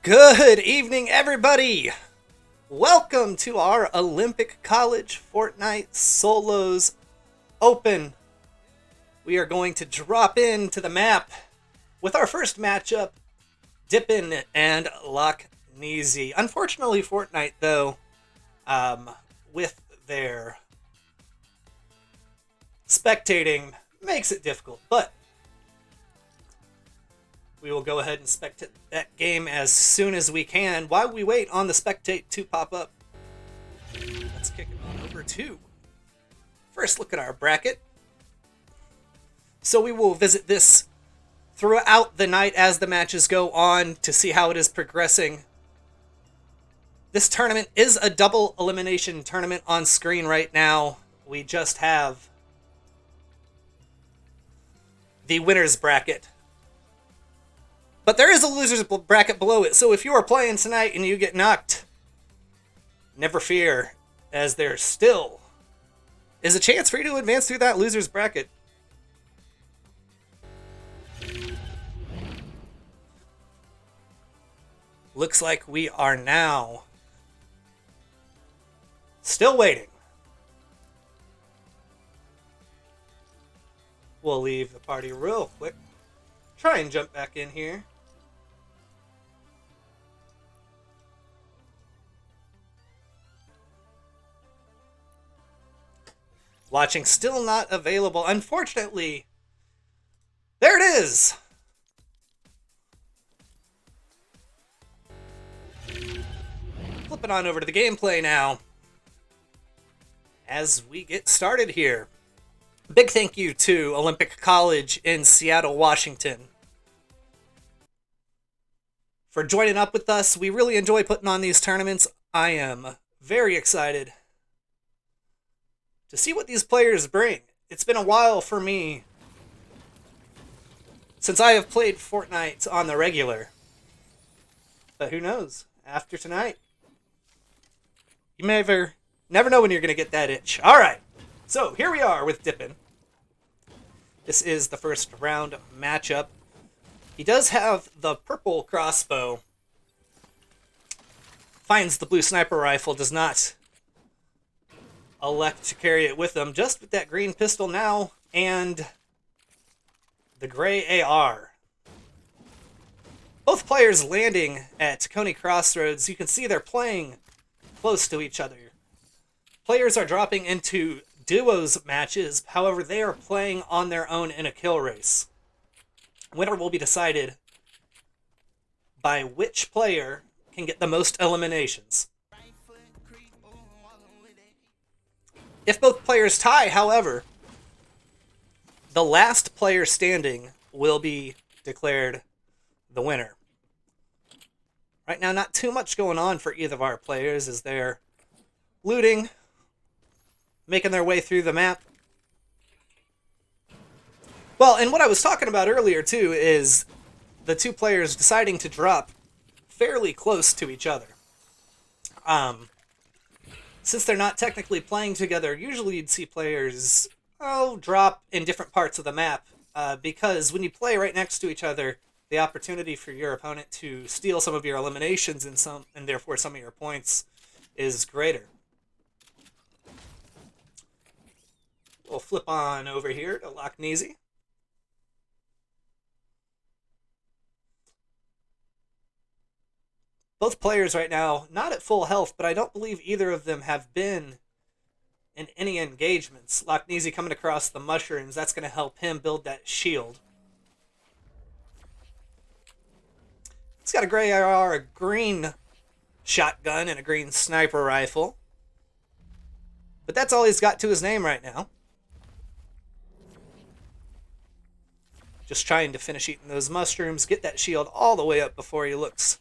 Good evening, everybody! Welcome to our Olympic College Fortnite Solos Open. We are going to drop into the map with our first matchup, Dippin' and Lockneasy. Unfortunately, Fortnite, though, with their spectating, makes it difficult, but we will go ahead and spectate that game as soon as we can while we wait on the spectate to pop up. Let's kick it on over to first look at our bracket. So we will visit this throughout the night as the matches go on to see how it is progressing. This tournament is a double elimination tournament on screen right now. We just have the winner's bracket. But there is a loser's bracket below it, so if you are playing tonight and you get knocked, never fear, as there still is a chance for you to advance through that loser's bracket. Looks like we are now still waiting. We'll leave the party real quick. Try and jump back in here. Watching still not available. Unfortunately, there it is. Flipping on over to the gameplay now as we get started here. Big thank you to Olympic College in Seattle, Washington for joining up with us. We really enjoy putting on these tournaments. I am very excited to see what these players bring. It's been a while for me since I have played Fortnite on the regular. But who knows? After tonight, you may never know when you're going to get that itch. All right. So here we are with Dippin'. This is the first round matchup. He does have the purple crossbow. Finds the blue sniper rifle. Does not elect to carry it with him. Just with that green pistol now and the gray AR. Both players landing at Coney Crossroads. You can see they're playing close to each other. Players are dropping into duos matches. However, they are playing on their own in a kill race. Winner will be decided by which player can get the most eliminations. If both players tie, however, the last player standing will be declared the winner. Right now, not too much going on for either of our players as they're looting, making their way through the map. Well, and what I was talking about earlier, too, is the two players deciding to drop fairly close to each other. Since they're not technically playing together, usually you'd see players, drop in different parts of the map, because when you play right next to each other, the opportunity for your opponent to steal some of your eliminations and therefore some of your points is greater. We'll flip on over here to Lockneasy. Both players right now, not at full health, but I don't believe either of them have been in any engagements. Lockneasy coming across the mushrooms, that's going to help him build that shield. He's got a gray AR, a green shotgun, and a green sniper rifle. But that's all he's got to his name right now. Just trying to finish eating those mushrooms, get that shield all the way up before he looks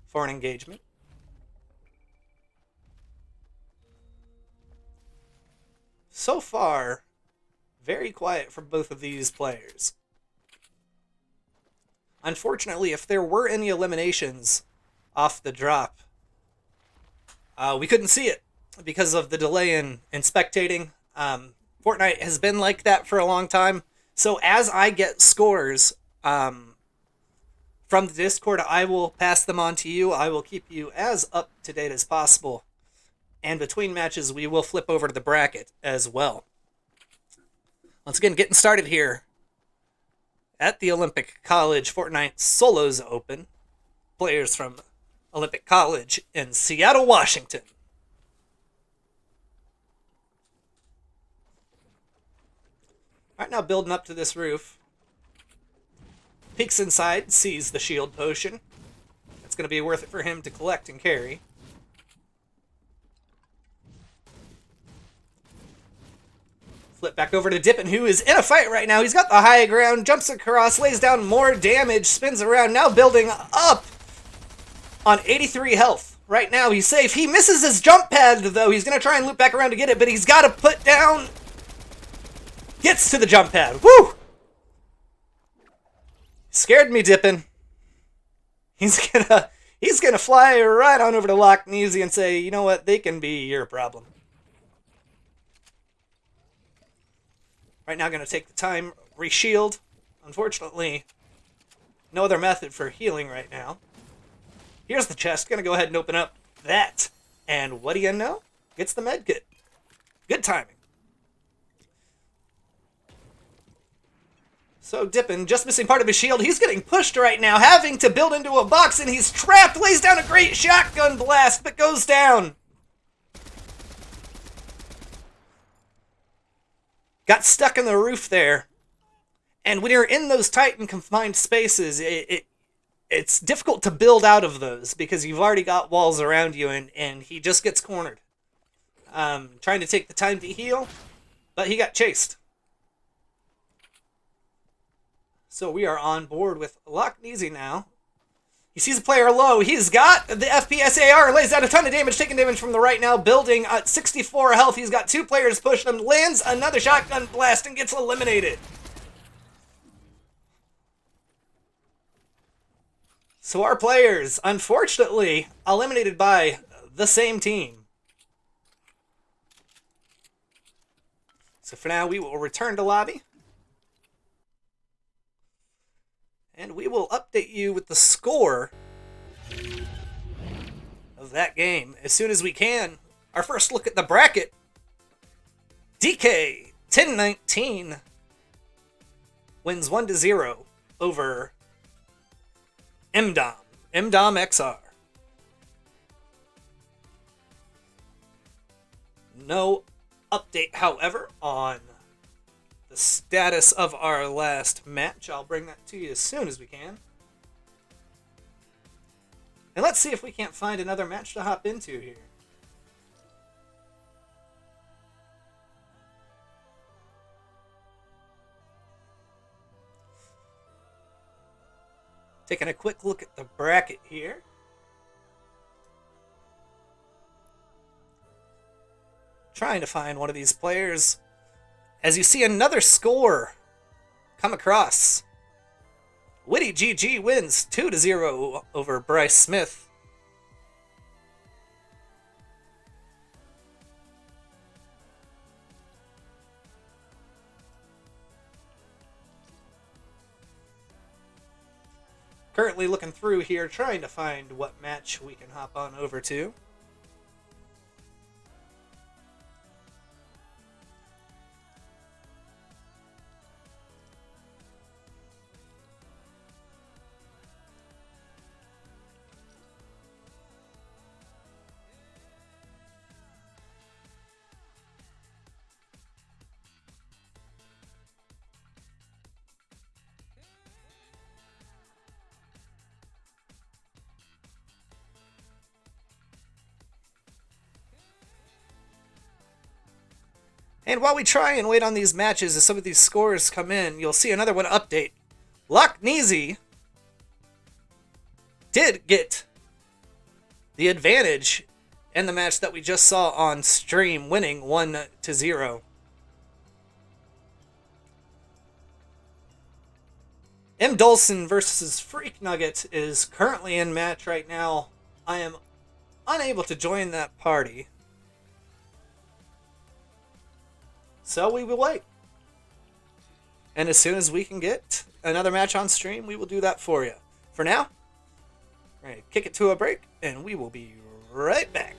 for an engagement. So far, very quiet from both of these players. Unfortunately, if there were any eliminations off the drop, we couldn't see it because of the delay in spectating. Fortnite has been like that for a long time. So as I get scores from the Discord. I will pass them on to you. I will keep you as up to date as possible. And between matches, we will flip over to the bracket as well. Once again, getting started here at the Olympic College Fortnite Solos Open. Players from Olympic College in Seattle, Washington. Alright, now building up to this roof. Peeks inside, sees the shield potion. It's going to be worth it for him to collect and carry. Flip back over to Dippin', who is in a fight right now. He's got the high ground, jumps across, lays down more damage, spins around, now building up on 83 health. Right now, he's safe. He misses his jump pad, though. He's going to try and loop back around to get it, but he's got to put down... Gets to the jump pad. Woo! Scared me, Dippin'. He's gonna fly right on over to Loch Neasy and say, you know what, they can be your problem. Right now, gonna take the time, reshield. Unfortunately, no other method for healing right now. Here's the chest. Gonna go ahead and open up that. And what do you know? Gets the med kit. Good timing. So Dippin', just missing part of his shield. He's getting pushed right now, having to build into a box, and he's trapped. Lays down a great shotgun blast, but goes down. Got stuck in the roof there. And when you're in those tight and confined spaces, it's difficult to build out of those because you've already got walls around you, and he just gets cornered. Trying to take the time to heal, but he got chased. So we are on board with Loch Neasy now. He sees a player low. He's got the FPS AR, lays down a ton of damage, taking damage from the right now, building at 64 health. He's got two players pushing him, lands another shotgun blast, and gets eliminated. So our players, unfortunately, eliminated by the same team. So for now, we will return to lobby. And we will update you with the score of that game as soon as we can. Our first look at the bracket. DK 1019 wins 1-0 over MDOM XR. No update, however, on the status of our last match. I'll bring that to you as soon as we can. And let's see if we can't find another match to hop into here. Taking a quick look at the bracket here. Trying to find one of these players. As you see another score come across. Witty GG wins 2-0 over Bryce Smith. Currently looking through here, trying to find what match we can hop on over to. And while we try and wait on these matches as some of these scores come in, you'll see another one update. Loch Neasy did get the advantage in the match that we just saw on stream, winning 1-0. M. Dolson versus Freak Nugget is currently in match right now. I am unable to join that party, so we will wait. And as soon as we can get another match on stream, we will do that for you. for now, we're going to kick it to a break, and we will be right back.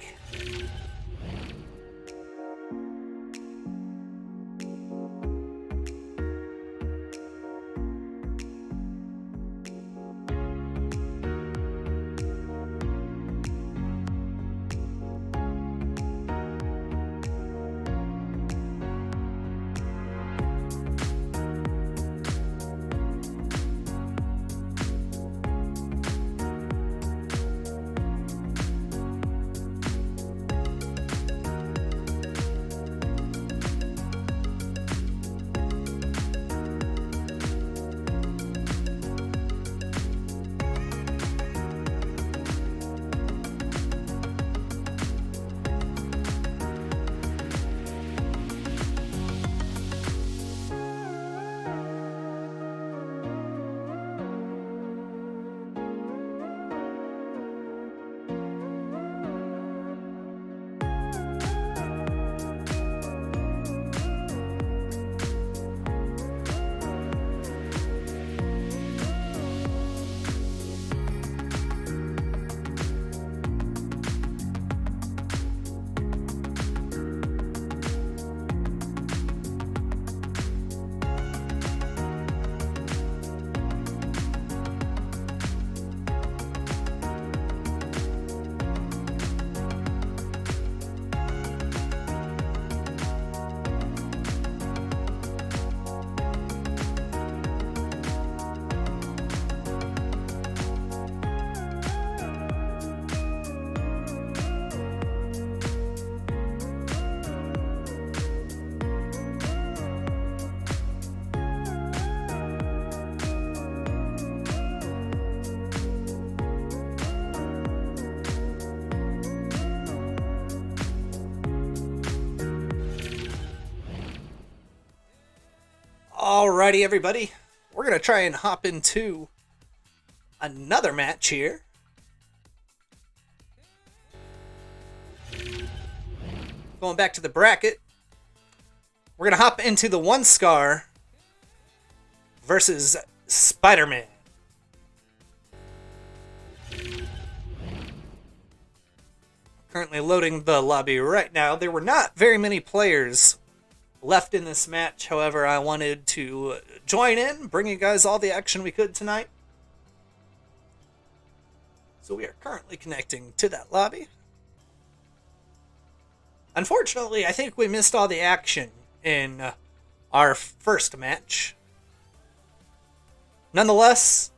Alrighty, everybody. We're going to try and hop into another match here. Going back to the bracket. We're going to hop into the One Scar versus Spiderman. Currently loading the lobby right now. There were not very many players left in this match. However, I wanted to join in, bring you guys all the action we could tonight. So we are currently connecting to that lobby. Unfortunately, I think we missed all the action in our first match. Nonetheless,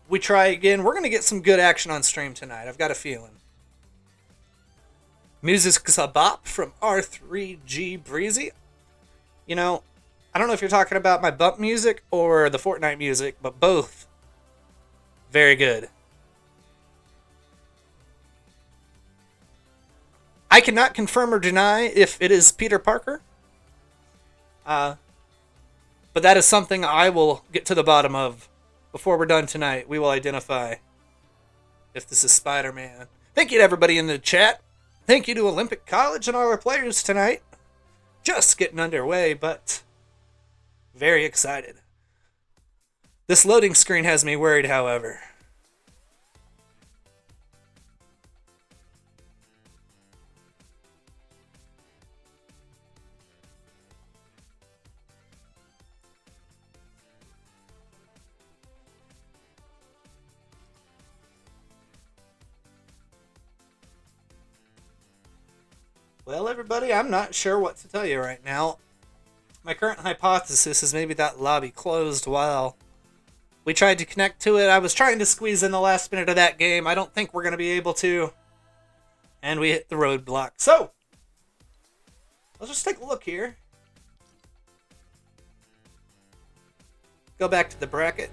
we try again. We're going to get some good action on stream tonight. I've got a feeling. Music's a bop from R3G Breezy. You know, I don't know if you're talking about my bump music or the Fortnite music, but both very good. I cannot confirm or deny if it is Peter Parker. But that is something I will get to the bottom of before we're done tonight. We will identify if this is Spider-Man. Thank you to everybody in the chat. Thank you to Olympic College and all our players tonight. Just getting underway, but very excited. This loading screen has me worried, however. Well, everybody, I'm not sure what to tell you right now. My current hypothesis is maybe that lobby closed while we tried to connect to it. I was trying to squeeze in the last minute of that game. I don't think we're going to be able to. And we hit the roadblock. So, let's just take a look here. Go back to the bracket.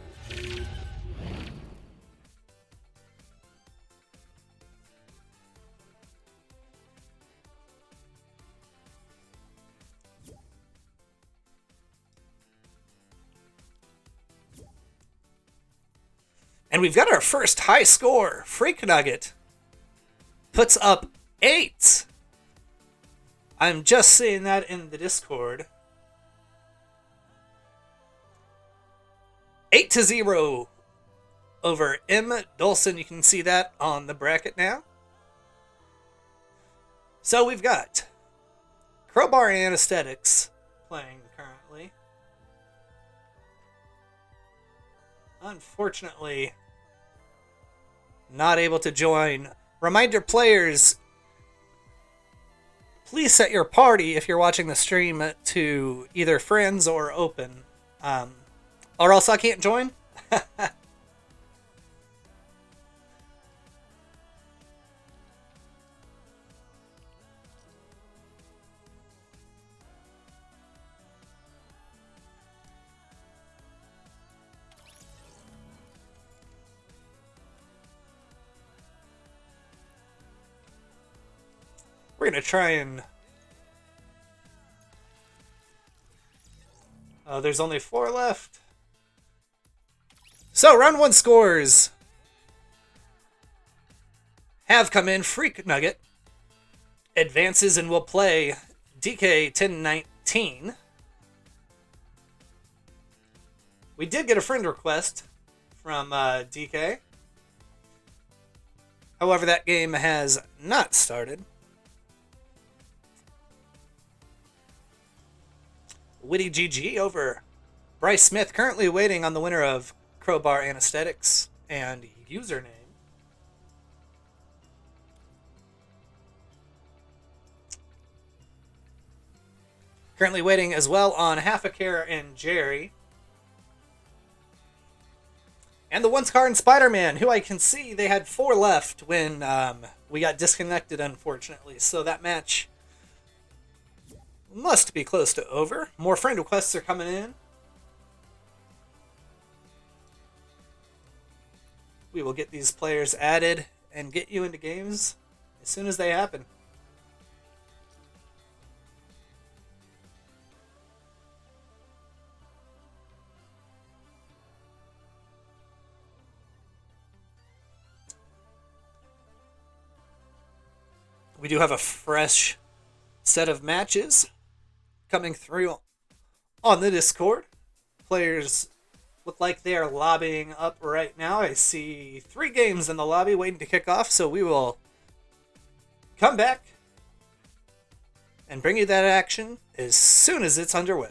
And we've got our first high score. Freak Nugget puts up 8. I'm just seeing that in the Discord. 8-0 over M. Dolson. You can see that on the bracket now. So we've got Crowbar Anesthetics playing currently. Unfortunately, not able to join. Reminder players, please set your party if you're watching the stream to either friends or open. Or else I can't join. We're going to try and... there's only 4 left. So, round 1 scores have come in. Freak Nugget advances and will play DK 1019. We did get a friend request from DK. However, that game has not started. Witty GG over Bryce Smith, currently waiting on the winner of Crowbar Anesthetics and Username. Currently waiting as well on Half a Care and Jerry. And the once card in Spiderman, who I can see they had 4 left when we got disconnected, unfortunately. So that match must be close to over. More friend requests are coming in. We will get these players added and get you into games as soon as they happen. We do have a fresh set of matches coming through on the Discord. Players look like they are lobbying up right now. I see 3 games in the lobby waiting to kick off, so we will come back and bring you that action as soon as it's underway.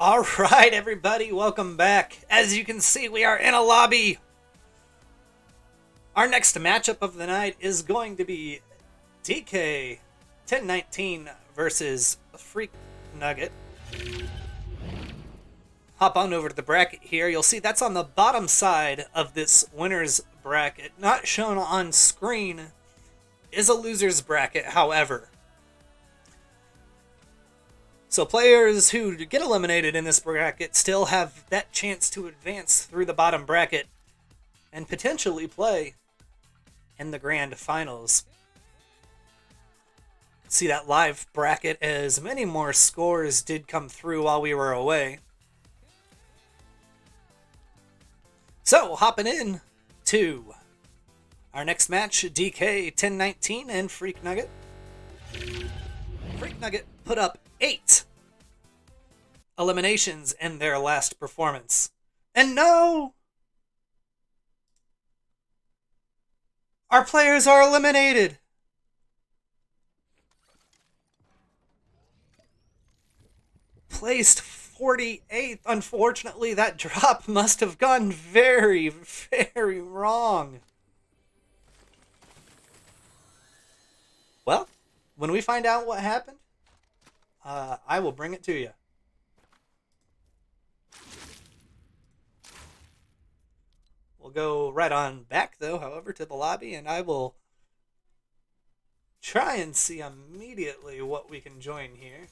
All right, everybody, welcome back. As you can see, we are in a lobby. Our next matchup of the night is going to be DK 1019 versus Freak Nugget. Hop on over to the bracket here. You'll see that's on the bottom side of this winner's bracket. Not shown on screen is a loser's bracket, however. So players who get eliminated in this bracket still have that chance to advance through the bottom bracket and potentially play in the grand finals. See that live bracket as many more scores did come through while we were away. So hopping in to our next match, DK 1019 and Freak Nugget. Freak Nugget put up 8 eliminations in their last performance. And no! Our players are eliminated! Placed 48th. Unfortunately, that drop must have gone very, very wrong. Well, when we find out what happened, I will bring it to you. We'll go right on back, though, however, to the lobby, and I will try and see immediately what we can join here.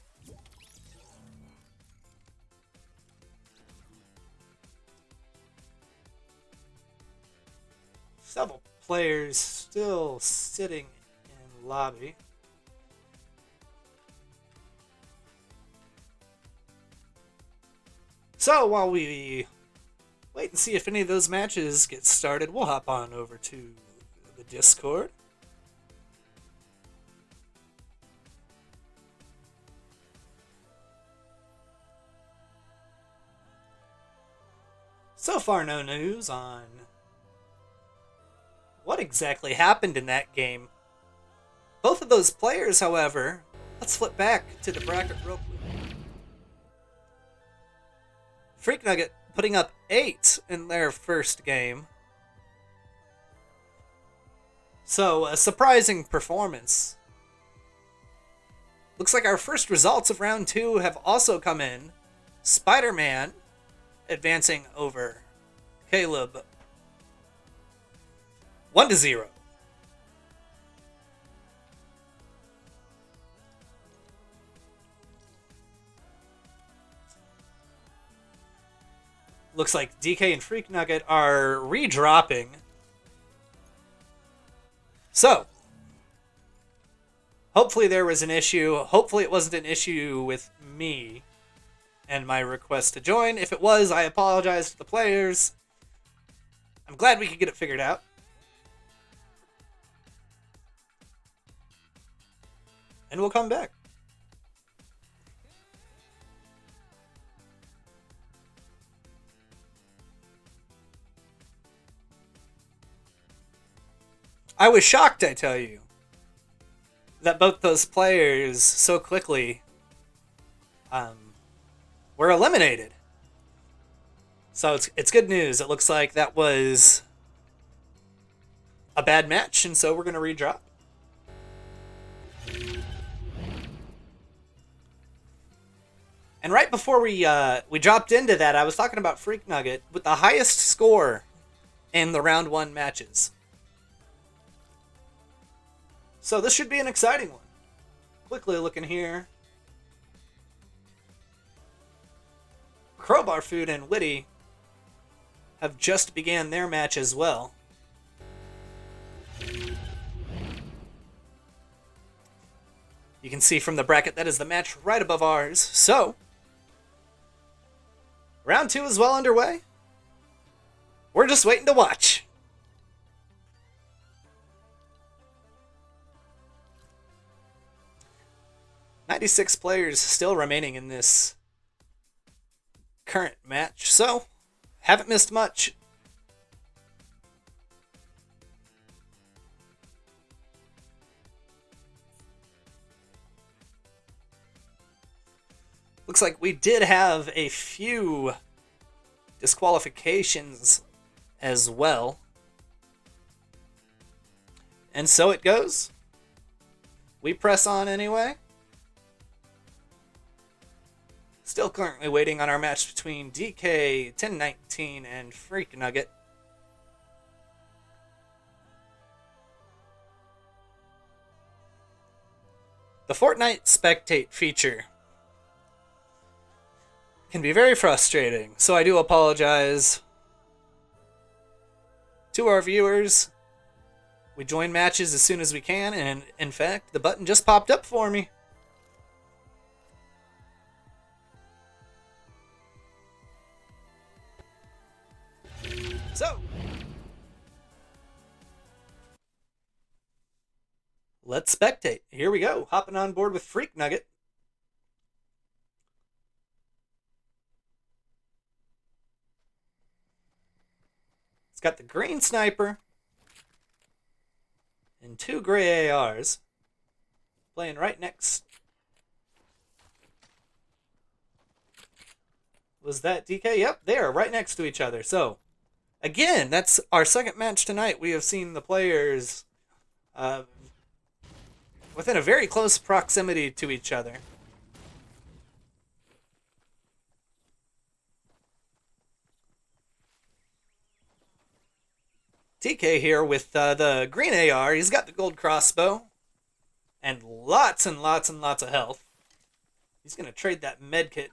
Several players still sitting in lobby. So while we wait and see if any of those matches get started, we'll hop on over to the Discord. So far, no news on what exactly happened in that game. Both of those players, however, let's flip back to the bracket real quick. Freak Nugget putting up 8 in their first game. So, a surprising performance. Looks like our first results of round 2 have also come in. Spiderman advancing over Caleb 1-0. Looks like DK and Freak Nugget are redropping. So, hopefully there was an issue. Hopefully it wasn't an issue with me and my request to join. If it was, I apologize to the players. I'm glad we could get it figured out. And we'll come back. I was shocked, I tell you, that both those players so quickly were eliminated. So it's good news. It looks like that was a bad match, and so we're going to redrop. And right before we dropped into that, I was talking about Freak Nugget with the highest score in the round 1 matches. So this should be an exciting one. Quickly looking here. Crowbar Food and Witty have just began their match as well. You can see from the bracket that is the match right above ours. So, round 2 is well underway. We're just waiting to watch. "96 players still remaining in this current match, so haven't missed much. Looks like we did have a few disqualifications as well. And so it goes. We press on anyway. Still currently waiting on our match between DK 1019 and Freak Nugget. The Fortnite Spectate feature can be very frustrating, so I do apologize to our viewers. We join matches as soon as we can, and in fact, the button just popped up for me. So, let's spectate. Here we go, hopping on board with Freak Nugget. It's got the green sniper and 2 gray ARs playing right next. Was that DK? Yep, they are right next to each other. So, again, that's our second match tonight. We have seen the players within a very close proximity to each other. TK here with the green AR. He's got the gold crossbow and lots and lots of health. He's going to trade that med kit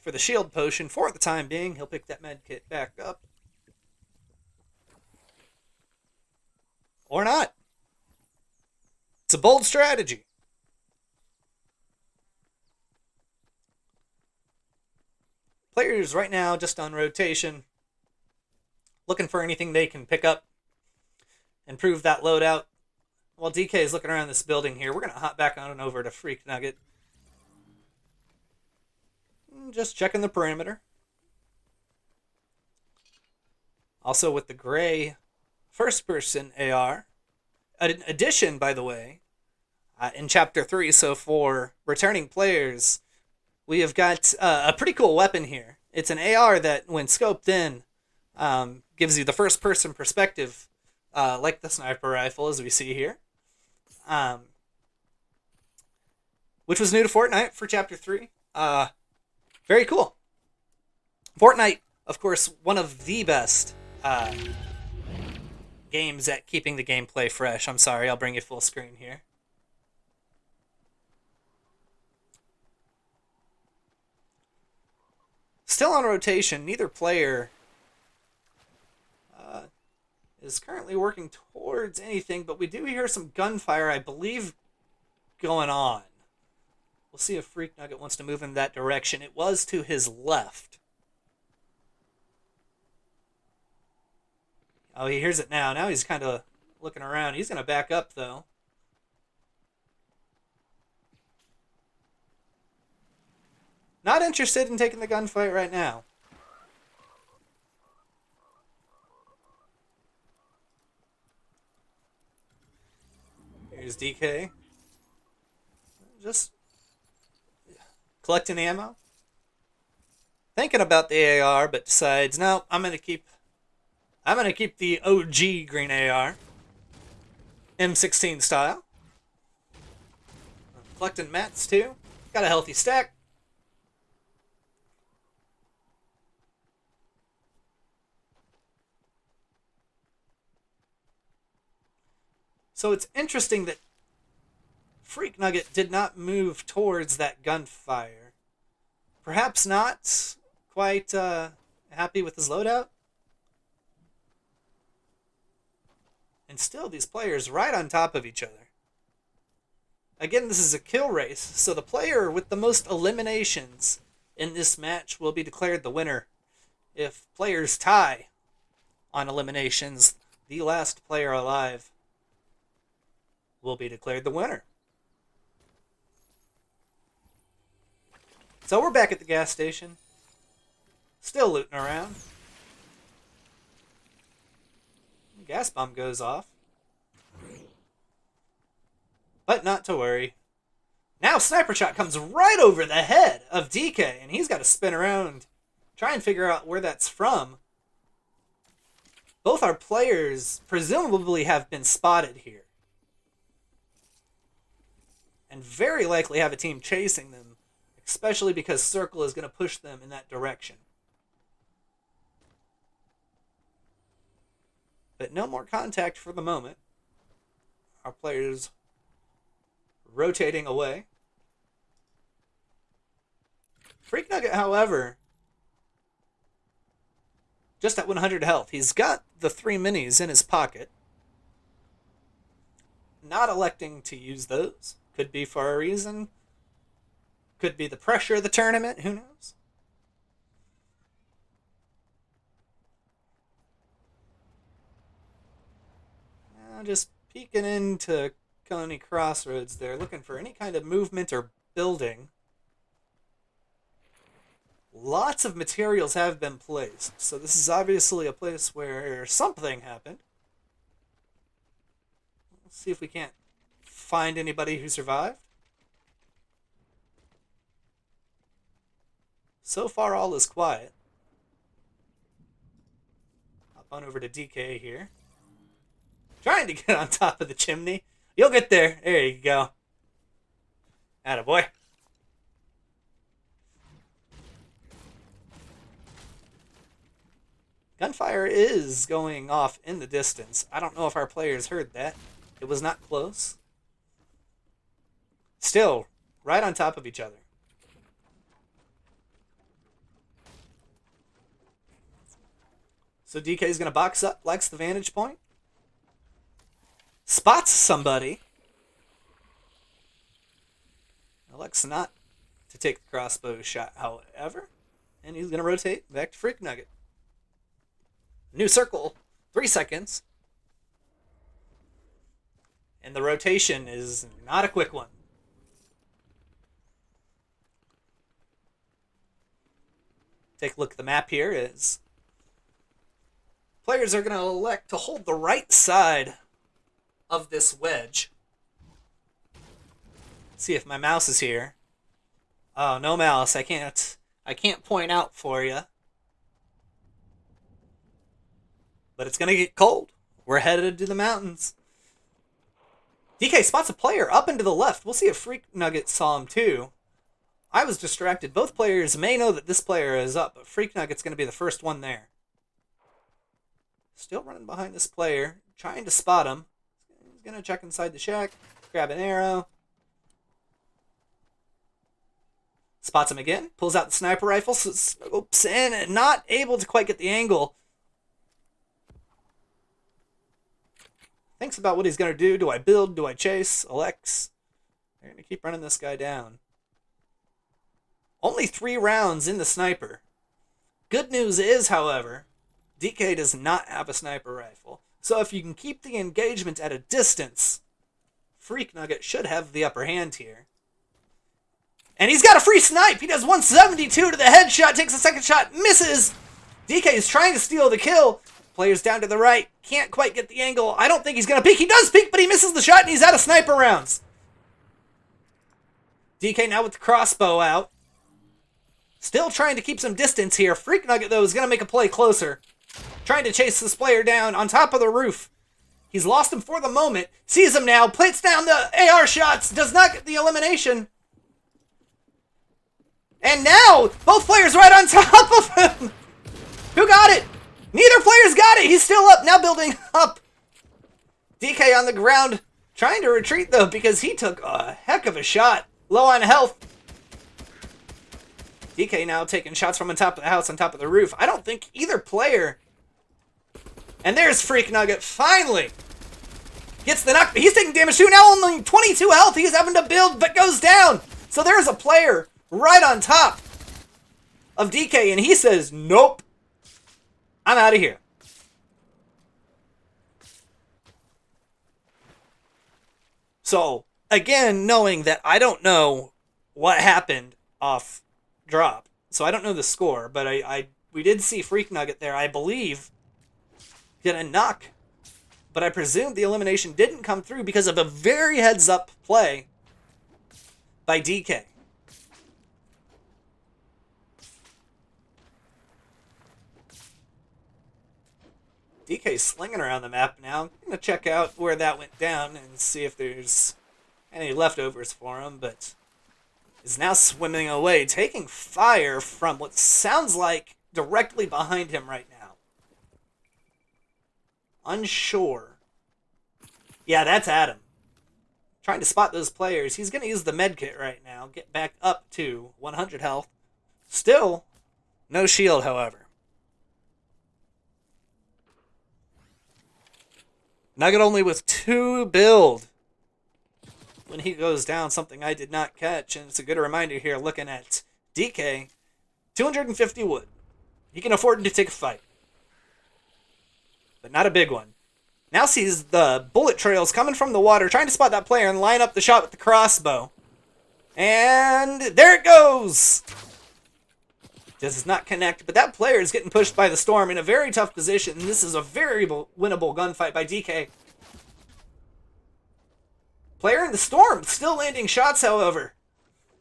for the shield potion for the time being. He'll pick that med kit back up. Or not. It's a bold strategy. Players right now just on rotation, looking for anything they can pick up, improve that loadout. While DK is looking around this building here, we're going to hop back on and over to Freak Nugget. Just checking the perimeter. Also with the gray first-person AR. An addition, by the way, in Chapter 3, so for returning players, we have got a pretty cool weapon here. It's an AR that, when scoped in, gives you the first-person perspective, like the sniper rifle, as we see here. Which was new to Fortnite for Chapter 3. Very cool. Fortnite, of course, one of the best games at keeping the gameplay fresh. I'm sorry, I'll bring you full screen here. Still on rotation, neither player is currently working towards anything, but we do hear some gunfire, I believe, going on. We'll see if Freak Nugget wants to move in that direction. It was to his left. Oh, he hears it now. Now he's kind of looking around. He's going to back up, though. Not interested in taking the gunfight right now. Here's DK. Just collecting ammo. Thinking about the AR, but decides, no, I'm gonna keep the OG green AR. M16 style. Collecting mats too. Got a healthy stack. So it's interesting that Freak Nugget did not move towards that gunfire. Perhaps not quite happy with his loadout. And still, these players right on top of each other. Again, this is a kill race, so the player with the most eliminations in this match will be declared the winner. If players tie on eliminations, the last player alive will be declared the winner. So we're back at the gas station. Still looting around. Gas bomb goes off. But not to worry. Now Sniper Shot comes right over the head of DK, and he's got to spin around, try and figure out where that's from. Both our players presumably have been spotted here, and very likely have a team chasing them, especially because Circle is going to push them in that direction. But no more contact for the moment. Our players rotating away. Freak Nugget, however, just at 100 health. He's got the 3 minis in his pocket. Not electing to use those. Could be for a reason. Could be the pressure of the tournament. Who knows? Now just peeking into Coney Crossroads there, looking for any kind of movement or building. Lots of materials have been placed, so this is obviously a place where something happened. Let's see if we can't find anybody who survived. So far, all is quiet. Hop on over to DK here. Trying to get on top of the chimney. You'll get there. There you go. Attaboy. Gunfire is going off in the distance. I don't know if our players heard that. It was not close. Still, right on top of each other. So DK is going to box up, likes the vantage point. Spots somebody. Elects not to take the crossbow shot, however. And he's going to rotate back to Freak Nugget. New circle, 3 seconds. And the rotation is not a quick one. Take a look at the map here. As players are going to elect to hold the right side of this wedge. See if my mouse is here. Oh, no mouse. I can't point out for you. But it's going to get cold. We're headed to the mountains. DK spots a player up and to the left. We'll see if Freak Nugget saw him too. I was distracted. Both players may know that this player is up, but Freak Nugget's going to be the first one there. Still running behind this player, trying to spot him. He's going to check inside the shack, grab an arrow. Spots him again, pulls out the sniper rifle, scopes in, and not able to quite get the angle. Thinks about what he's going to do. Do I build? Do I chase? Elects. They're going to keep running this guy down. Only 3 rounds in the sniper. Good news is, however, DK does not have a sniper rifle. So if you can keep the engagement at a distance, Freak Nugget should have the upper hand here. And he's got a free snipe. He does 172 to the headshot, takes a second shot, misses. DK is trying to steal the kill. Players down to the right. Can't quite get the angle. I don't think he's going to peek. He does peek, but he misses the shot, and he's out of sniper rounds. DK now with the crossbow out. Still trying to keep some distance here. Freak Nugget, though, is going to make a play closer. Trying to chase this player down on top of the roof. He's lost him for the moment. Sees him now. Plates down the AR shots. Does not get the elimination. And now, both players right on top of him. Who got it? Neither player's got it. He's still up. Now building up. DK on the ground. Trying to retreat, though, because he took a heck of a shot. Low on health. DK now taking shots from on top of the house, on top of the roof. I don't think either player. And there's Freak Nugget. Finally. Gets the knock. He's taking damage too. Now only 22 health. He's having to build, but goes down. So there's a player right on top of DK, and he says, nope. I'm out of here. So, again, knowing that I don't know what happened off drop, so I don't know the score, but we did see Freak Nugget there, I believe, get a knock, but I presume the elimination didn't come through because of a very heads-up play by DK. DK's slinging around the map now. I'm going to check out where that went down and see if there's any leftovers for him, but is now swimming away, taking fire from what sounds like directly behind him right now. Unsure. Yeah, that's Adam. Trying to spot those players. He's going to use the medkit right now. Get back up to 100 health. Still, no shield, however. Nugget only with 2 build when he goes down, something I did not catch. And it's a good reminder here looking at DK. 250 wood. He can afford to take a fight. But not a big one. Now sees the bullet trails coming from the water, trying to spot that player and line up the shot with the crossbow. And there it goes! Does not connect, but that player is getting pushed by the storm in a very tough position. This is a very winnable gunfight by DK. Player in the storm still landing shots, however.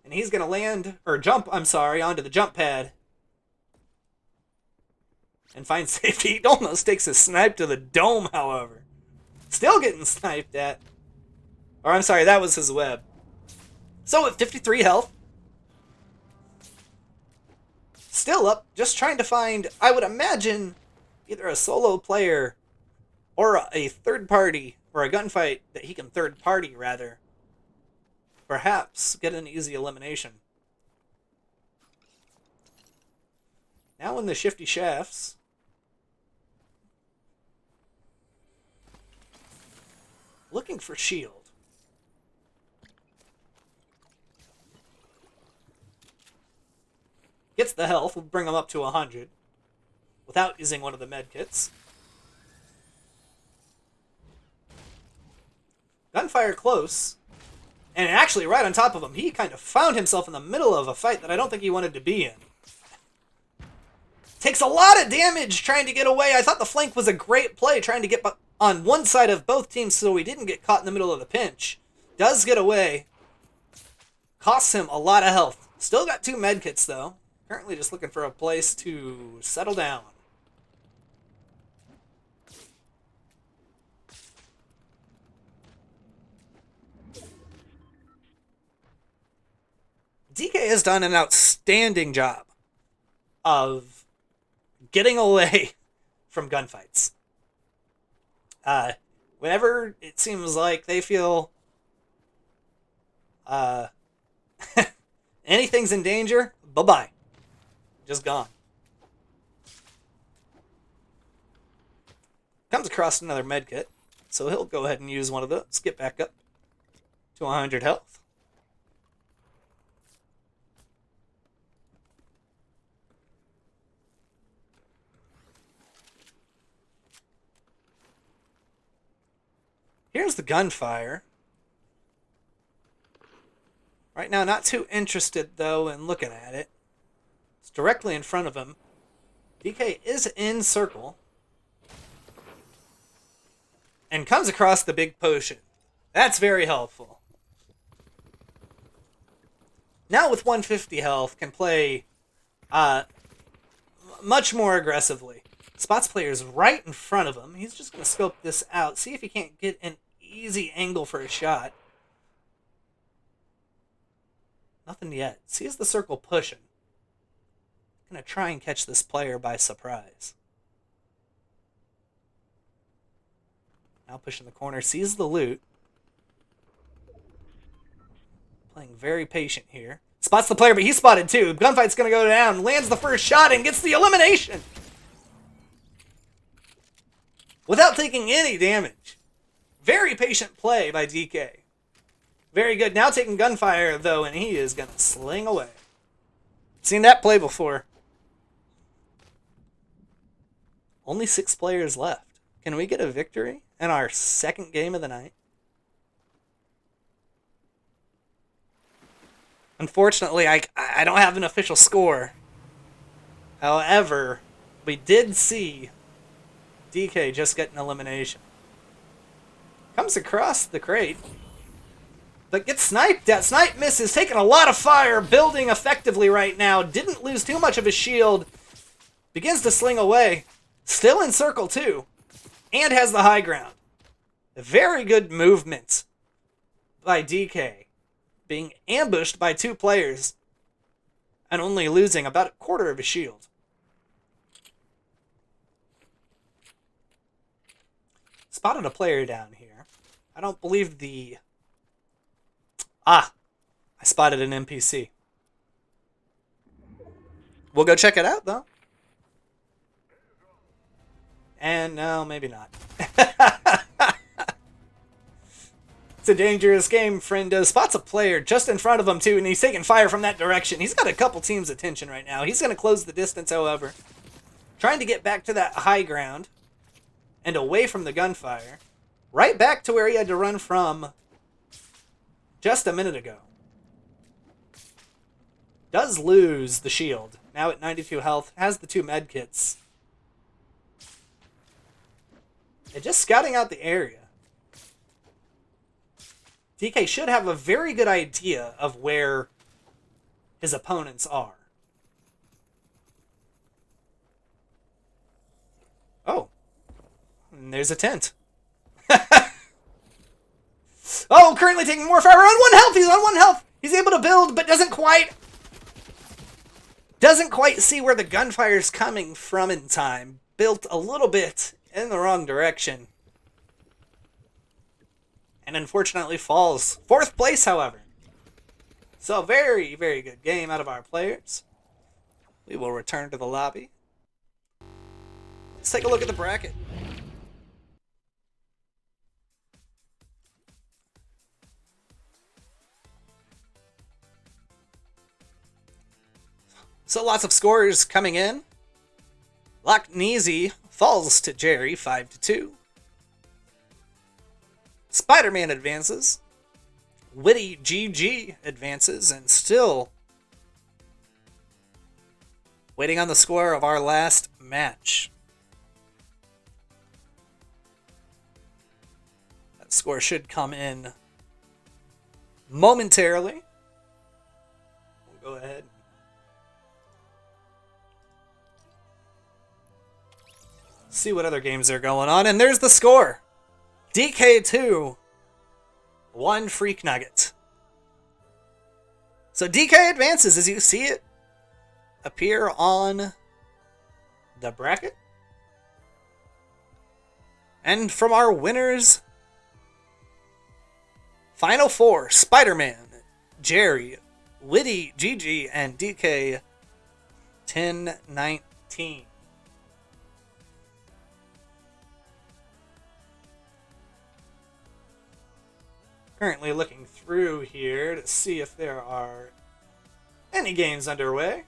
And he's going to land, or jump, I'm sorry, onto the jump pad. And find safety. He almost takes a snipe to the dome, however. Still getting sniped at. Or I'm sorry, that was his web. So at 53 health. Still up, just trying to find, I would imagine, either a solo player or a third party, or a gunfight that he can third party, rather. Perhaps get an easy elimination. Now in the shifty shafts. Looking for shield. Gets the health, will bring him up to 100 without using one of the medkits. Gunfire close, and actually right on top of him. He kind of found himself in the middle of a fight that I don't think he wanted to be in. Takes a lot of damage trying to get away. I thought the flank was a great play, trying to get on one side of both teams so he didn't get caught in the middle of the pinch. Does get away. Costs him a lot of health. Still got 2 medkits, though. Currently just looking for a place to settle down. DK has done an outstanding job of getting away from gunfights. Whenever it seems like they feel anything's in danger, bye-bye. Just gone. Comes across another medkit, so he'll go ahead and use one of those. Get back up to 100 health. Here's the gunfire. Right now, not too interested, though, in looking at it. It's directly in front of him. DK is in circle. And comes across the big potion. That's very helpful. Now with 150 health, can play much more aggressively. Spots players right in front of him. He's just going to scope this out. See if he can't get an easy angle for a shot. Nothing yet. Sees the circle pushing. Gonna try and catch this player by surprise. Now pushing the corner. Sees the loot. Playing very patient here. Spots the player, but he's spotted too. Gunfight's gonna go down. Lands the first shot and gets the elimination. Without taking any damage. Very patient play by DK. Very good. Now taking gunfire, though, and he is going to sling away. Seen that play before. Only 6 players left. Can we get a victory in our second game of the night? Unfortunately, I don't have an official score. However, we did see DK just get an elimination. Comes across the crate. but gets sniped. That snipe misses, taking a lot of fire, building effectively right now. Didn't lose too much of his shield. Begins to sling away. Still in circle too. And has the high ground. Very good movement by DK. Being ambushed by 2 players. And only losing about a quarter of his shield. Spotted a player down here. I don't believe the... I spotted an NPC. We'll go check it out, though. And no, maybe not. It's a dangerous game. Friend spots a player just in front of him, too, and he's taking fire from that direction. He's got a couple teams' attention right now. He's going to close the distance, however. Trying to get back to that high ground and away from the gunfire. Right back to where he had to run from just a minute ago. Does lose the shield. Now at 92 health. Has the 2 medkits. And just scouting out the area. DK should have a very good idea of where his opponents are. Oh. And there's a tent. Oh, currently taking more fire on 1 health. He's on 1 health. He's able to build, but doesn't quite see where the gunfire's coming from in time. Built a little bit in the wrong direction. And unfortunately falls. 4th place, however. So very, very good game out of our players. We will return to the lobby. Let's take a look at the bracket. So lots of scores coming in. Lockneasy falls to Jerry 5-2. Spiderman advances. Witty GG advances, and still waiting on the score of our last match. That score should come in momentarily. We'll go ahead. See what other games are going on, and there's the score. DK2, 1 Freak Nugget. So DK advances as you see it appear on the bracket. And from our winners, Final 4, Spiderman, Jerry, Witty, GG, and DK 1019. Currently looking through here to see if there are any games underway.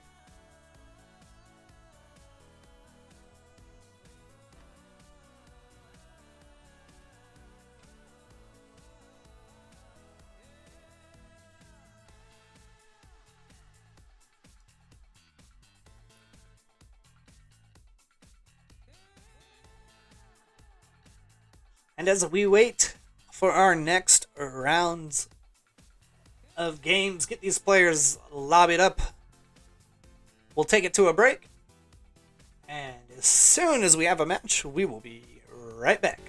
And as we wait for our next rounds of games, get these players lobbied up, we'll take it to a break. And as soon as we have a match, we will be right back.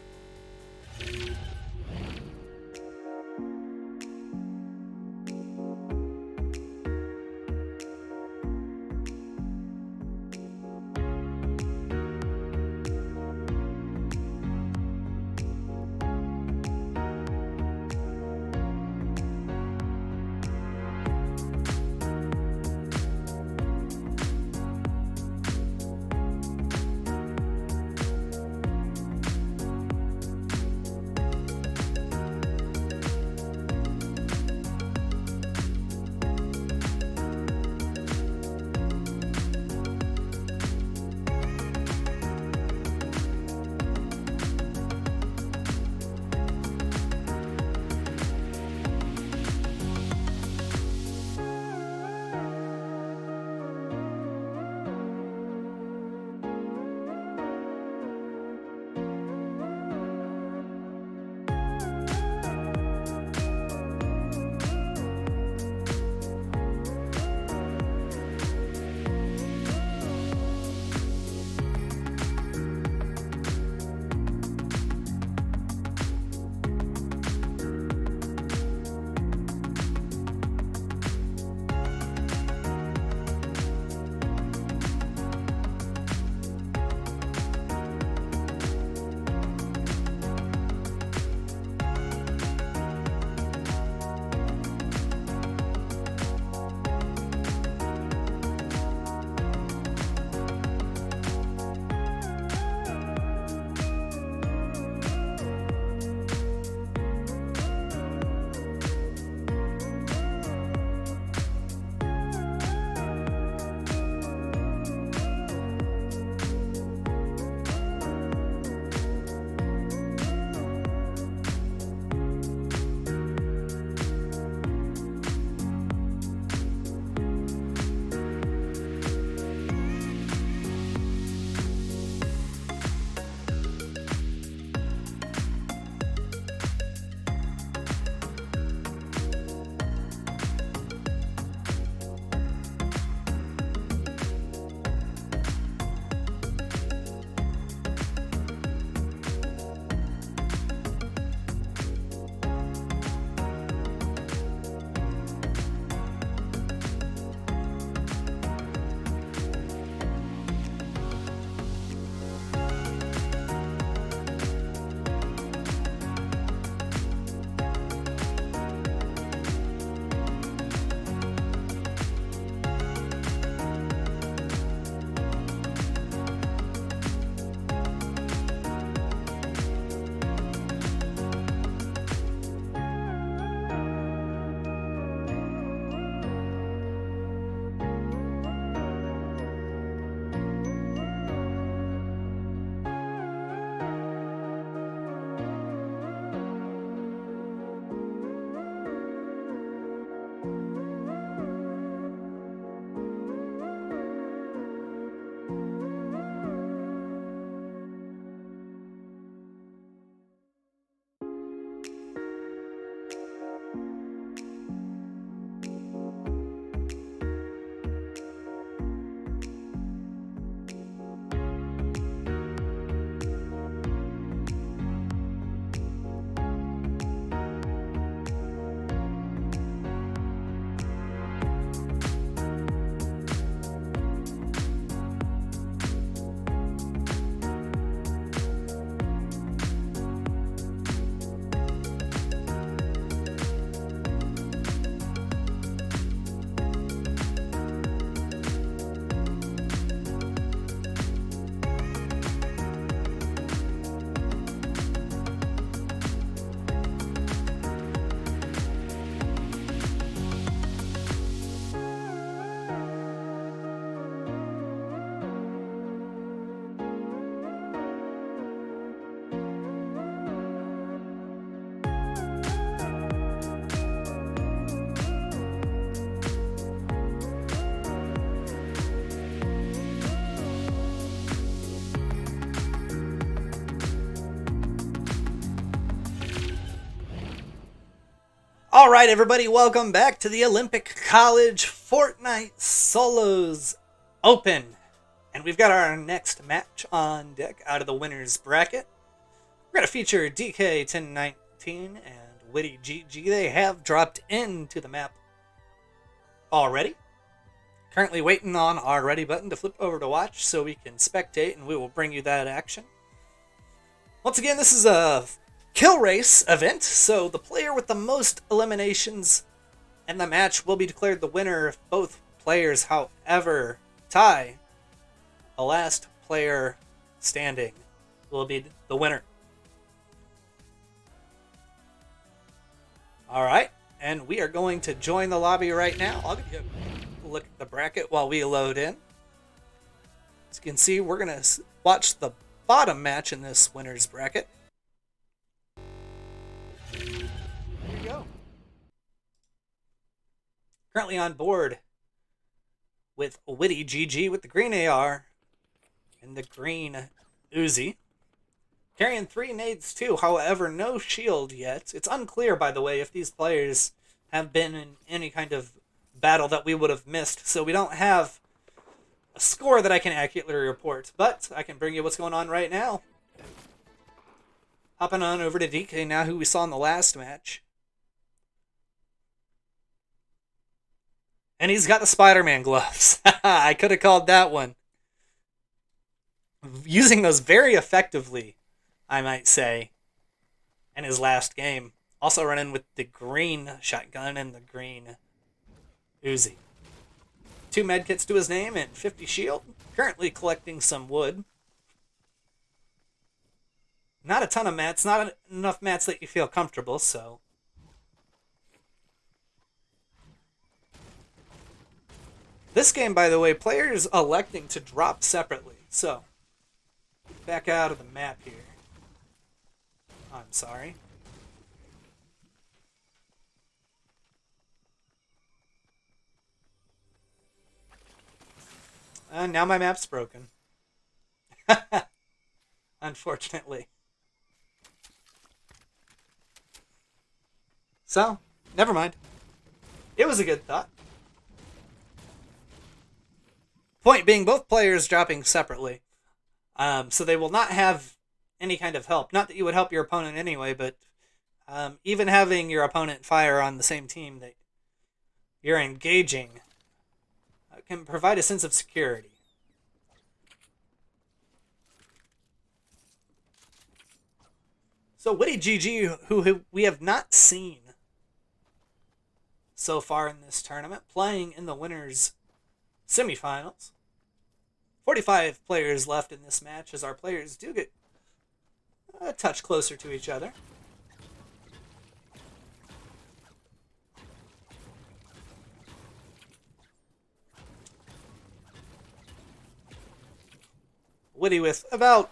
Alright, everybody, welcome back to the Olympic College Fortnite Solos Open. And we've got our next match on deck out of the winner's bracket. We're going to feature DK1019 and Witty GG. They have dropped into the map already. Currently waiting on our ready button to flip over to watch so we can spectate, and we will bring you that action. Once again, this is a kill race event, so the player with the most eliminations in the match will be declared the winner if both players, however, tie. The last player standing will be the winner. Alright, and we are going to join the lobby right now. I'll give you a look at the bracket while we load in. As you can see, we're going to watch the bottom match in this winner's bracket. Here we go. Currently on board with Witty GG with the green AR and the green Uzi. Carrying 3 nades too, however, no shield yet. It's unclear, by the way, if these players have been in any kind of battle that we would have missed, so we don't have a score that I can accurately report, but I can bring you what's going on right now. Hopping on over to DK now, who we saw in the last match. And he's got the Spiderman gloves. I could have called that one. Using those very effectively, I might say, in his last game. Also running with the green shotgun and the green Uzi. 2 medkits to his name and 50 shield. Currently collecting some wood. Not a ton of mats, not enough mats that you feel comfortable, so. This game, by the way, players electing to drop separately, so. Back out of the map here. I'm sorry. Now my map's broken. Unfortunately. So, never mind. It was a good thought. Point being, both players dropping separately. So they will not have any kind of help. Not that you would help your opponent anyway, but even having your opponent fire on the same team that you're engaging can provide a sense of security. So Witty GG, who we have not seen so far in this tournament, playing in the winners' semifinals. 45 players left in this match as our players do get a touch closer to each other. Witty with about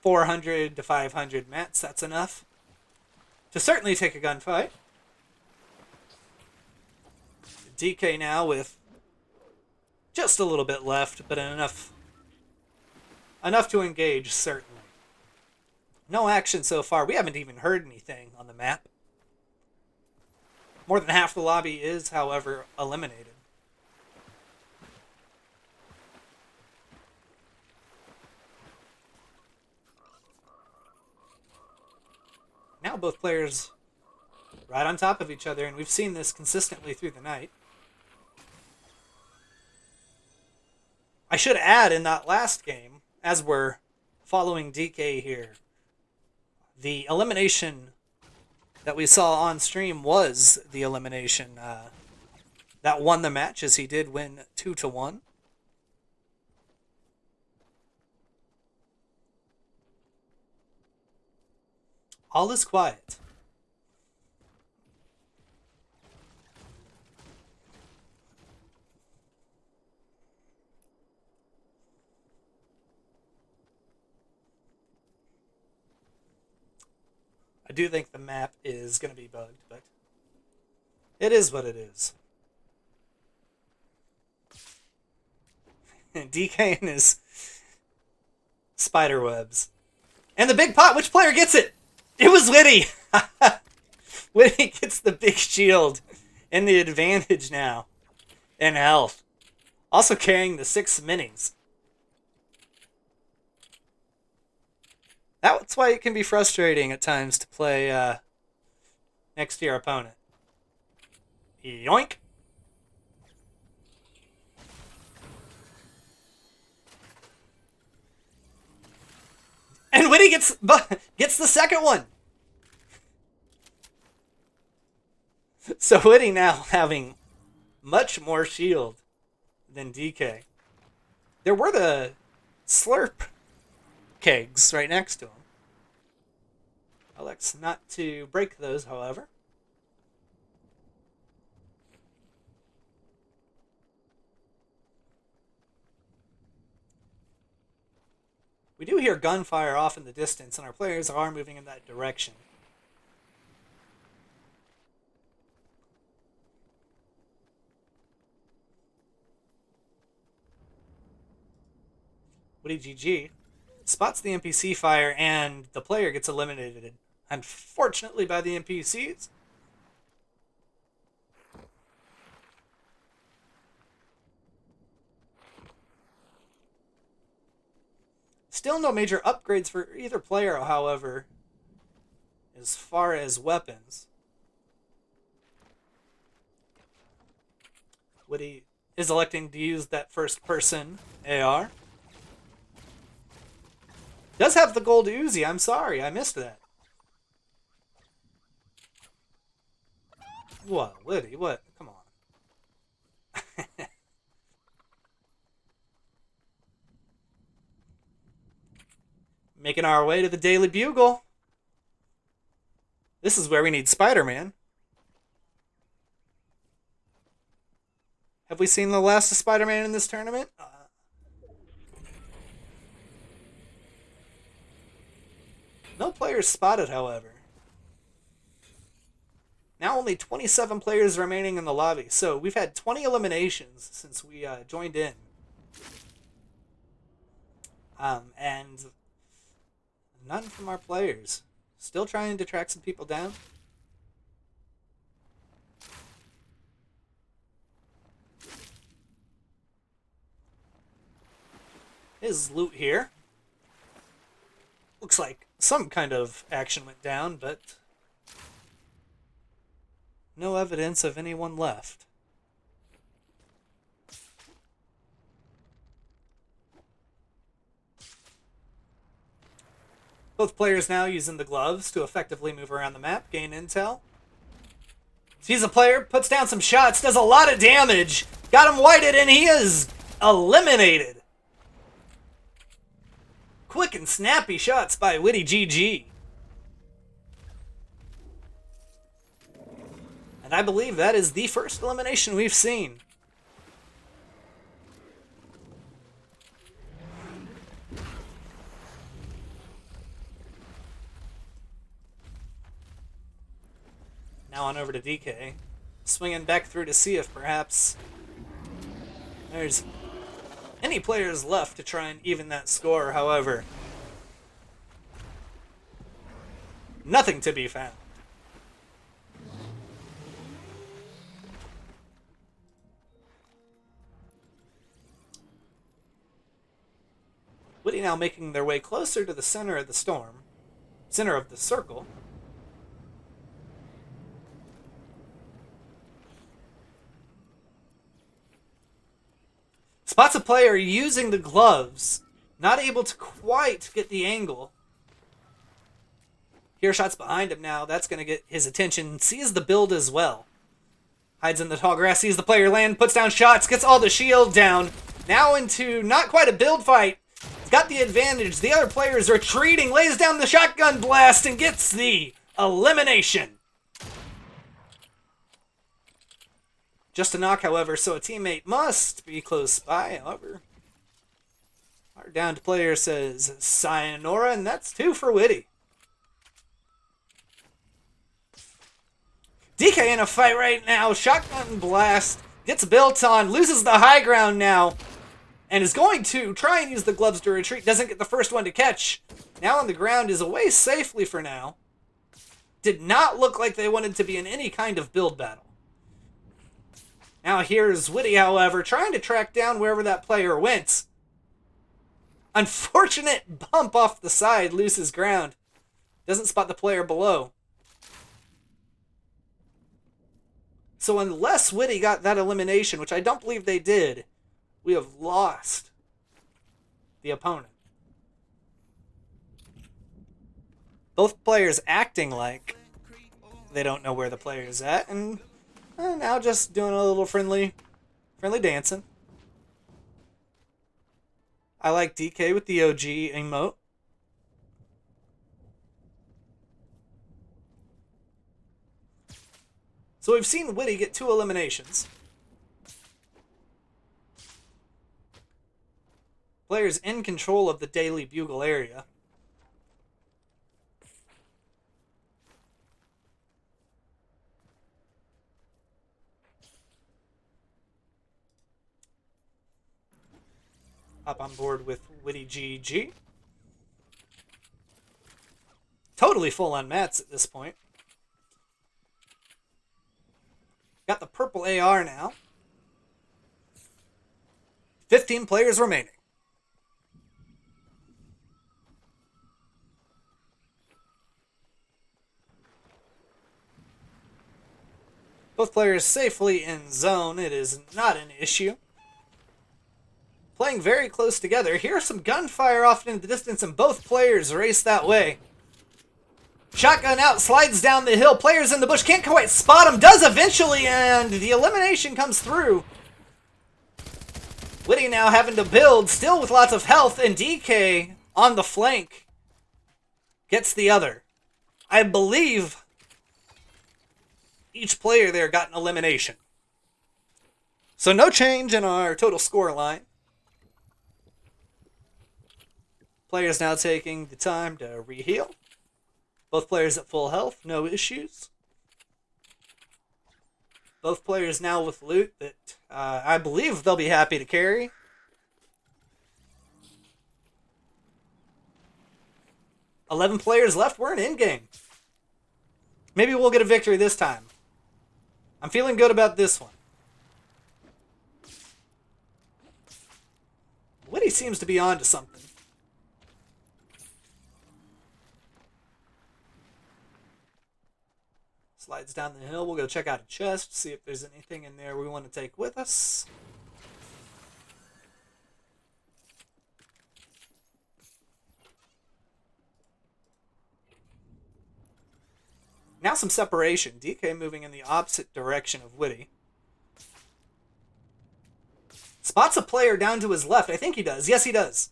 400 to 500 mats, that's enough to certainly take a gunfight. DK now with just a little bit left, but enough to engage, certainly. No action so far. We haven't even heard anything on the map. More than half the lobby is, however, eliminated. Now both players right on top of each other, and we've seen this consistently through the night. I should add, in that last game, as we're following DK here, the elimination that we saw on stream was the elimination that won the match, as he did win 2-1. All is quiet. I do think the map is going to be bugged, but it is what it is. DK and his spider webs. And the big pot, which player gets it? It was Witty! Witty gets the big shield and the advantage now in health. Also carrying the 6 minis. That's why it can be frustrating at times to play next to your opponent. Yoink! And Witty gets the second one! So Witty now having much more shield than DK. There were the slurp kegs right next to him. Elects not to break those, however. We do hear gunfire off in the distance, and our players are moving in that direction. Witty GG spots the NPC fire, and the player gets eliminated, unfortunately, by the NPCs. Still no major upgrades for either player, however, as far as weapons. Witty is electing to use that first-person AR. Does have the gold Uzi. I'm sorry, I missed that. What, Witty? What? Come on. Making our way to the Daily Bugle. This is where we need Spiderman. Have we seen the last of Spiderman in this tournament? No players spotted, however. Now only 27 players remaining in the lobby. So we've had 20 eliminations since we joined in. And none from our players. Still trying to track some people down. His loot here. Looks like some kind of action went down, but no evidence of anyone left. Both players now using the gloves to effectively move around the map, gain intel. Sees a player, puts down some shots, does a lot of damage, got him whited, and he is eliminated. Quick and snappy shots by Witty GG. And I believe that is the first elimination we've seen. Now on over to DK. Swinging back through to see if perhaps there's any players left to try and even that score. However, nothing to be found. Witty now making their way closer to the center of the storm, center of the circle. Spots a player using the gloves, not able to quite get the angle. Here, shots behind him now. That's going to get his attention. Sees the build as well. Hides in the tall grass, sees the player land, puts down shots, gets all the shield down. Now into not quite a build fight. He's got the advantage. The other player is retreating, lays down the shotgun blast, and gets the elimination. Just a knock, however, so a teammate must be close by. However, our downed player says sayonara, and that's 2 for Witty. DK in a fight right now. Shotgun blast. Gets built on. Loses the high ground now. And is going to try and use the gloves to retreat. Doesn't get the first one to catch. Now on the ground is away safely for now. did not look like they wanted to be in any kind of build battle. Now here's Witty, however, trying to track down wherever that player went. Unfortunate bump off the side, loses ground. Doesn't spot the player below. So unless Witty got that elimination, which I don't believe they did, we have lost the opponent. Both players acting like they don't know where the player is at, and now just doing a little friendly dancing. I like DK with the OG emote. So we've seen Witty get 2 eliminations. Players in control of the Daily Bugle area. Up on board with Witty GG. Totally full on mats at this point. Got the purple AR now. 15 players remaining. Both players safely in zone. It is not an issue. Playing very close together. Here's some gunfire off in the distance, and both players race that way. Shotgun out, slides down the hill. Players in the bush can't quite spot him. Does eventually, and the elimination comes through. Witty now having to build, still with lots of health, and DK on the flank gets the other. I believe each player there got an elimination. So no change in our total score line. Players now taking the time to reheal. Both players at full health, no issues. Both players now with loot that I believe they'll be happy to carry. $11 players left, we're in endgame. Maybe we'll get a victory this time. I'm feeling good about this one. Witty seems to be on to something. Slides down the hill. We'll go check out a chest, see if there's anything in there we want to take with us. Now some separation. DK moving in the opposite direction of Witty. Spots a player down to his left. I think he does. Yes, he does.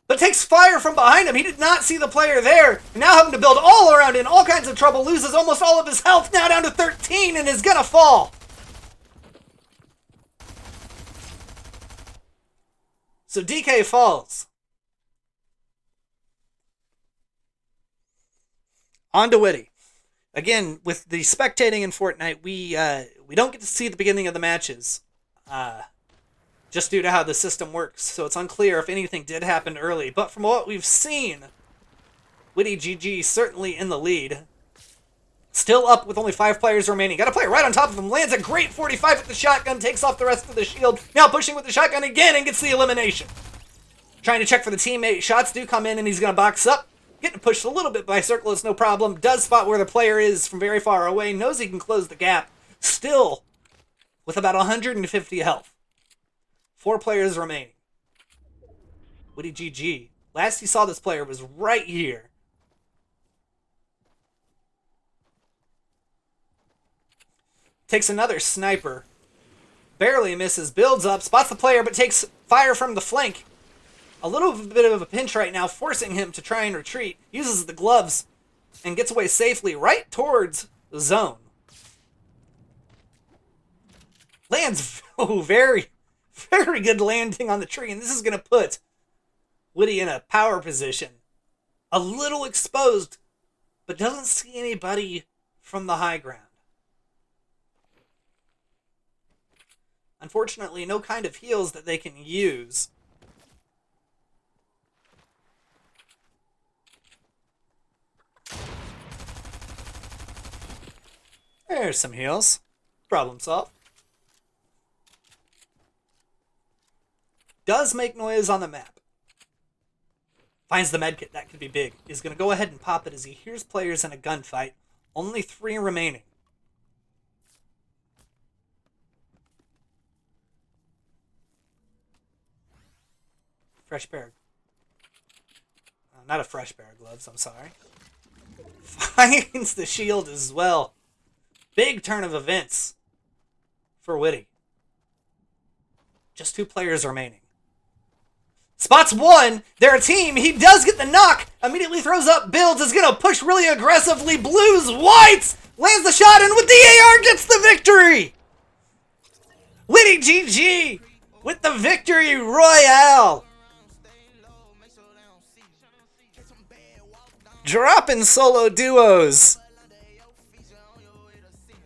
But takes fire from behind him. He did not see the player there. Now having to build all around in all kinds of trouble. Loses almost all of his health. Now down to 13 and is going to fall. So DK falls. On to Witty. Again, with the spectating in Fortnite, we don't get to see the beginning of the matches. Just due to how the system works, so it's unclear if anything did happen early. But from what we've seen, Witty GG certainly in the lead. Still up with only 5 players remaining. Got a player right on top of him. Lands a great 45 with the shotgun. Takes off the rest of the shield. Now pushing with the shotgun again and gets the elimination. Trying to check for the teammate. Shots do come in and he's going to box up. Getting pushed a little bit by Circle. It's no problem. Does spot where the player is from very far away. Knows he can close the gap. Still with about 150 health. 4 players remaining. Witty GG. Last he saw this player was right here. Takes another sniper. Barely misses. Builds up. Spots the player, but takes fire from the flank. A little bit of a pinch right now, forcing him to try and retreat. Uses the gloves and gets away safely right towards the zone. Lands very good landing on the tree, and this is going to put Witty in a power position. A little exposed, but doesn't see anybody from the high ground. Unfortunately, no kind of heals that they can use. There's some heals. Problem solved. Does make noise on the map. Finds the medkit. That could be big. Is going to go ahead and pop it as he hears players in a gunfight. Only 3 remaining. Fresh pair. Not a fresh pair of gloves, I'm sorry. Finds the shield as well. Big turn of events for Witty. Just 2 players remaining. Spots 1. They're a team. He does get the knock. Immediately throws up builds. Is going to push really aggressively. Blues, whites. Lands the shot and with the AR gets the victory. Witty GG with the victory royale. Dropping solo duos.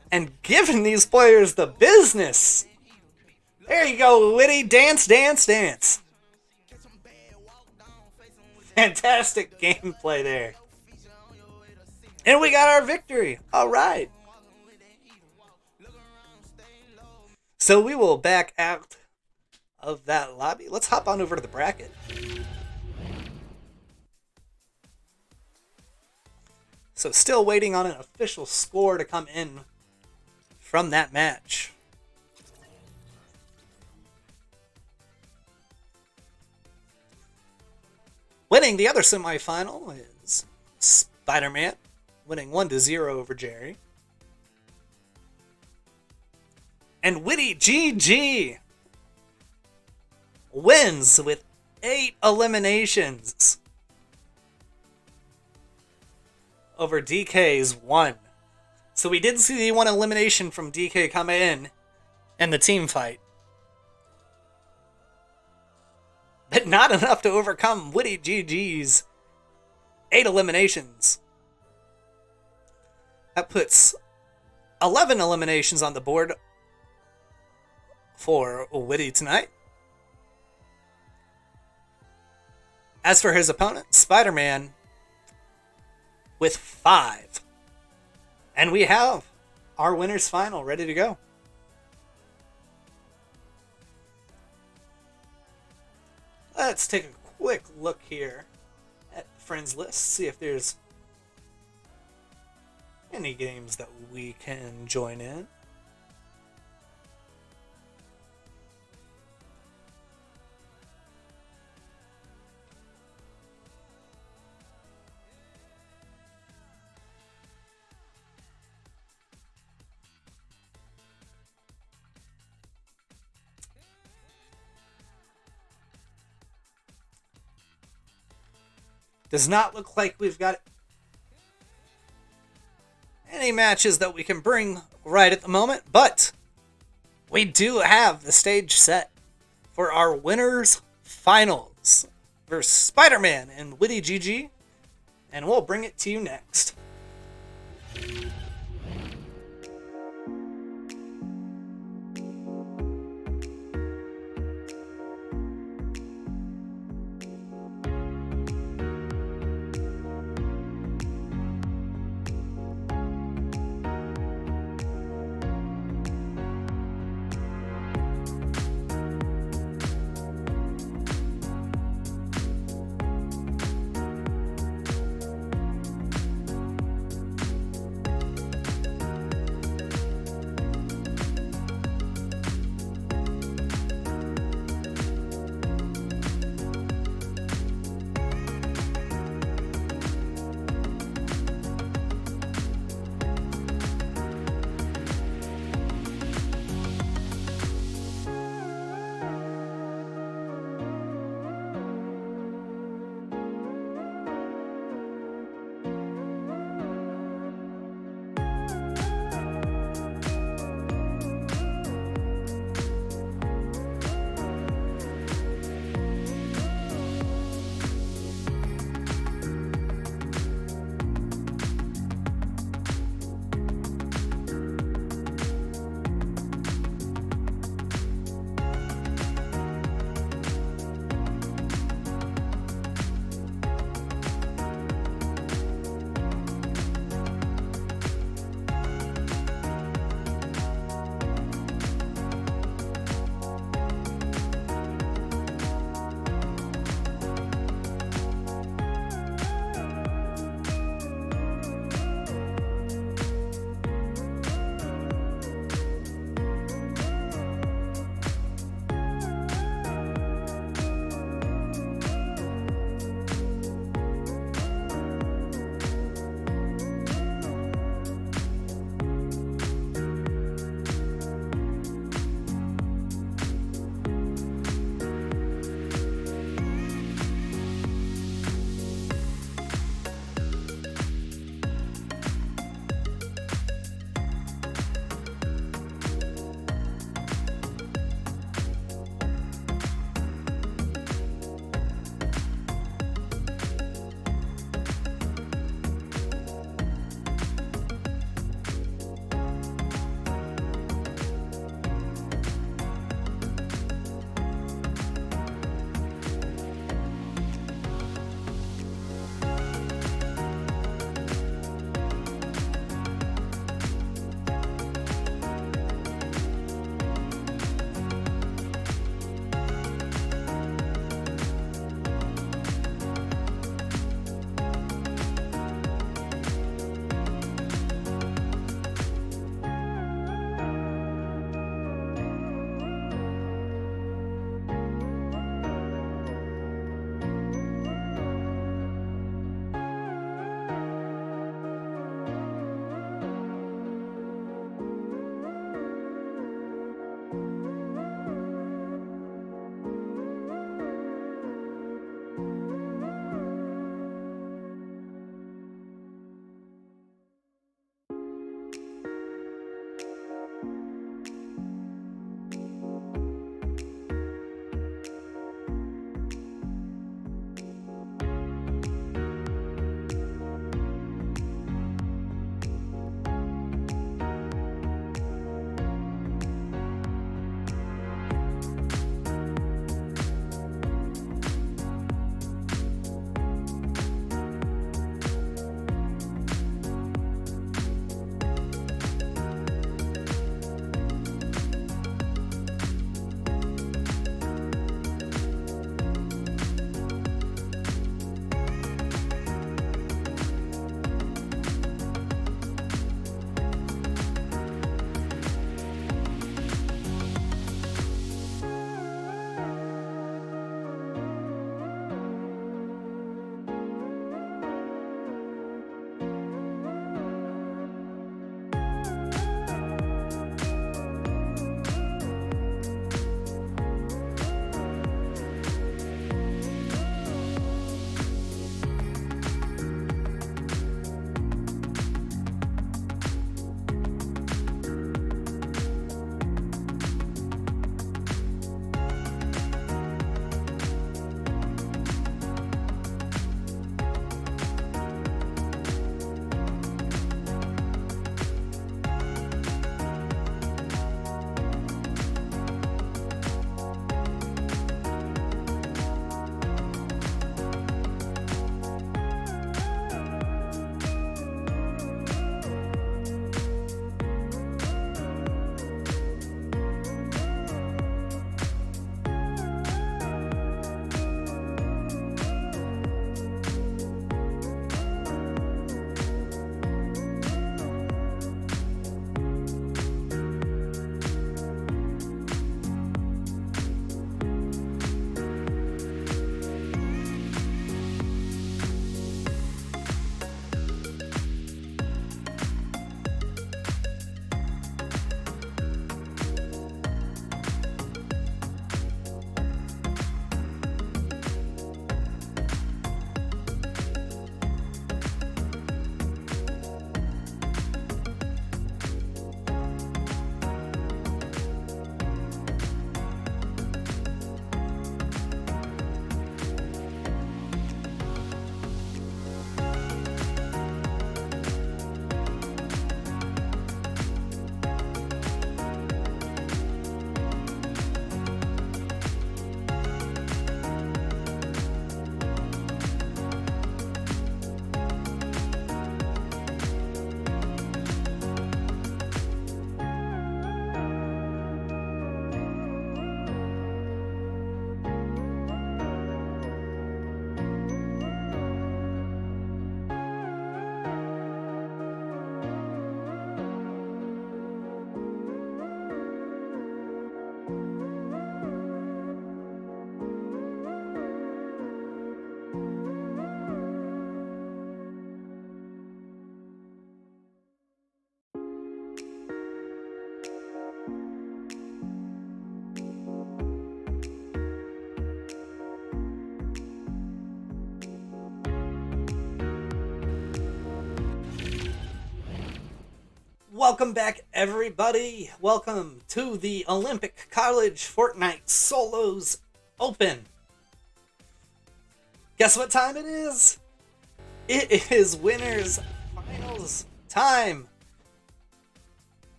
And giving these players the business. There you go, Witty. Dance, dance, dance. Fantastic gameplay there. And we got our victory. All right. So we will back out of that lobby. Let's hop on over to the bracket. So still waiting on an official score to come in from that match. Winning the other semifinal is Spiderman, winning 1-0 over Jarney. And Witty GG wins with 8 eliminations over DK's 1. So we did see the 1 elimination from DK come in the team fight. But not enough to overcome Witty GG's 8 eliminations. That puts 11 eliminations on the board for Witty tonight. As for his opponent, Spiderman, with 5. And we have our winners final ready to go. Let's take a quick look here at the friends list, see if there's any games that we can join in. Does not look like we've got any matches that we can bring right at the moment, but we do have the stage set for our winners finals versus Spiderman and Witty GG, and we'll bring it to you next. Welcome back, everybody. Welcome to the Olympic College Fortnite Solos Open. Guess what time it is? It is winners finals time.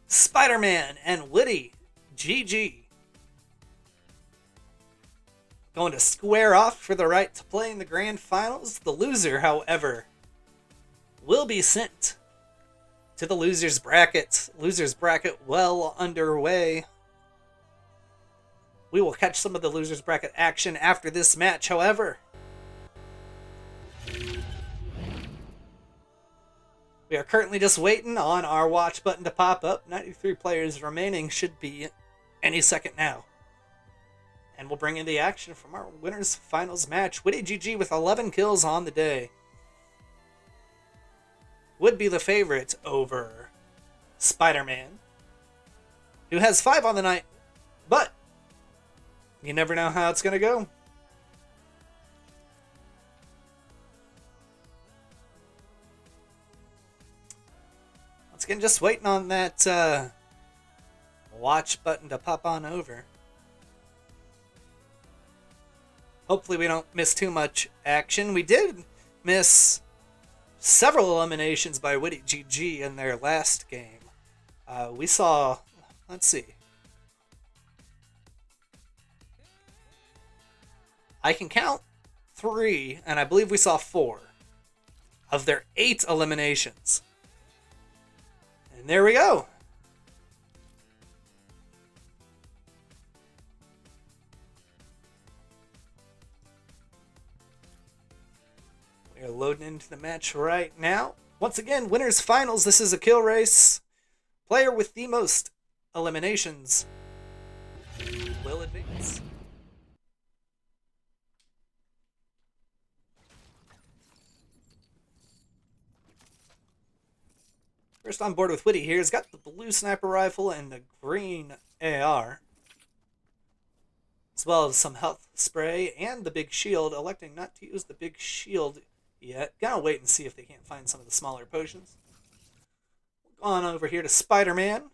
Spiderman and Witty GG going to square off for the right to play in the grand finals. The loser, however, will be sent to the losers bracket. Losers bracket well underway. We will catch some of the losers bracket action after this match, however. We are currently just waiting on our watch button to pop up. 93 players remaining, should be any second now. And we'll bring in the action from our winners finals match. Witty GG with 11 kills on the day would be the favorite over Spiderman, who has 5 on the night, but you never know how it's going to go. Once again, just waiting on that watch button to pop on over. Hopefully we don't miss too much action. We did miss several eliminations by Witty GG in their last game. We saw, let's see. I can count 3, and I believe we saw 4 of their 8 eliminations. And there we go. We are loading into the match right now. Once again, winners finals. This is a kill race. Player with the most eliminations will advance. First on board with Witty here. He's got the blue sniper rifle and the green AR, as well as some health spray and the big shield, electing not to use the big shield yet. Gotta wait and see if they can't find some of the smaller potions. We'll go on over here to Spider-Man.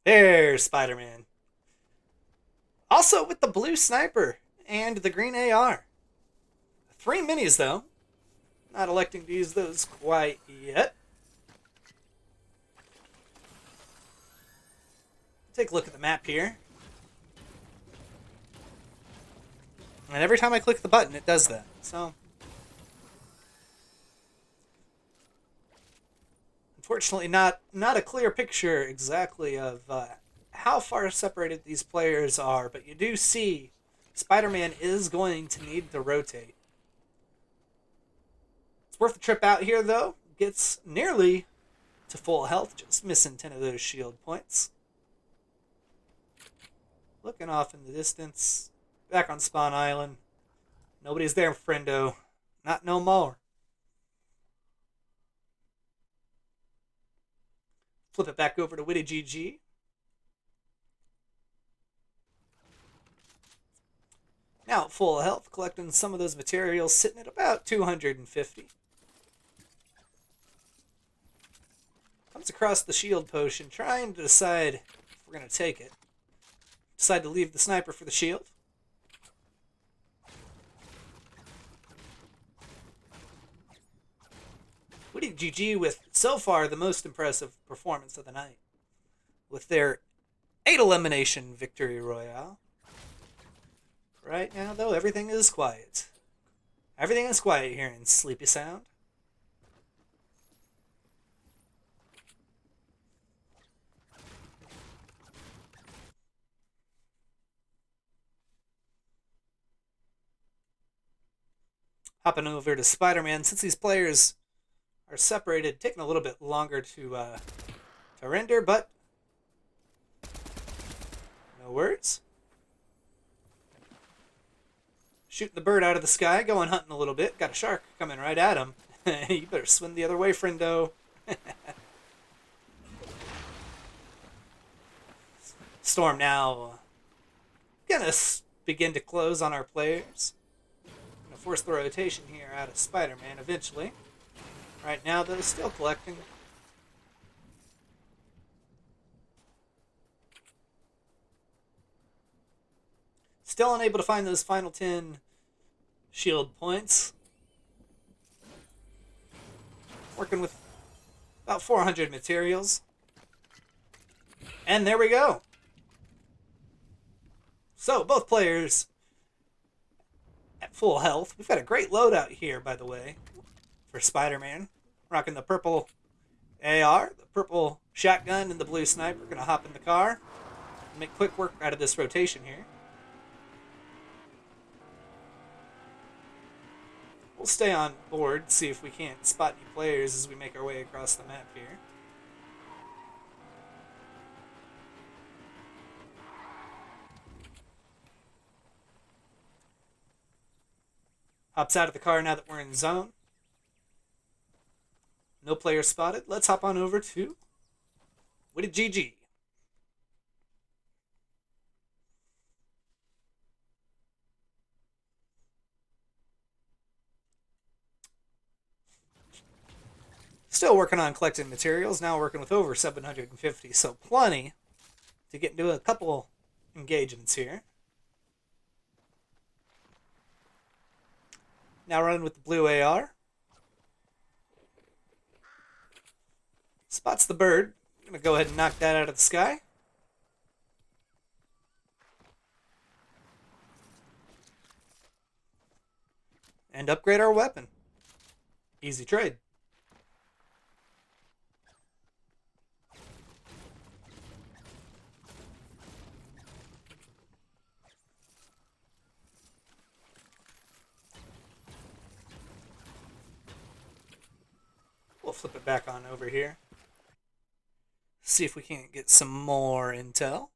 There's Spider-Man. Also with the blue sniper and the green AR. 3 minis though. Not electing to use those quite yet. Take a look at the map here. And every time I click the button, it does that. So, unfortunately, not a clear picture exactly of how far separated these players are, but you do see Spider-Man is going to need to rotate. It's worth the trip out here, though. Gets nearly to full health, just missing 10 of those shield points. Looking off in the distance. Back on Spawn Island. Nobody's there, friendo. Not no more. Flip it back over to Witty GG. Now at full health, collecting some of those materials, sitting at about 250. Comes across the shield potion, trying to decide if we're going to take it. Decide to leave the sniper for the shield. Witty GG with, so far, the most impressive performance of the night, with their 8 elimination victory royale. Right now, though, everything is quiet. Everything is quiet here in Sleepy Sound. Hopping over to Spider-Man, since these players are separated, taking a little bit longer to render, but no words. Shooting the bird out of the sky, going hunting a little bit. Got a shark coming right at him. You better swim the other way, friendo. Storm now gonna begin to close on our players. Gonna force the rotation here out of Spider-Man eventually. Right now, though, still collecting. Still unable to find those final 10 shield points. Working with about 400 materials. And there we go. So, both players at full health. We've got a great loadout here, by the way, for Spider-Man. Rocking the purple AR, the purple shotgun, and the blue sniper. We're going to hop in the car and make quick work out of this rotation here. We'll stay on board, see if we can't spot any players as we make our way across the map here. Hops out of the car now that we're in zone. No player spotted. Let's hop on over to Witty GG. Still working on collecting materials. Now working with over 750, so plenty to get into a couple engagements here. Now running with the blue AR. Spots the bird. I'm going to go ahead and knock that out of the sky. And upgrade our weapon. Easy trade. We'll flip it back on over here. See if we can't get some more intel.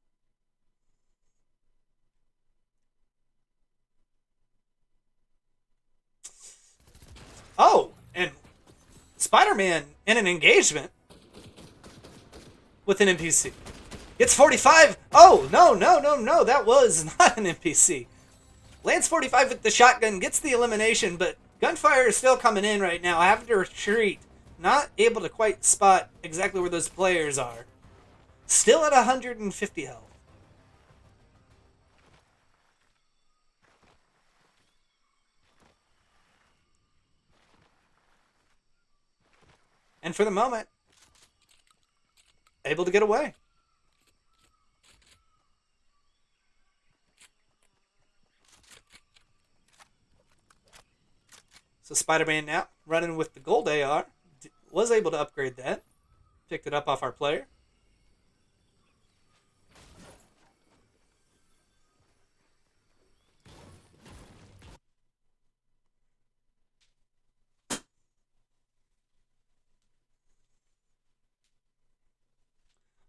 Oh, and Spider-Man in an engagement with an NPC. It's 45. Oh, no. That was not an NPC. Lands 45 with the shotgun, gets the elimination, but gunfire is still coming in right now. Having to retreat. Not able to quite spot exactly where those players are. Still at 150 health. And for the moment, able to get away. So Spider-Man now running with the gold AR. Was able to upgrade that. Picked it up off our player.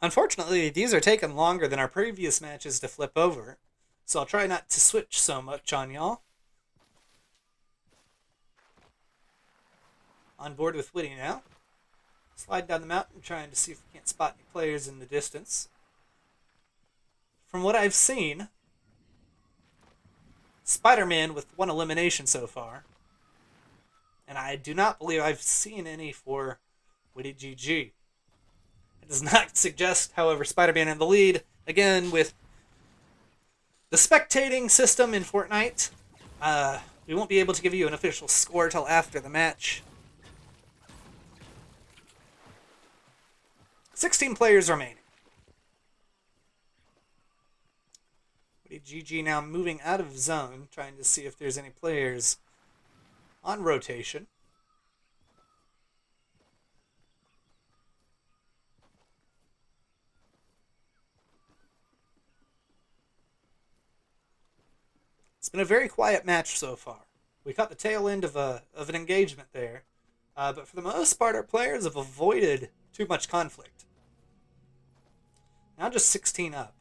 Unfortunately, these are taking longer than our previous matches to flip over, so I'll try not to switch so much on y'all. On board with Witty now. Slide down the mountain, trying to see if we can't spot any players in the distance. From what I've seen, Spider-Man with one elimination so far. And I do not believe I've seen any for Witty GG. It does not suggest, however, Spider-Man in the lead. Again, with the spectating system in Fortnite, we won't be able to give you an official score till after the match. 16 players remaining. GG now moving out of zone, trying to see if there's any players on rotation. It's been a very quiet match so far. We caught the tail end of an engagement there, but for the most part, our players have avoided too much conflict. Now just 16 up.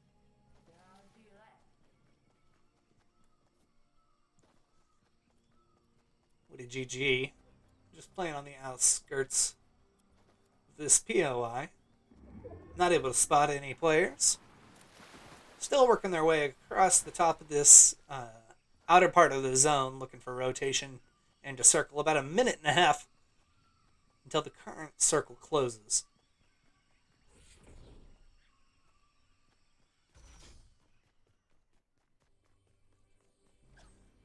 Witty GG. Just playing on the outskirts of this POI. Not able to spot any players. Still working their way across the top of this outer part of the zone, looking for rotation and to circle about a minute and a half until the current circle closes.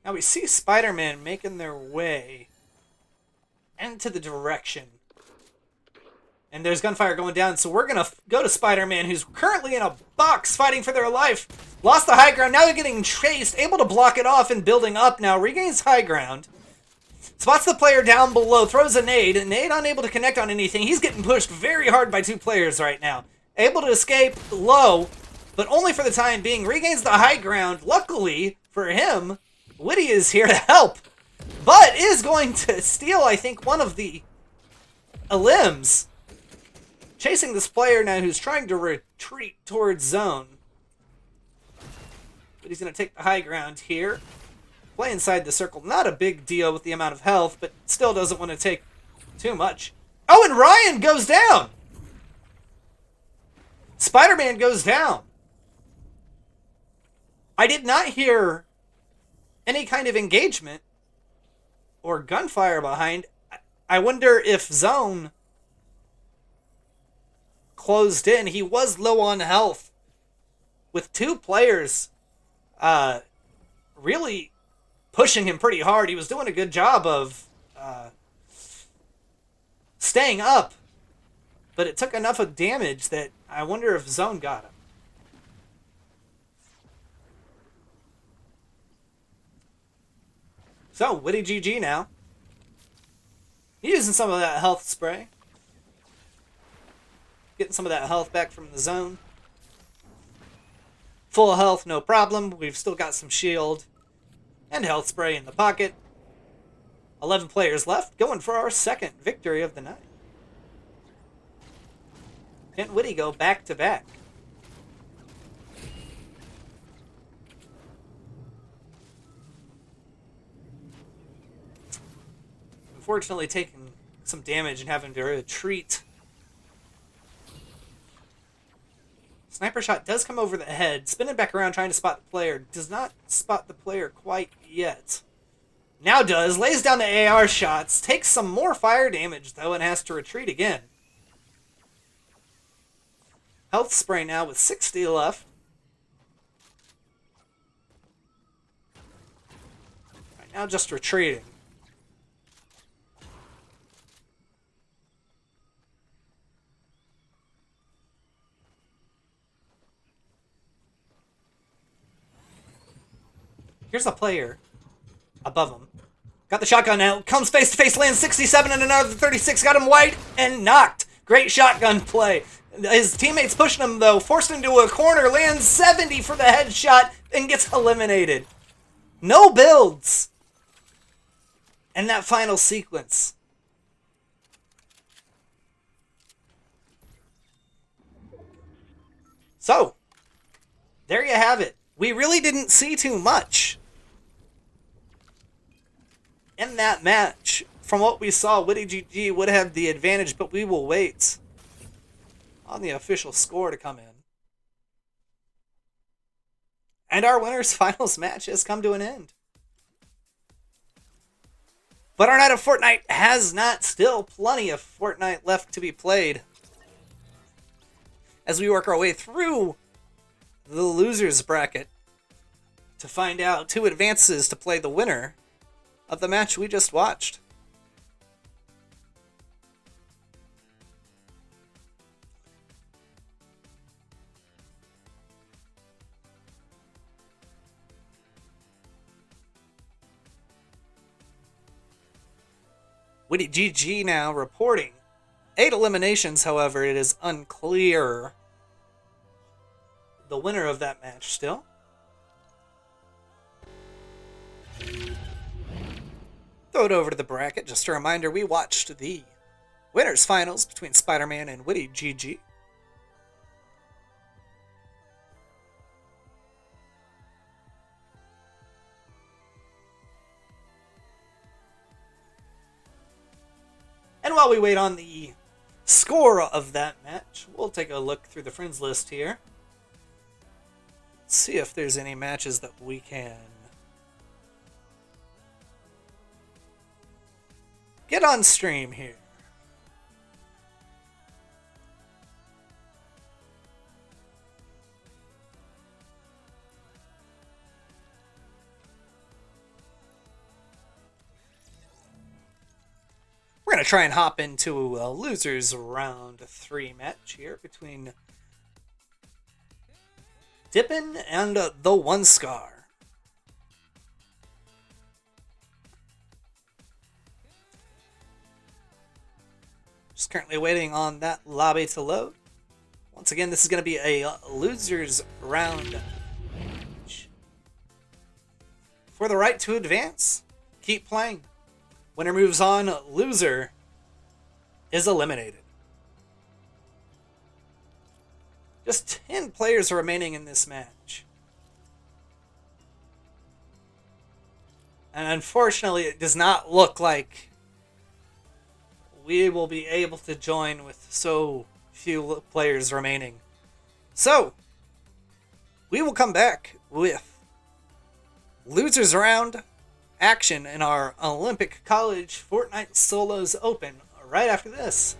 Now we see Spiderman making their way into the direction. And there's gunfire going down, so we're going to go to Spider-Man, who's currently in a box fighting for their life. Lost the high ground, now they're getting chased, able to block it off and building up now, regains high ground. Spots the player down below, throws a nade, and nade unable to connect on anything. He's getting pushed very hard by two players right now. Able to escape low, but only for the time being. Regains the high ground. Luckily for him, Witty is here to help, but is going to steal, I think, one of the limbs. Chasing this player now who's trying to retreat towards zone. But he's going to take the high ground here. Play inside the circle. Not a big deal with the amount of health, but still doesn't want to take too much. Oh, and Ryan goes down! Spider-Man goes down. I did not hear any kind of engagement or gunfire behind. I wonder if zone closed in. He was low on health with two players really pushing him pretty hard. He was doing a good job of staying up, but it took enough of damage that I wonder if zone got him. So, Witty GG now. Using some of that health spray. Getting some of that health back from the zone. Full health, no problem. We've still got some shield and health spray in the pocket. 11 players left, going for our second victory of the night. Can Witty go back to back? Unfortunately, taking some damage and having to retreat. Sniper shot does come over the head. Spinning back around trying to spot the player. Does not spot the player quite yet. Now does. Lays down the AR shots. Takes some more fire damage, though, and has to retreat again. Health spray now with 60 left. Right now just retreating. Here's a player above him. Got the shotgun out. Comes face to face, lands 67 and another 36. Got him white and knocked. Great shotgun play. His teammates pushing him, though. Forced into a corner. Lands 70 for the headshot and gets eliminated. No builds. And that final sequence. So, there you have it. We really didn't see too much in that match. From what we saw, Witty GG would have the advantage, but we will wait on the official score to come in. And our winner's finals match has come to an end. But our night of Fortnite has not. Still plenty of Fortnite left to be played as we work our way through the losers bracket to find out who advances to play the winner of the match we just watched. Witty GG now reporting 8 eliminations. However, it is unclear the winner of that match still. Throw it over to the bracket. Just a reminder, we watched the winners finals between Spider-Man and Witty GG. And while we wait on the score of that match, we'll take a look through the friends list here. See if there's any matches that we can get on stream here. We're going to try and hop into a losers round 3 match here between Dippin and the One Scar. Just currently waiting on that lobby to load. Once again, this is going to be a losers round match. For the right to advance, keep playing. Winner moves on, loser is eliminated. Just 10 players are remaining in this match. And unfortunately, it does not look like we will be able to join with so few players remaining. So, we will come back with losers round action in our Olympic College Fortnite Solos Open right after this.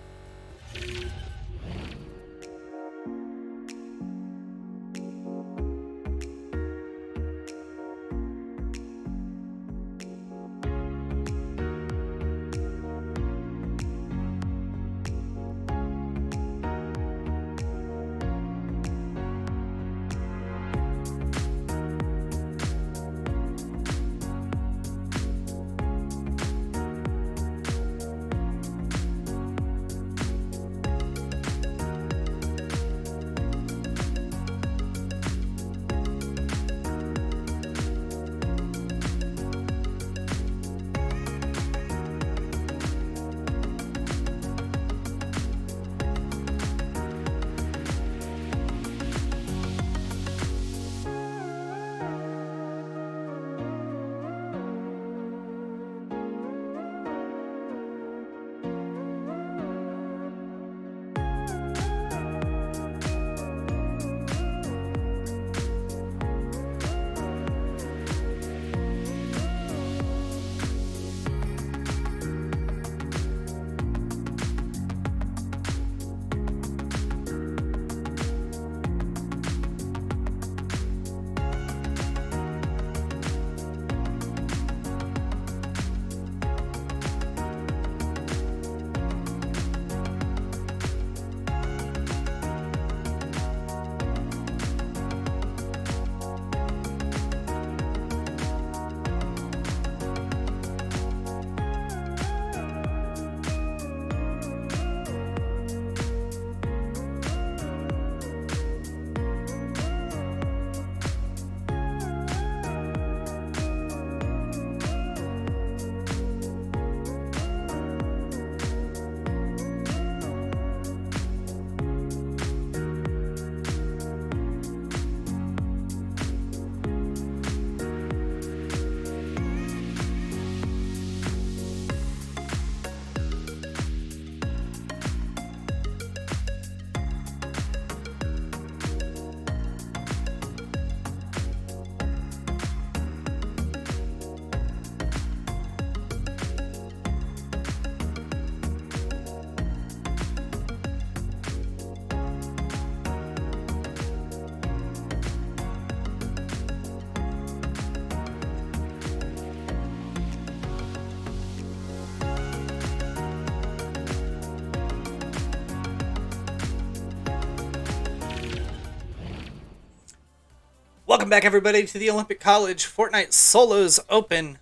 Welcome back, everybody, to the Olympic College Fortnite Solos Open.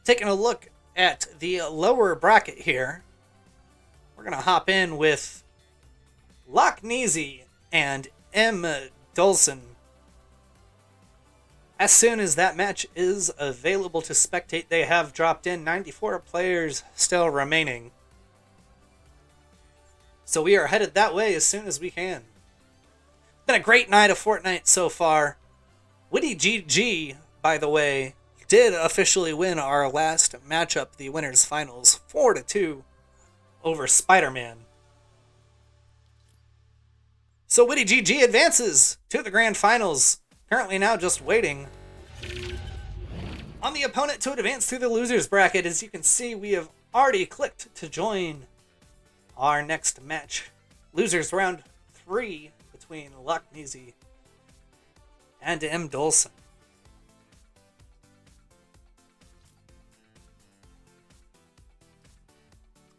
Taking a look at the lower bracket here, we're going to hop in with Lockneasy and M. Dulson. As soon as that match is available to spectate, they have dropped in 94 players still remaining. So we are headed that way as soon as we can. Been a great night of Fortnite so far. Witty GG, by the way, did officially win our last matchup, the winners finals, 4-2 over Spiderman. So Witty GG advances to the grand finals. Currently now just waiting On the opponent to advance through the losers bracket, as you can see, we have already clicked to join our next match. Losers round 3 between Lockneasy and M. Dolson.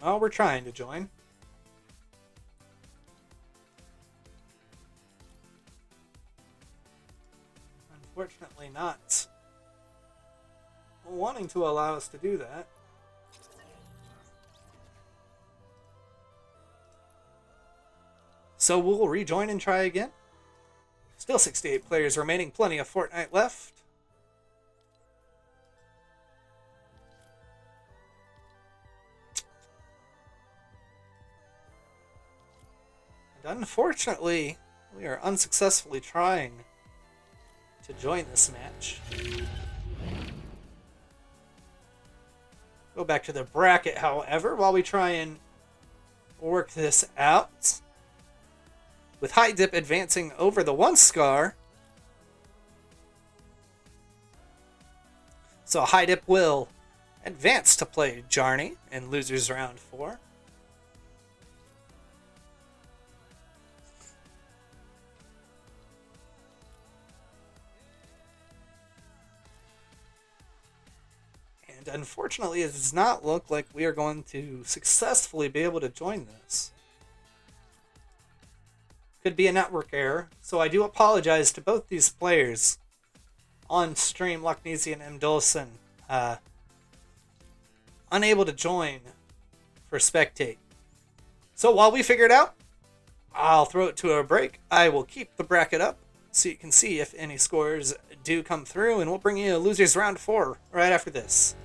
Well, we're trying to join. Unfortunately not wanting to allow us to do that. So we'll rejoin and try again. Still 68 players remaining, plenty of Fortnite left. And unfortunately, we are unsuccessfully trying to join this match. Go back to the bracket, however, while we try and work this out. With High Dip advancing over the 1 scar. So High Dip will advance to play Jarney in losers round 4. And unfortunately, it does not look like we are going to successfully be able to join this. Could be a network error, so I do apologize to both these players on stream, Lockneasy and M. Dolson, unable to join for Spectate. So while we figure it out, I'll throw it to a break. I will keep the bracket up so you can see if any scores do come through, and we'll bring you a losers round 4 right after this.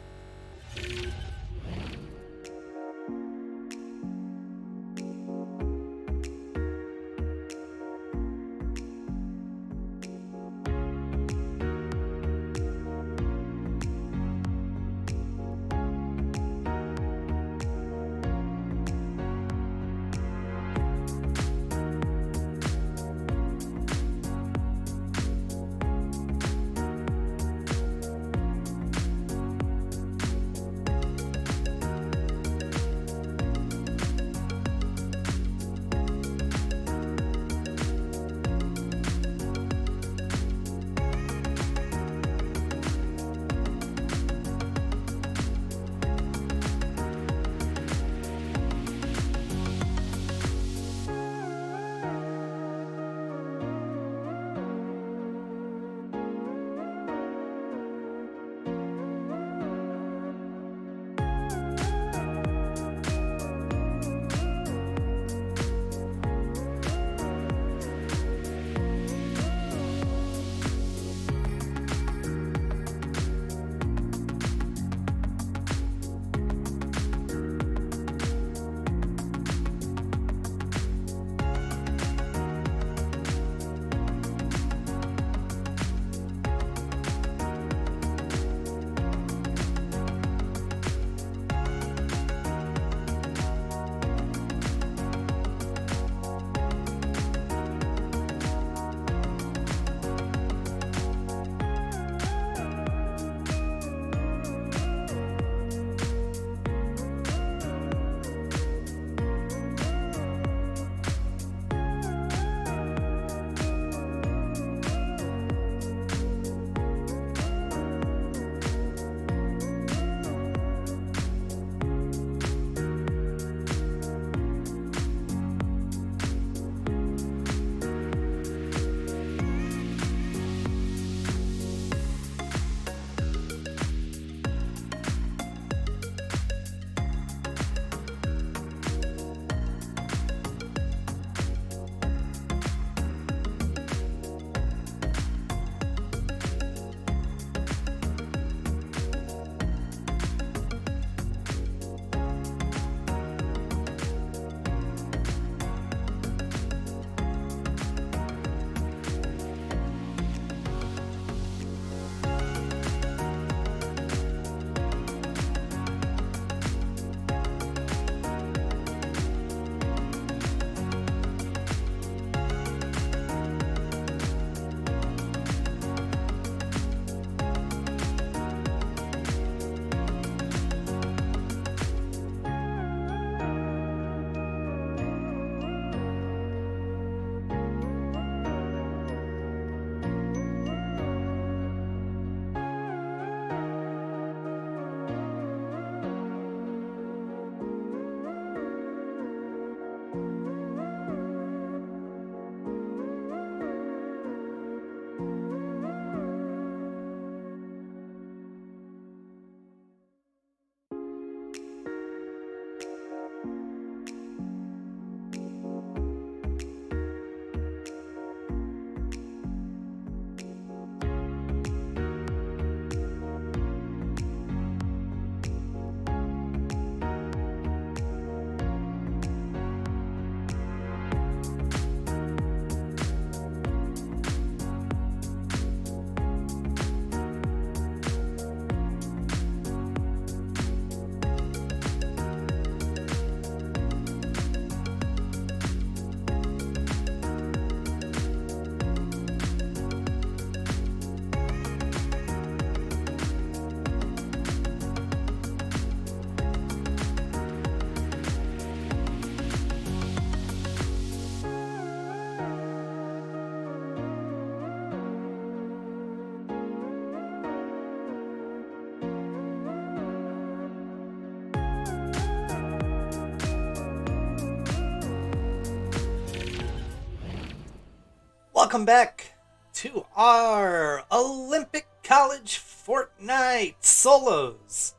welcome back to our Olympic College Fortnite solos.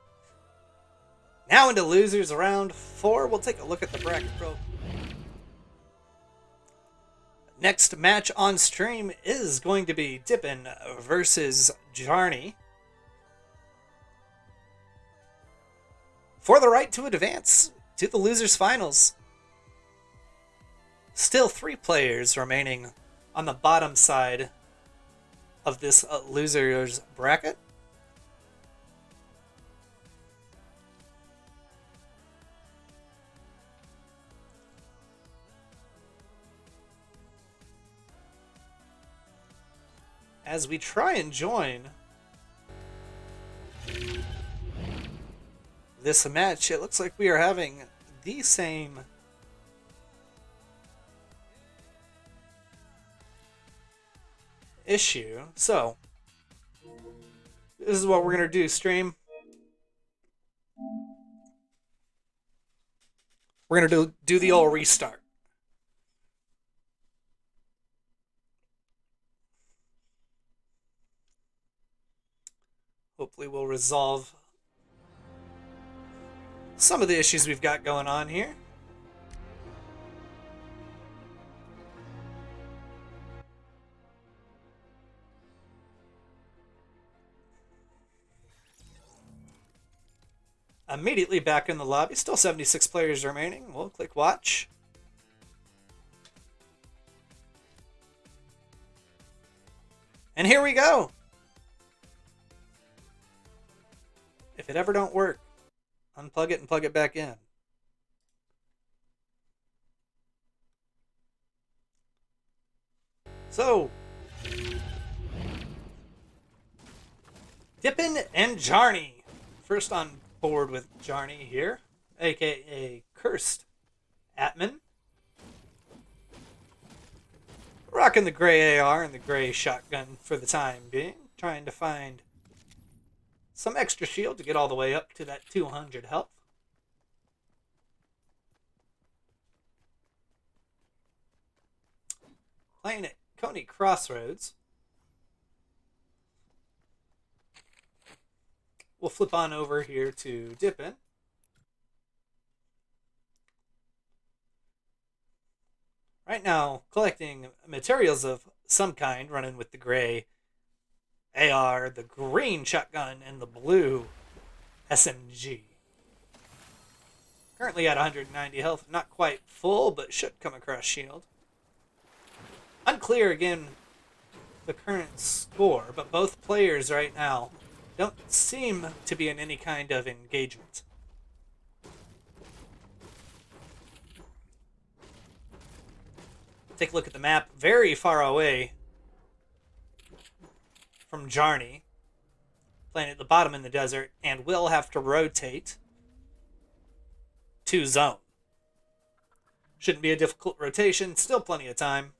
Now into losers round 4. We'll take a look at the bracket real. Next match on stream is going to be Dippin versus Jarney for the right to advance to the losers finals. Still 3 players remaining on the bottom side of this losers bracket. As we try and join this match, it looks like we are having the same issue. So, this is what we're going to do, stream. We're going to do the old restart. Hopefully we'll resolve some of the issues we've got going on here. Immediately back in the lobby. Still 76 players remaining. We'll click watch. And here we go. If it ever don't work, unplug it and plug it back in. So, Dippin and Jarney. First on board with Jarney here, aka Cursed Atman. Rocking the gray AR and the gray shotgun for the time being. Trying to find some extra shield to get all the way up to that 200 health. Playing at Coney Crossroads. We'll flip on over here to Dippin. Right now, collecting materials of some kind, running with the gray AR, the green shotgun, and the blue SMG. Currently at 190 health, not quite full, but should come across shield. Unclear again the current score, but both players right now don't seem to be in any kind of engagement. Take a look at the map. Very far away from Jarney, playing at the bottom in the desert, and will have to rotate to zone. Shouldn't be a difficult rotation, still plenty of time.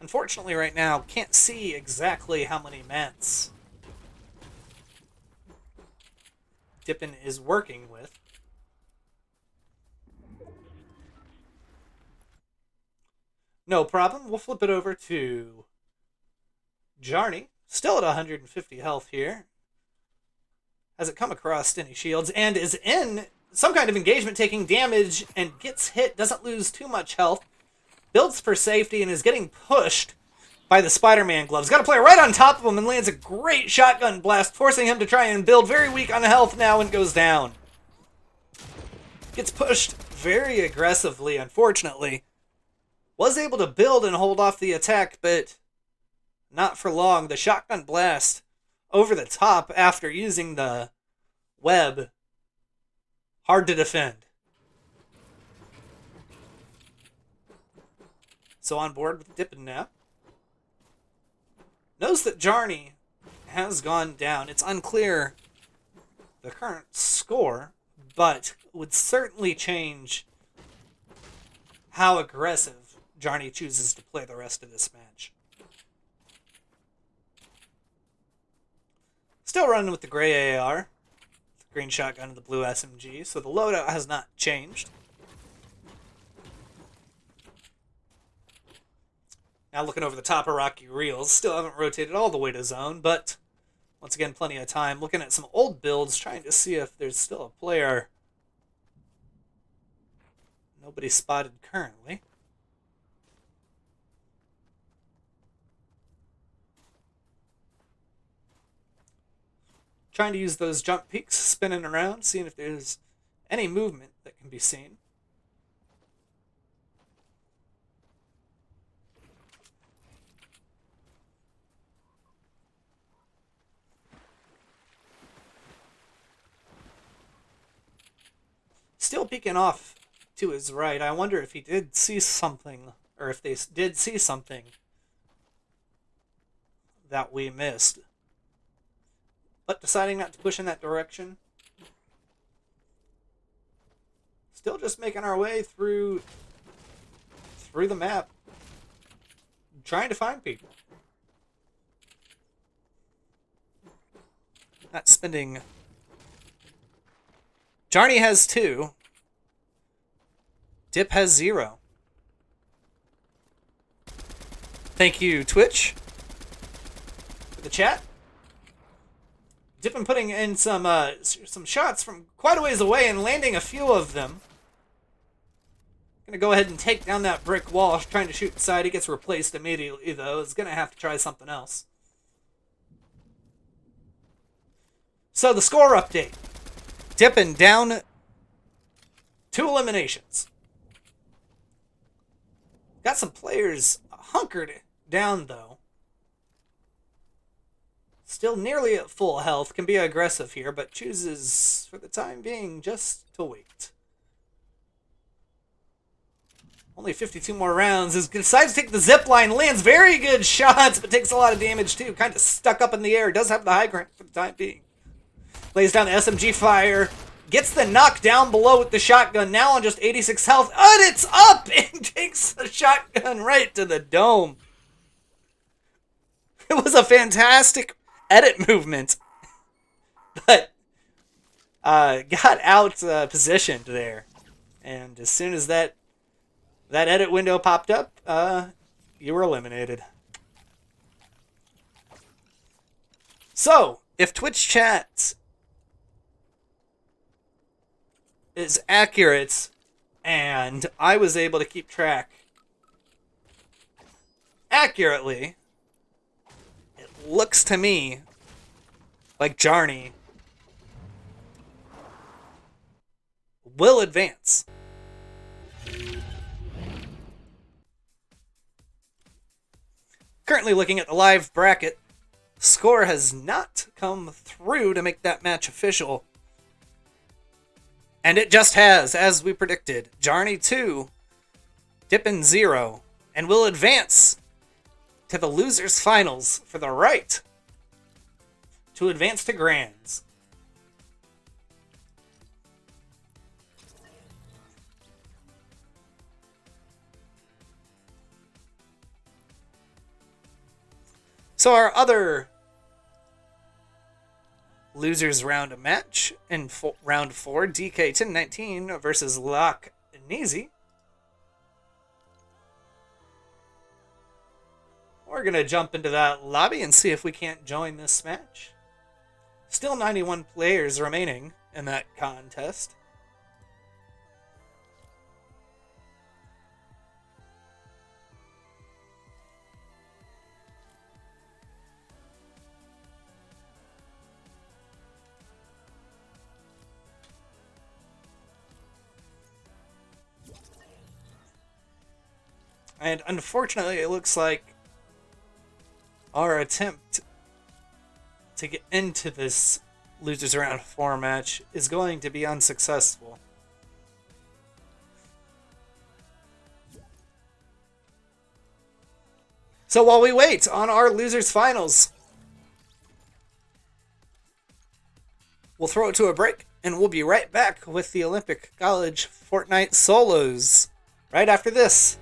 Unfortunately right now, can't see exactly how many mats Dippin is working with. No problem. We'll flip it over to Jarney. Still at 150 health here. Hasn't come across any shields and is in some kind of engagement, taking damage and gets hit. Doesn't lose too much health. Builds for safety and is getting pushed by the Spiderman gloves. Got a player right on top of him and lands a great shotgun blast, forcing him to try and build. Very weak on health now and goes down. Gets pushed very aggressively, unfortunately. Was able to build and hold off the attack, but not for long. The shotgun blast over the top after using the web. Hard to defend. So on board with Dippin now. Knows that Jarney has gone down. It's unclear the current score, but would certainly change how aggressive Jarney chooses to play the rest of this match. Still running with the gray AR. green shotgun and the blue SMG, so the loadout has not changed. Now looking over the top of Rocky Reels, still haven't rotated all the way to zone, but once again, plenty of time. Looking at some old builds, trying to see if there's still a player. Nobody spotted currently. Trying to use those jump peaks, spinning around, seeing if there's any movement that can be seen. Still peeking off to his right. I wonder if he did see something, or if they did see something that we missed. But deciding not to push in that direction. Still just making our way through the map. Trying to find people. Not spending... Jarney has 2. Dip has 0. Thank you, Twitch, for the chat. Dippin putting in some shots from quite a ways away and landing a few of them. Gonna go ahead and take down that brick wall, trying to shoot inside. He gets replaced immediately, though. Is gonna have to try something else. So the score update. Dippin down 2 eliminations. Got some players hunkered down, though. Still nearly at full health, can be aggressive here, but chooses, for the time being, just to wait. Only 52 more rounds. Decides to take the zip line, lands very good shots, but takes a lot of damage too. Kind of stuck up in the air. Does have the high ground for the time being. Lays down the SMG fire. Gets the knock down below with the shotgun. Now on just 86 health. And it's up! And takes the shotgun right to the dome. It was a fantastic edit movement, but got out positioned there, and as soon as that edit window popped up, you were eliminated. So if Twitch chat is accurate and I was able to keep track accurately, looks to me like Jarney will advance. Currently looking at the live bracket, score has not come through to make that match official. And it just has, as we predicted. Jarney 2, Dippin 0, and will advance to the losers finals for the right to advance to grands. So our other losers round match in round 4, DK 1019 versus Lock Neasy. We're going to jump into that lobby and see if we can't join this match. Still 91 players remaining in that contest. And unfortunately, it looks like our attempt to get into this losers round 4 match is going to be unsuccessful. So while we wait on our losers finals, we'll throw it to a break and we'll be right back with the Olympic College Fortnite solos right after this.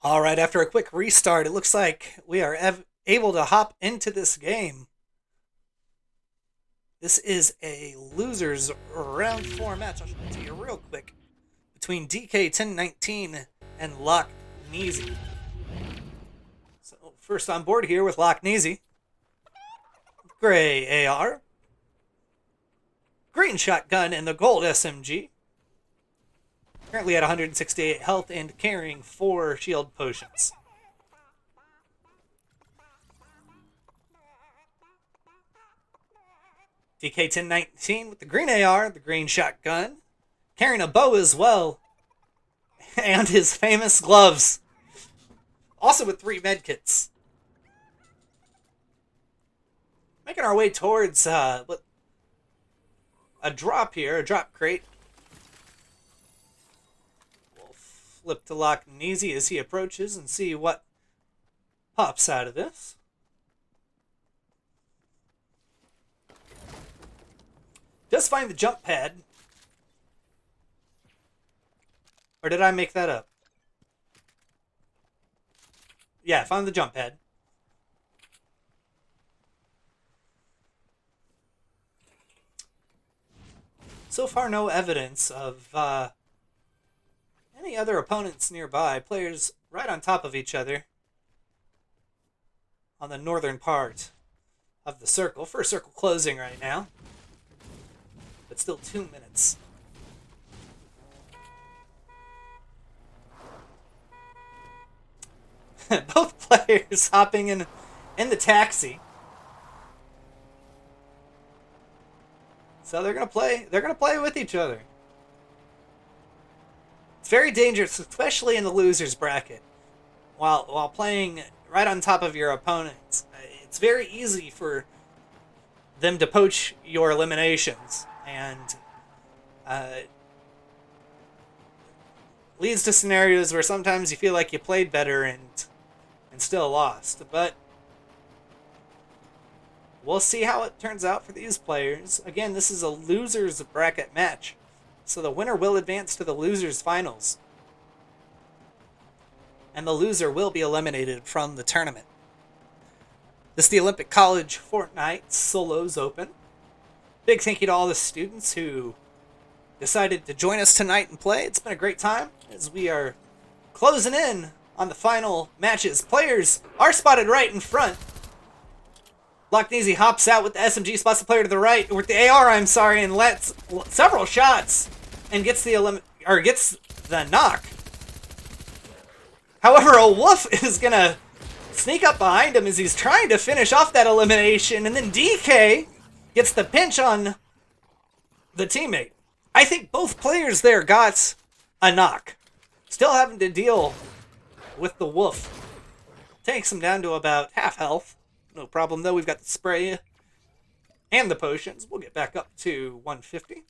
All right, after a quick restart, it looks like we are able to hop into this game. This is a losers round 4 match. I'll show it to you real quick. Between DK1019 and Lockneasy. So first on board here with Lockneasy. Gray AR. Green shotgun and the gold SMG. Currently at 168 health and carrying 4 shield potions. DK1019 with the green AR, the green shotgun, carrying a bow as well, and his famous gloves. Also with 3 medkits. Making our way towards a drop here, a drop crate. We'll flip to Lockneasy as he approaches and see what pops out of this. Just find the jump pad. Or did I make that up? Yeah, found the jump pad. So far, no evidence of any other opponents nearby. Players right on top of each other on the northern part of the circle. First circle closing right now. But still 2 minutes. Both players hopping in the taxi. So they're gonna play with each other. It's very dangerous, especially in the losers bracket. While playing right on top of your opponents. It's very easy for them to poach your eliminations. And leads to scenarios where sometimes you feel like you played better and still lost. But we'll see how it turns out for these players. Again, this is a losers bracket match, so the winner will advance to the losers finals, and the loser will be eliminated from the tournament. This is the Olympic College Fortnite Solos Open. Big thank you to all the students who decided to join us tonight and play. It's been a great time as we are closing in on the final matches. Players are spotted right in front. Lockneasy hops out with the SMG, spots the player to the right, with the AR, and lets several shots and gets the knock. However, a wolf is gonna sneak up behind him as he's trying to finish off that elimination, and then DK gets the pinch on the teammate. I think both players there got a knock. Still having to deal with the wolf. Takes him down to about half health. No problem though, we've got the spray and the potions. We'll get back up to 150.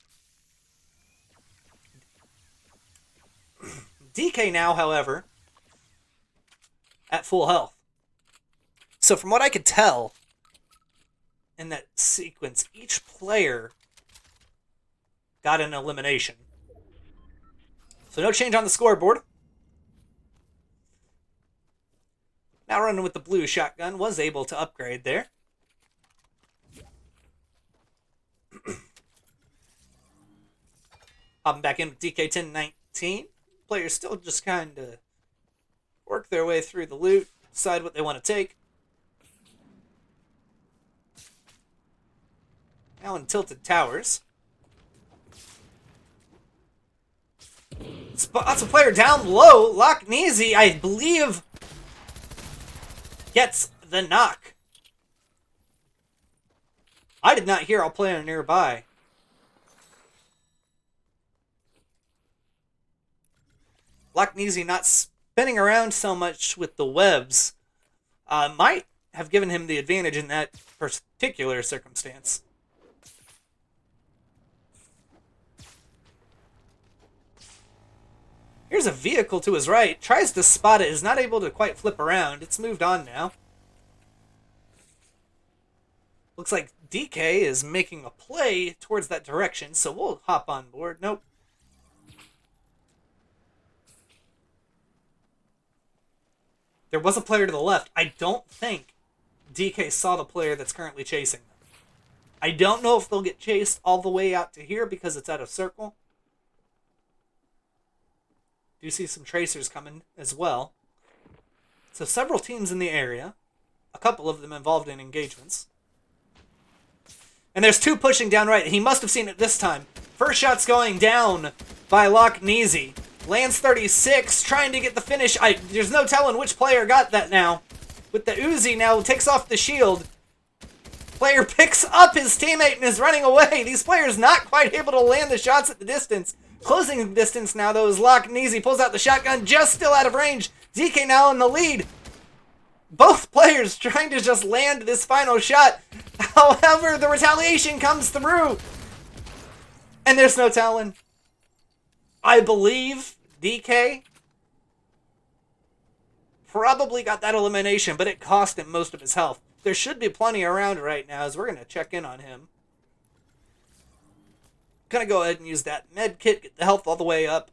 DK now, however, at full health. So from what I could tell in that sequence, each player got an elimination. So no change on the scoreboard. Now running with the blue shotgun, was able to upgrade there. Hopping back in with DK1019. Players still just kind of work their way through the loot, decide what they want to take. Now in Tilted Towers. Spots a player down low. Lockneasy, I believe, gets the knock. I did not hear a player nearby. Lockneasy not spinning around so much with the webs might have given him the advantage in that particular circumstance. Here's a vehicle to his right. Tries to spot it. Is not able to quite flip around. It's moved on now. Looks like DK is making a play towards that direction, so we'll hop on board. Nope. There was a player to the left. I don't think DK saw the player that's currently chasing them. I don't know if they'll get chased all the way out to here because it's out of circle. Do see some tracers coming as well. So several teams in the area. A couple of them involved in engagements. And there's two pushing down right. He must have seen it this time. First shot's going down by Lockneasy. Lands 36, trying to get the finish. There's no telling which player got that now. With the Uzi now, takes off the shield. Player picks up his teammate and is running away. These players not quite able to land the shots at the distance. Closing the distance now, though, is Lockneasy. Pulls out the shotgun, just still out of range. DK now in the lead. Both players trying to just land this final shot. However, the retaliation comes through. And there's no telling. I believe DK probably got that elimination, but it cost him most of his health. There should be plenty around right now, as we're going to check in on him. Gonna go ahead and use that med kit, get the health all the way up.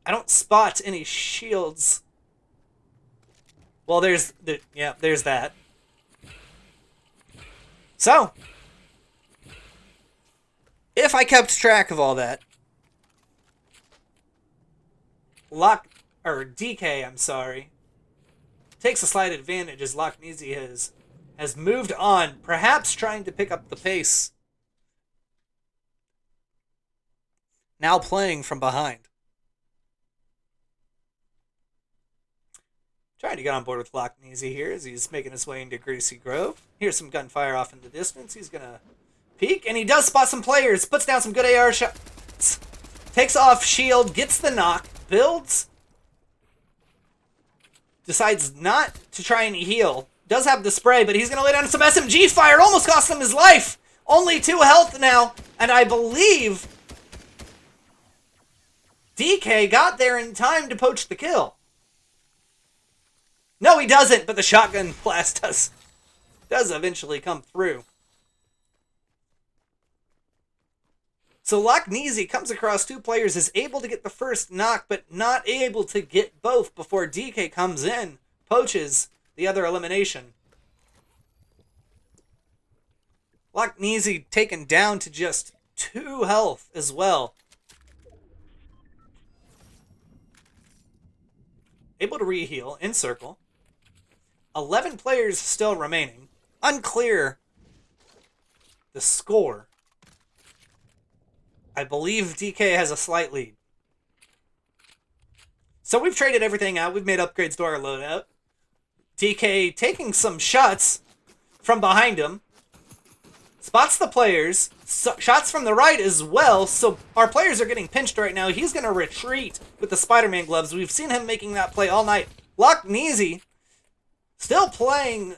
I don't spot any shields. Well, there's that. So, if I kept track of all that, DK, I'm sorry, takes a slight advantage as Lockneasy has moved on, perhaps trying to pick up the pace. Now playing from behind. Trying to get on board with Lockneasy here as he's making his way into Greasy Grove. Here's some gunfire off in the distance. He's going to peek, and he does spot some players. Puts down some good AR shots. Takes off shield, gets the knock, builds. Decides not to try and heal. Does have the spray, but he's going to lay down some SMG fire. Almost cost him his life. Only 2 health now, and I believe DK got there in time to poach the kill. No, he doesn't, but the shotgun blast does eventually come through. So Lockneasy comes across 2 players, is able to get the first knock, but not able to get both before DK comes in, poaches the other elimination. Lockneasy taken down to just 2 health as well. Able to re-heal in circle. 11 players still remaining. Unclear the score. I believe DK has a slight lead. So we've traded everything out. We've made upgrades to our loadout. DK taking some shots from behind him. Spots the players. Shots from the right as well. So our players are getting pinched right now. He's going to retreat with the Spiderman gloves. We've seen him making that play all night. Lockneasy still playing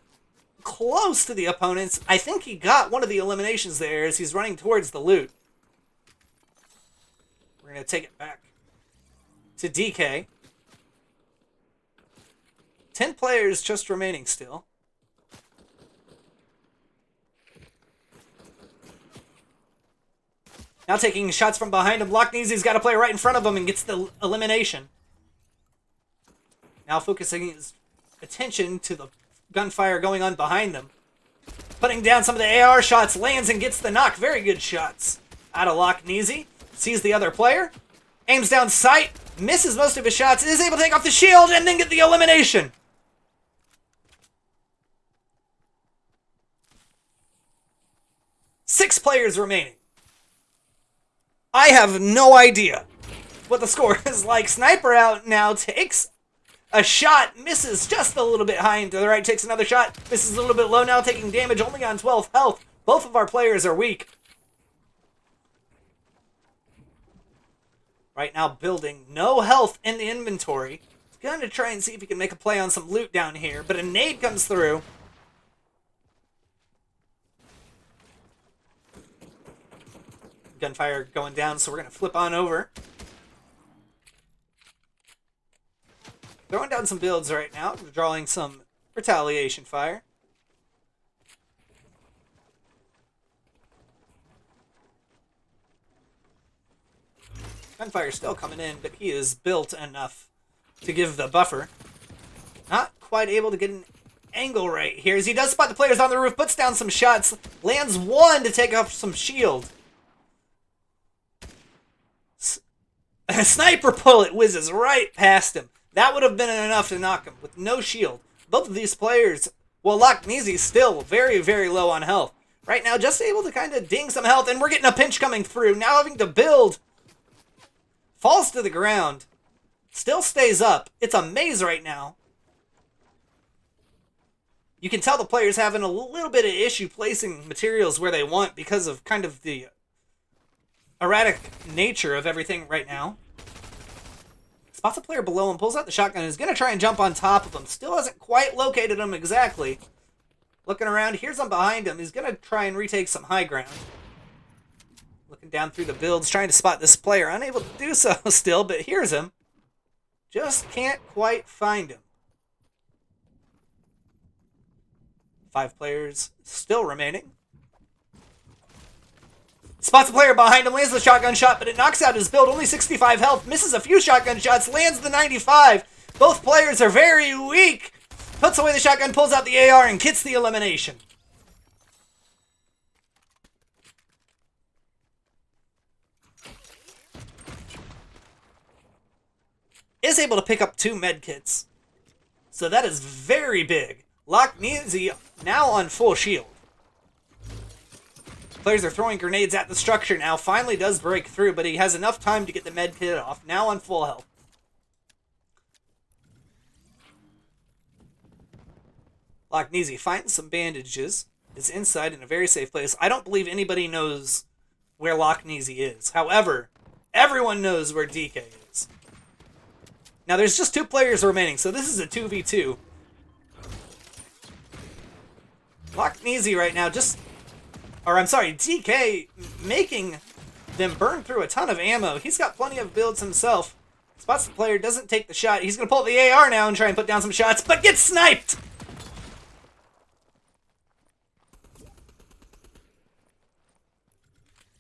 close to the opponents. I think he got one of the eliminations there as he's running towards the loot. We're going to take it back to DK. 10 players just remaining still. Now taking shots from behind him. Lockneasy's got a player right in front of him and gets the elimination. Now focusing his attention to the gunfire going on behind them. Putting down some of the AR shots. Lands and gets the knock. Very good shots out of Lockneasy. Sees the other player. Aims down sight. Misses most of his shots. Is able to take off the shield and then get the elimination. Six players remaining. I have no idea what the score is like. Sniper out now, takes a shot, misses just a little bit high and to the right, takes another shot, misses a little bit low now, taking damage only on 12 health. Both of our players are weak. Right now building no health in the inventory. He's going to try and see if he can make a play on some loot down here, but a nade comes through. Gunfire going down, so we're going to flip on over. Throwing down some builds right now, drawing some retaliation fire. Gunfire still coming in, but he is built enough to give the buffer. Not quite able to get an angle right here as he does spot the players on the roof, puts down some shots, lands one to take off some shield. A sniper bullet whizzes right past him. That would have been enough to knock him with no shield. Both of these players, well, Lockneezy's still very, very low on health. Right now, just able to kind of ding some health, and we're getting a pinch coming through. Now having to build. Falls to the ground. Still stays up. It's a maze right now. You can tell the players having a little bit of issue placing materials where they want because of kind of the erratic nature of everything right now. Spots a player below him, pulls out the shotgun, and is going to try and jump on top of him. Still hasn't quite located him exactly. Looking around, here's him behind him. He's going to try and retake some high ground. Looking down through the builds, trying to spot this player. Unable to do so still, but here's him. Just can't quite find him. 5 players still remaining. Spots a player behind him, lands the shotgun shot, but it knocks out his build. Only 65 health, misses a few shotgun shots, lands the 95. Both players are very weak. Puts away the shotgun, pulls out the AR, and gets the elimination. Is able to pick up 2 medkits. So that is very big. Lockneezy now on full shield. Players are throwing grenades at the structure now. Finally does break through, but he has enough time to get the med kit off. Now on full health. Lockneezy finds some bandages. Is inside in a very safe place. I don't believe anybody knows where Lockneezy is. However, everyone knows where DK is. Now there's just 2 players remaining, so this is a 2v2. Lockneezy right now DK making them burn through a ton of ammo. He's got plenty of builds himself. Spots the player, doesn't take the shot. He's going to pull the AR now and try and put down some shots, but gets sniped!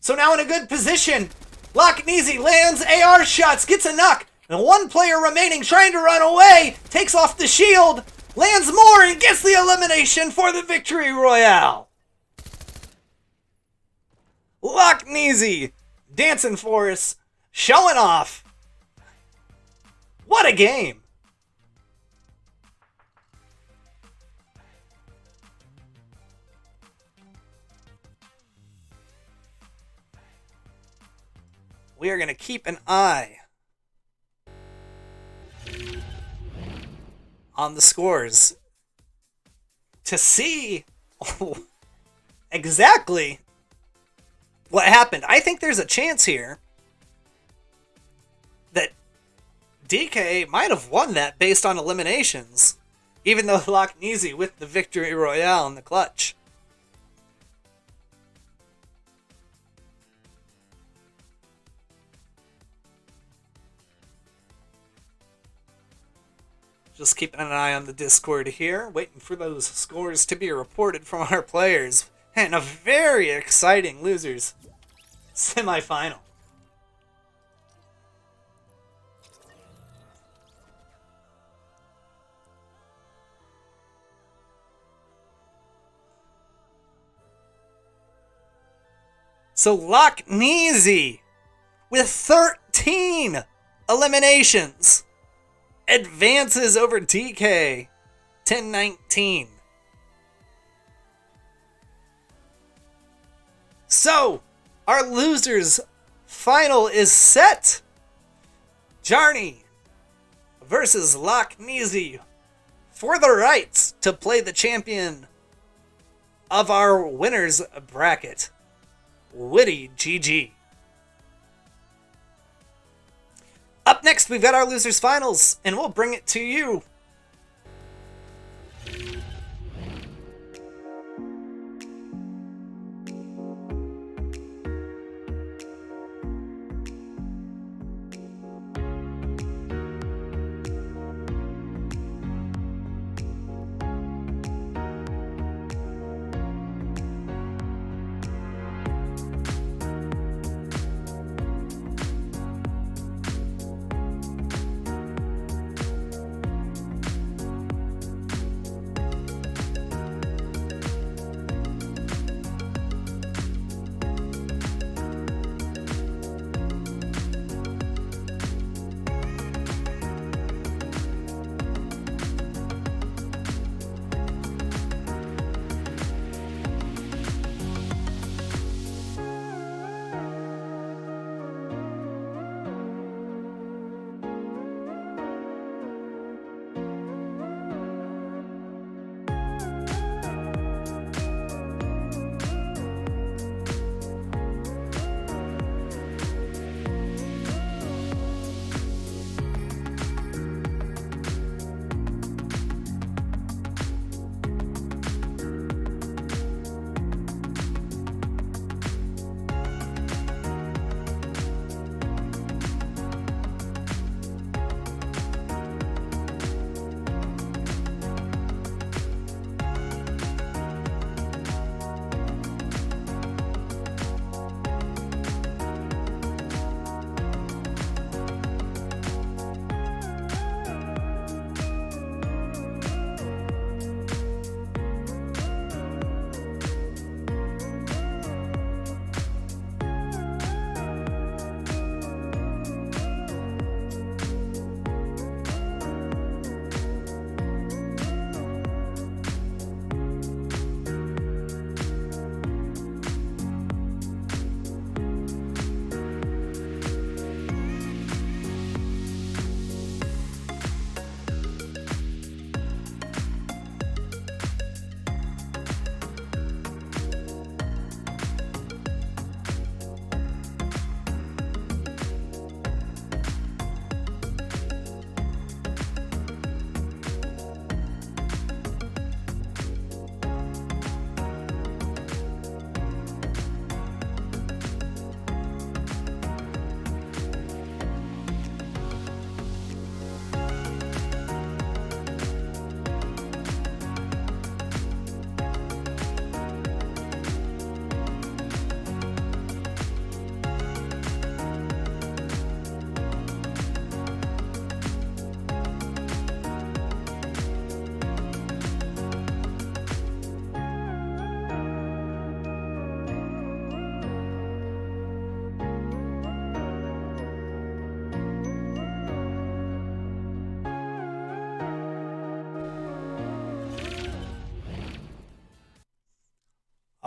So now in a good position, Lockneezy lands AR shots, gets a knock, and 1 player remaining trying to run away, takes off the shield, lands more, and gets the elimination for the victory royale. Lockneezy dancing for us, showing off. What a game. We are going to keep an eye on the scores to see exactly what happened. I think there's a chance here that DK might have won that based on eliminations, even though Lockneezy with the victory royale in the clutch. Just keeping an eye on the Discord here, waiting for those scores to be reported from our players. And a very exciting losers semifinal. So Lockneezy with 13 eliminations advances over DK 10-19. So, our losers final is set. Jarney versus Lockneezy for the rights to play the champion of our winners bracket. Witty GG. Up next, we've got our losers finals, and we'll bring it to you.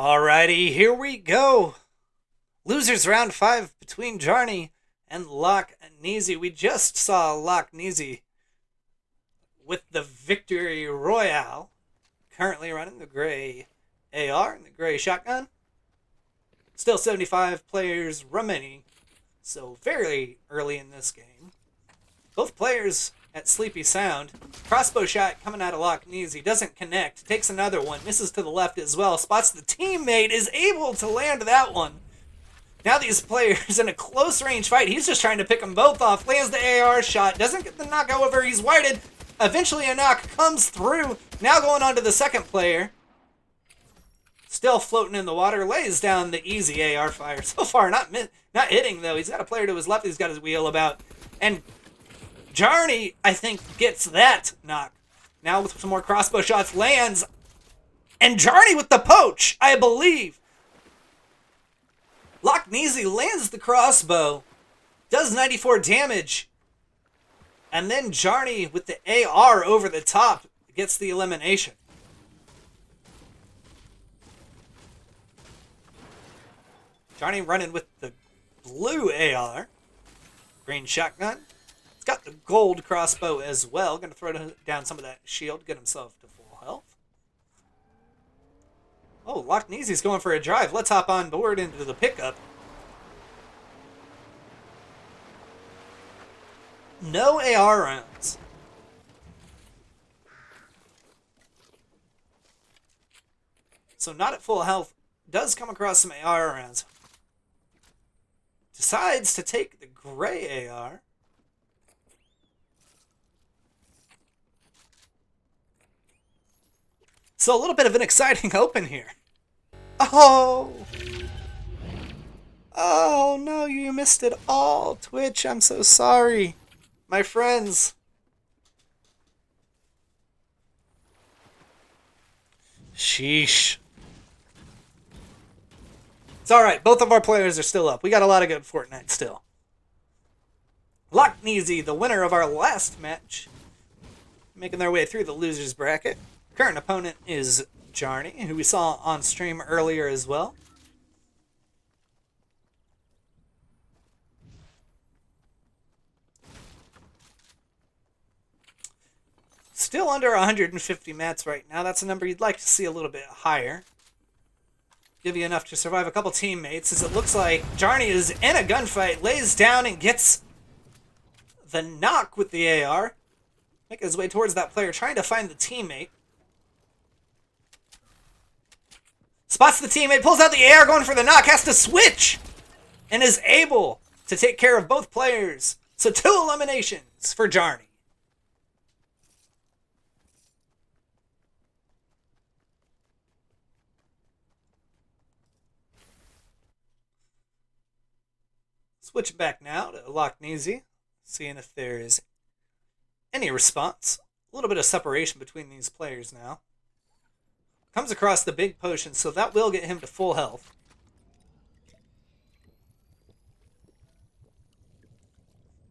Alrighty, here we go. Losers round 5 between Jarney and Lockneasy. We just saw Lockneasy with the Victory Royale, currently running the gray AR and the gray shotgun. Still 75 players remaining, so very early in this game. Both players at Sleepy Sound. Crossbow shot coming out of Lockneasy, doesn't connect, takes another one, misses to the left as well, spots the teammate, is able to land that one. Now these players in a close range fight, he's just trying to pick them both off, lands the AR shot, doesn't get the knock over, he's whited. Eventually a knock comes through, now going on to the second player. Still floating in the water, lays down the easy AR fire. So far, not hitting though, he's got a player to his left, he's got his wheel about. And Jarney, I think, gets that knock. Now with some more crossbow shots, lands. And Jarney with the poach, I believe. Lockneasy lands the crossbow, does 94 damage. And then Jarney with the AR over the top gets the elimination. Jarney running with the blue AR. Green shotgun. He's got the gold crossbow as well. Going to throw down some of that shield, get himself to full health. Oh, Lockneasy's going for a drive. Let's hop on board into the pickup. No AR rounds. So not at full health. Does come across some AR rounds. Decides to take the gray AR. So a little bit of an exciting open here. Oh! Oh no, you missed it all, Twitch. I'm so sorry. My friends. Sheesh. It's alright, both of our players are still up. We got a lot of good Fortnite still. Lockneasy, the winner of our last match, making their way through the losers bracket. Current opponent is Jarney, who we saw on stream earlier as well. Still under 150 mats right now. That's a number you'd like to see a little bit higher. Give you enough to survive a couple teammates, as it looks like Jarney is in a gunfight, lays down and gets the knock with the AR. Making his way towards that player, trying to find the teammate. Spots the teammate, pulls out the AR, going for the knock, has to switch, and is able to take care of both players. So 2 eliminations for Jarney. Switch back now to Lockneasy, seeing if there is any response. A little bit of separation between these players now. Comes across the big potion, so that will get him to full health.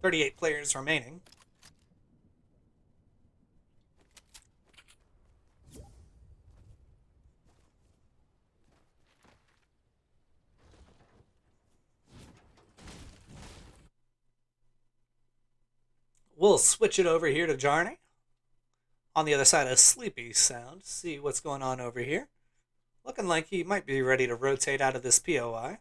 .38 players remaining. We'll switch it over here to Jarney. On the other side of Sleepy Sound. See what's going on over here. Looking like he might be ready to rotate out of this POI.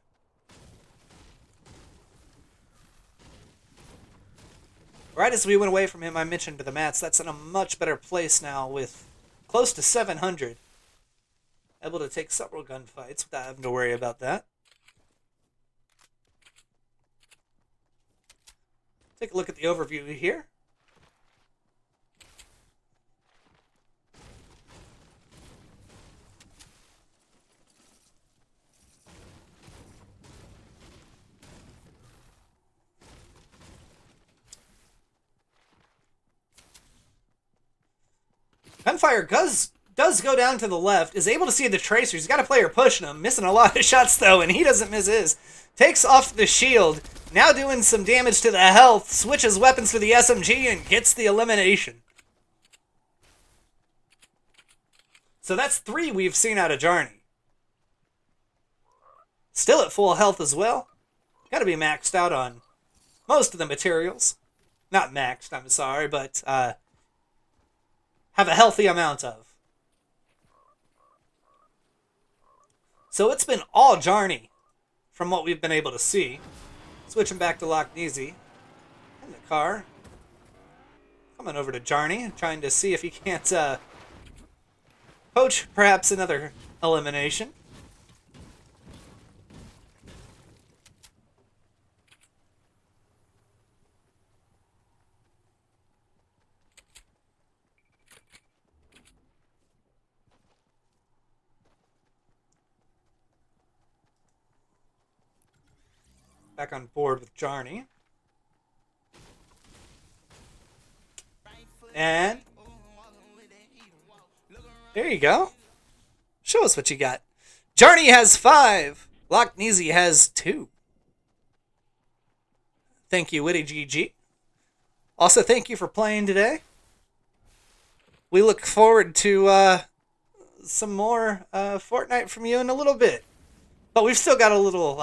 Right as we went away from him, I mentioned to the mats, that's in a much better place now with close to 700. Able to take several gunfights without having to worry about that. Take a look at the overview here. Gunfire does go down to the left, is able to see the tracer. He's got a player pushing him, missing a lot of shots though, and he doesn't miss his. Takes off the shield, now doing some damage to the health, switches weapons to the SMG and gets the elimination. So that's 3 we've seen out of Jarney. Still at full health as well. Gotta be maxed out on most of the materials. Not maxed, I'm sorry, but have a healthy amount of. So it's been all Jarney from what we've been able to see. Switching back to Lochneasy in the car. Coming over to Jarney, trying to see if he can't poach perhaps another elimination. Back on board with Jarney. And there you go. Show us what you got. Jarney has 5. Lochneasy has 2. Thank you, Witty GG. Also, thank you for playing today. We look forward to some more Fortnite from you in a little bit. But we've still got a little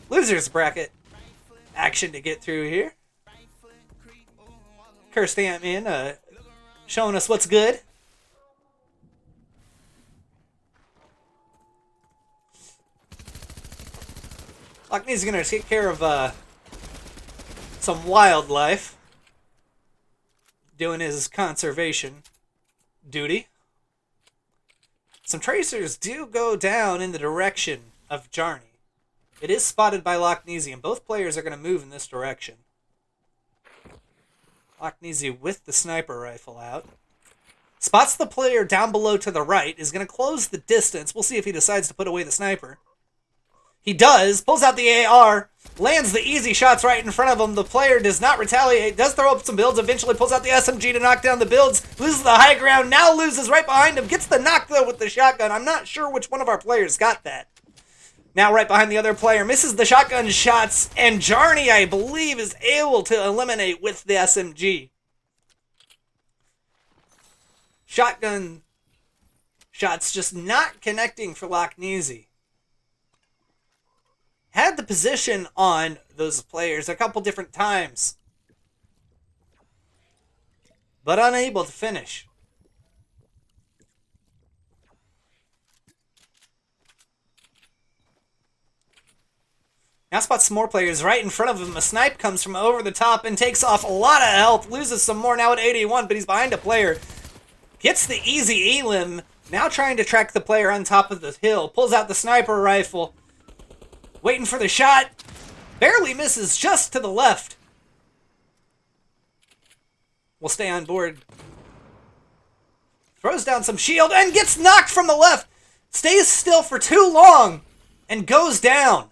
losers bracket action to get through here. Cursed Ant-Man showing us what's good. Lochneasy's gonna take care of some wildlife, doing his conservation duty. Some tracers do go down in the direction of Jarney. It is spotted by Lochneasy, and both players are going to move in this direction. Lochneasy with the sniper rifle out. Spots the player down below to the right, is going to close the distance. We'll see if he decides to put away the sniper. He does, pulls out the AR, lands the easy shots right in front of him. The player does not retaliate, does throw up some builds, eventually pulls out the SMG to knock down the builds, loses the high ground, now loses right behind him, gets the knock though with the shotgun. I'm not sure which one of our players got that. Now right behind the other player, misses the shotgun shots, and Jarney, I believe, is able to eliminate with the SMG. Shotgun shots just not connecting for Lochneasy. Had the position on those players a couple different times, but unable to finish. Now spots some more players right in front of him. A snipe comes from over the top and takes off a lot of health. Loses some more now at 81, but he's behind a player. Gets the easy elim. Now trying to track the player on top of the hill. Pulls out the sniper rifle. Waiting for the shot. Barely misses just to the left. We'll stay on board. Throws down some shield and gets knocked from the left. Stays still for too long and goes down.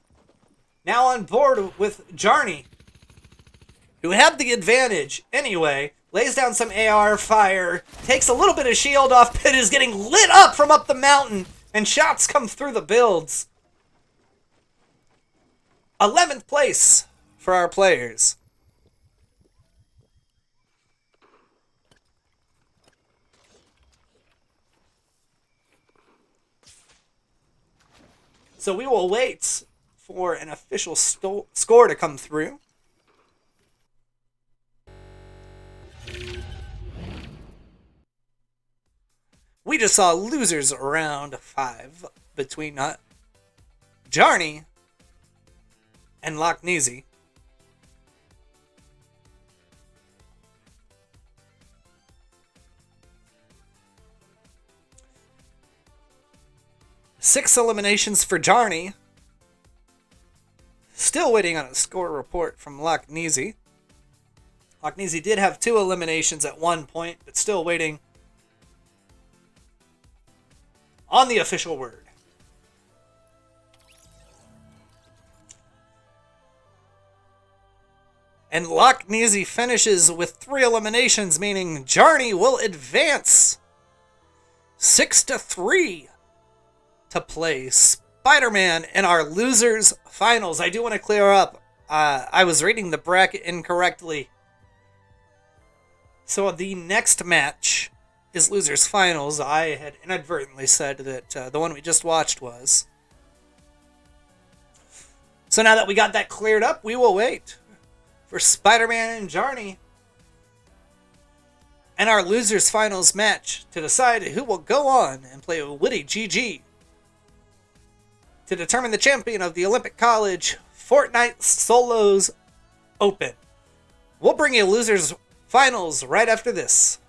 Now on board with Jarney, who had the advantage anyway. Lays down some AR fire. Takes a little bit of shield off, but is getting lit up from up the mountain. And shots come through the builds. 11th place for our players. So we will wait for an official score to come through. We just saw losers round 5 between Jarney and Lochneasy. Six eliminations for Jarney. Still waiting on a score report from Lochneasy. Lochneasy did have 2 eliminations at one point, but still waiting on the official word. And Lochneasy finishes with 3 eliminations, meaning Jarney will advance 6-3 to play Spiderman in our losers finals. I do want to clear up, I was reading the bracket incorrectly. So the next match is losers finals. I had inadvertently said that the one we just watched was. So now that we got that cleared up, we will wait for Spiderman and Jarney and our losers finals match to decide who will go on and play a witty GG to determine the champion of the Olympic College Fortnite Solos Open. We'll bring you losers finals right after this.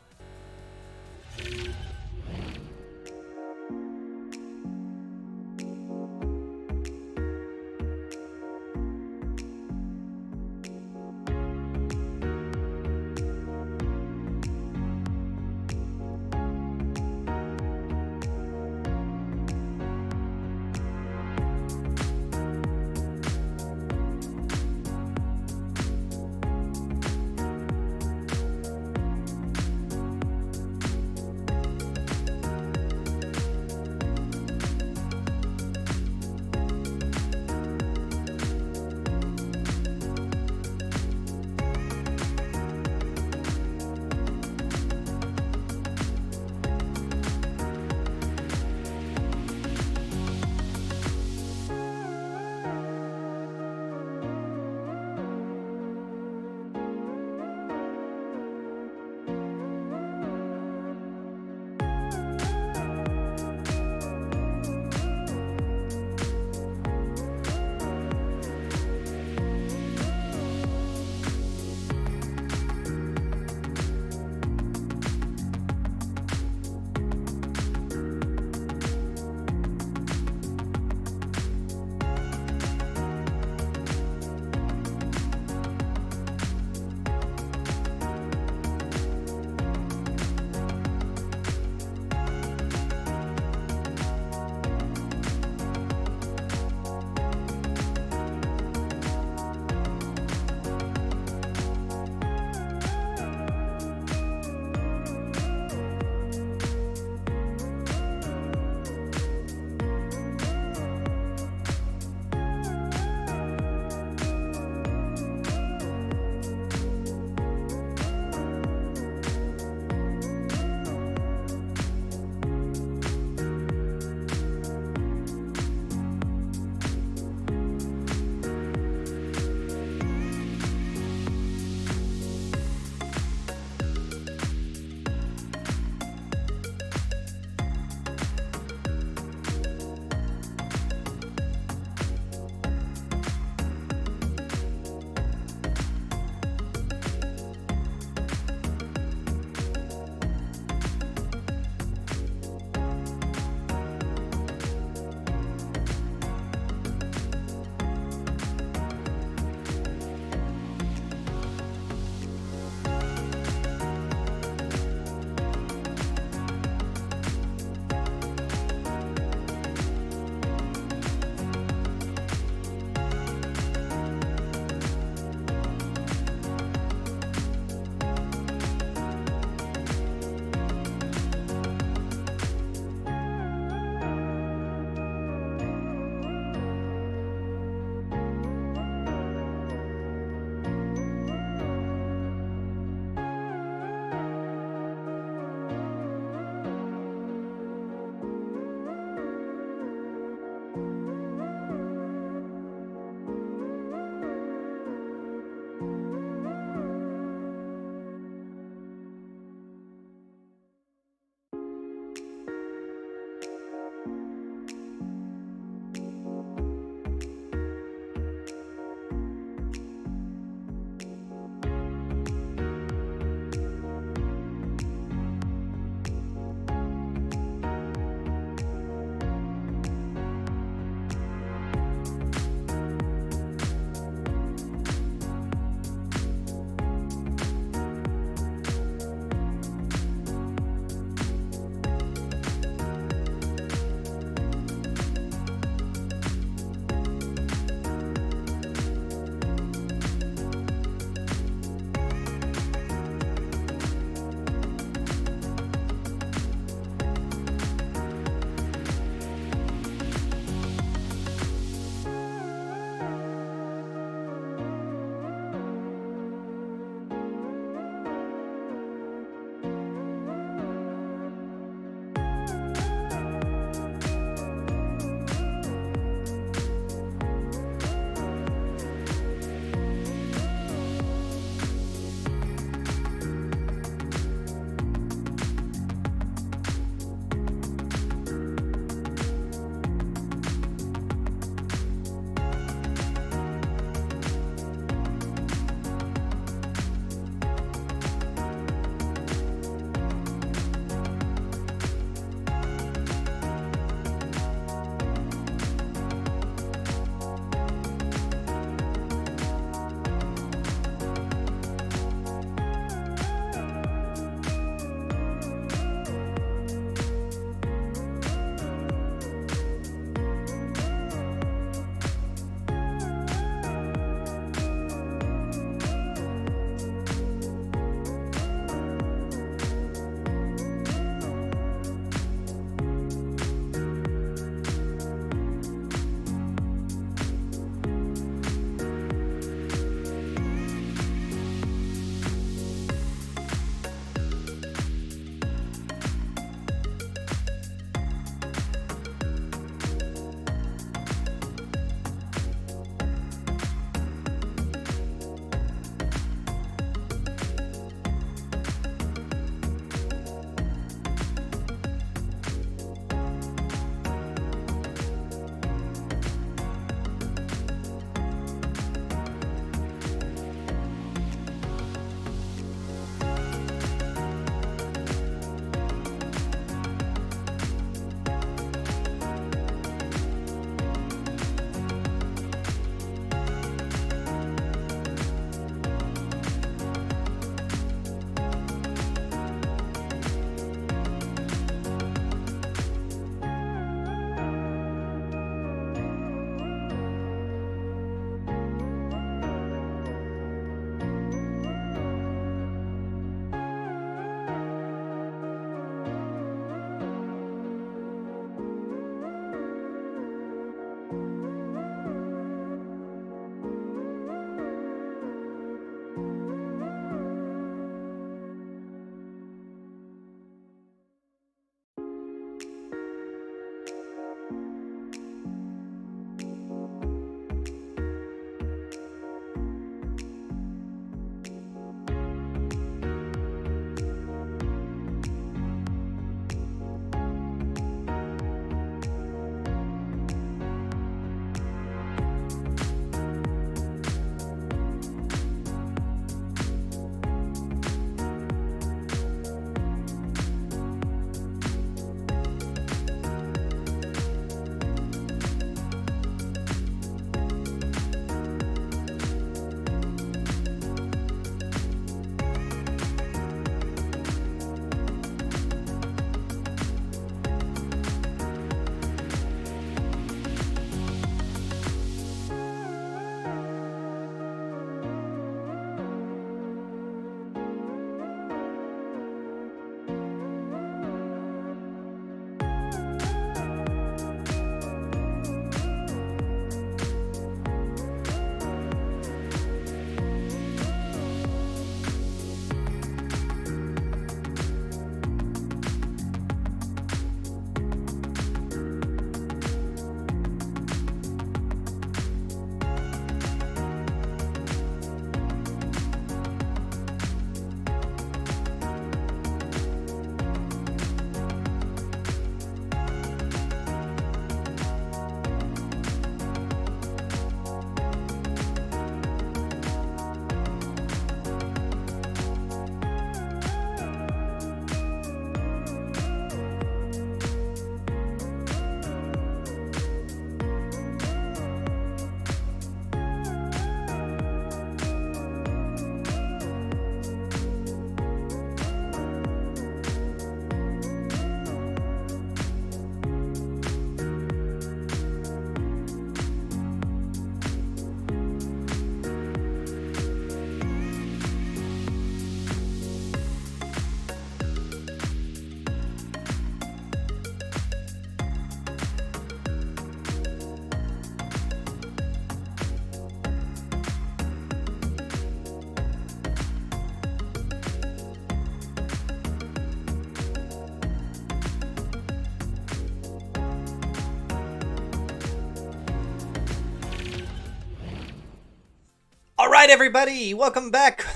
everybody, welcome back.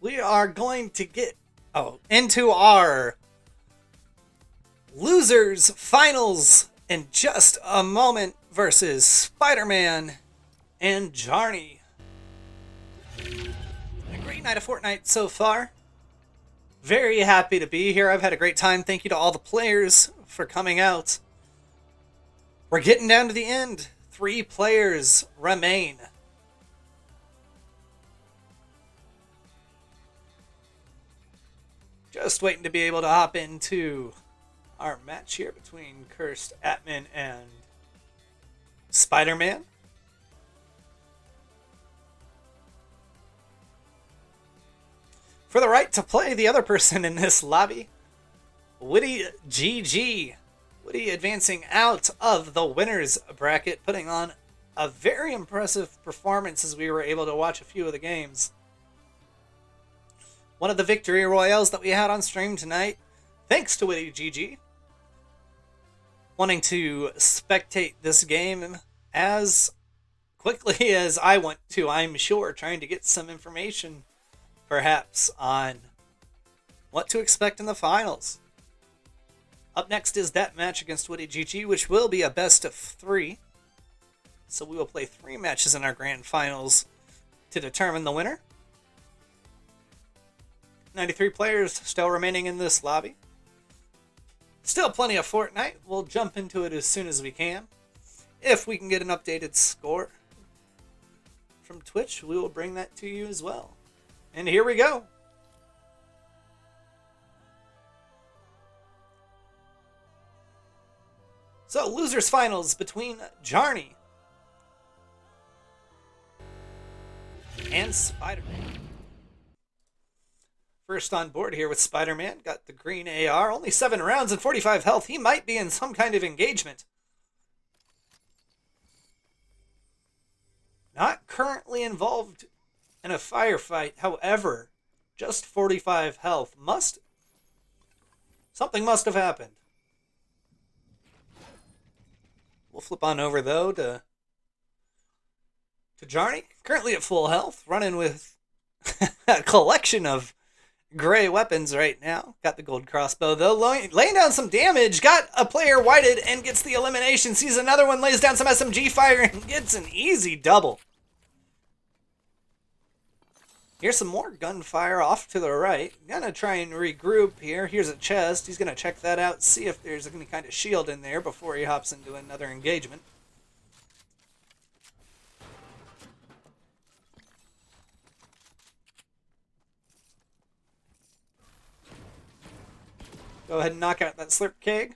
We are going to get into our losers finals in just a moment versus Spiderman and Jarney. A great night of Fortnite so far. Very happy to be here. I've had a great time. Thank you to all the players for coming out. We're getting down to the end. 3 players remain. Just waiting to be able to hop into our match here between Cursed Atman and Spiderman. For the right to play the other person in this lobby, Witty GG. Witty advancing out of the winners bracket, putting on a very impressive performance as we were able to watch a few of the games. One of the victory royales that we had on stream tonight, thanks to Witty GG. Wanting to spectate this game as quickly as I want to, I'm sure, trying to get some information perhaps on what to expect in the finals. Up next is that match against Witty GG, which will be a best of 3. So we will play 3 matches in our grand finals to determine the winner. 93 players still remaining in this lobby. Still plenty of Fortnite. We'll jump into it as soon as we can. If we can get an updated score from Twitch, we will bring that to you as well. And here we go. So, losers finals between Jarney and Spiderman. First on board here with Spiderman, got the green AR, only 7 rounds and 45 health. He might be in some kind of engagement. Not currently involved in a firefight, however, just 45 health. Something must have happened. We'll flip on over, though, to Jarney. Currently at full health, running with a collection of gray weapons right now. Got the gold crossbow, though, laying down some damage. Got a player whited and gets the elimination. Sees another one, lays down some SMG fire, and gets an easy double. Here's some more gunfire off to the right. Gonna try and regroup here. Here's a chest. He's gonna check that out, see if there's any kind of shield in there before he hops into another engagement. Go ahead and knock out that slurp keg.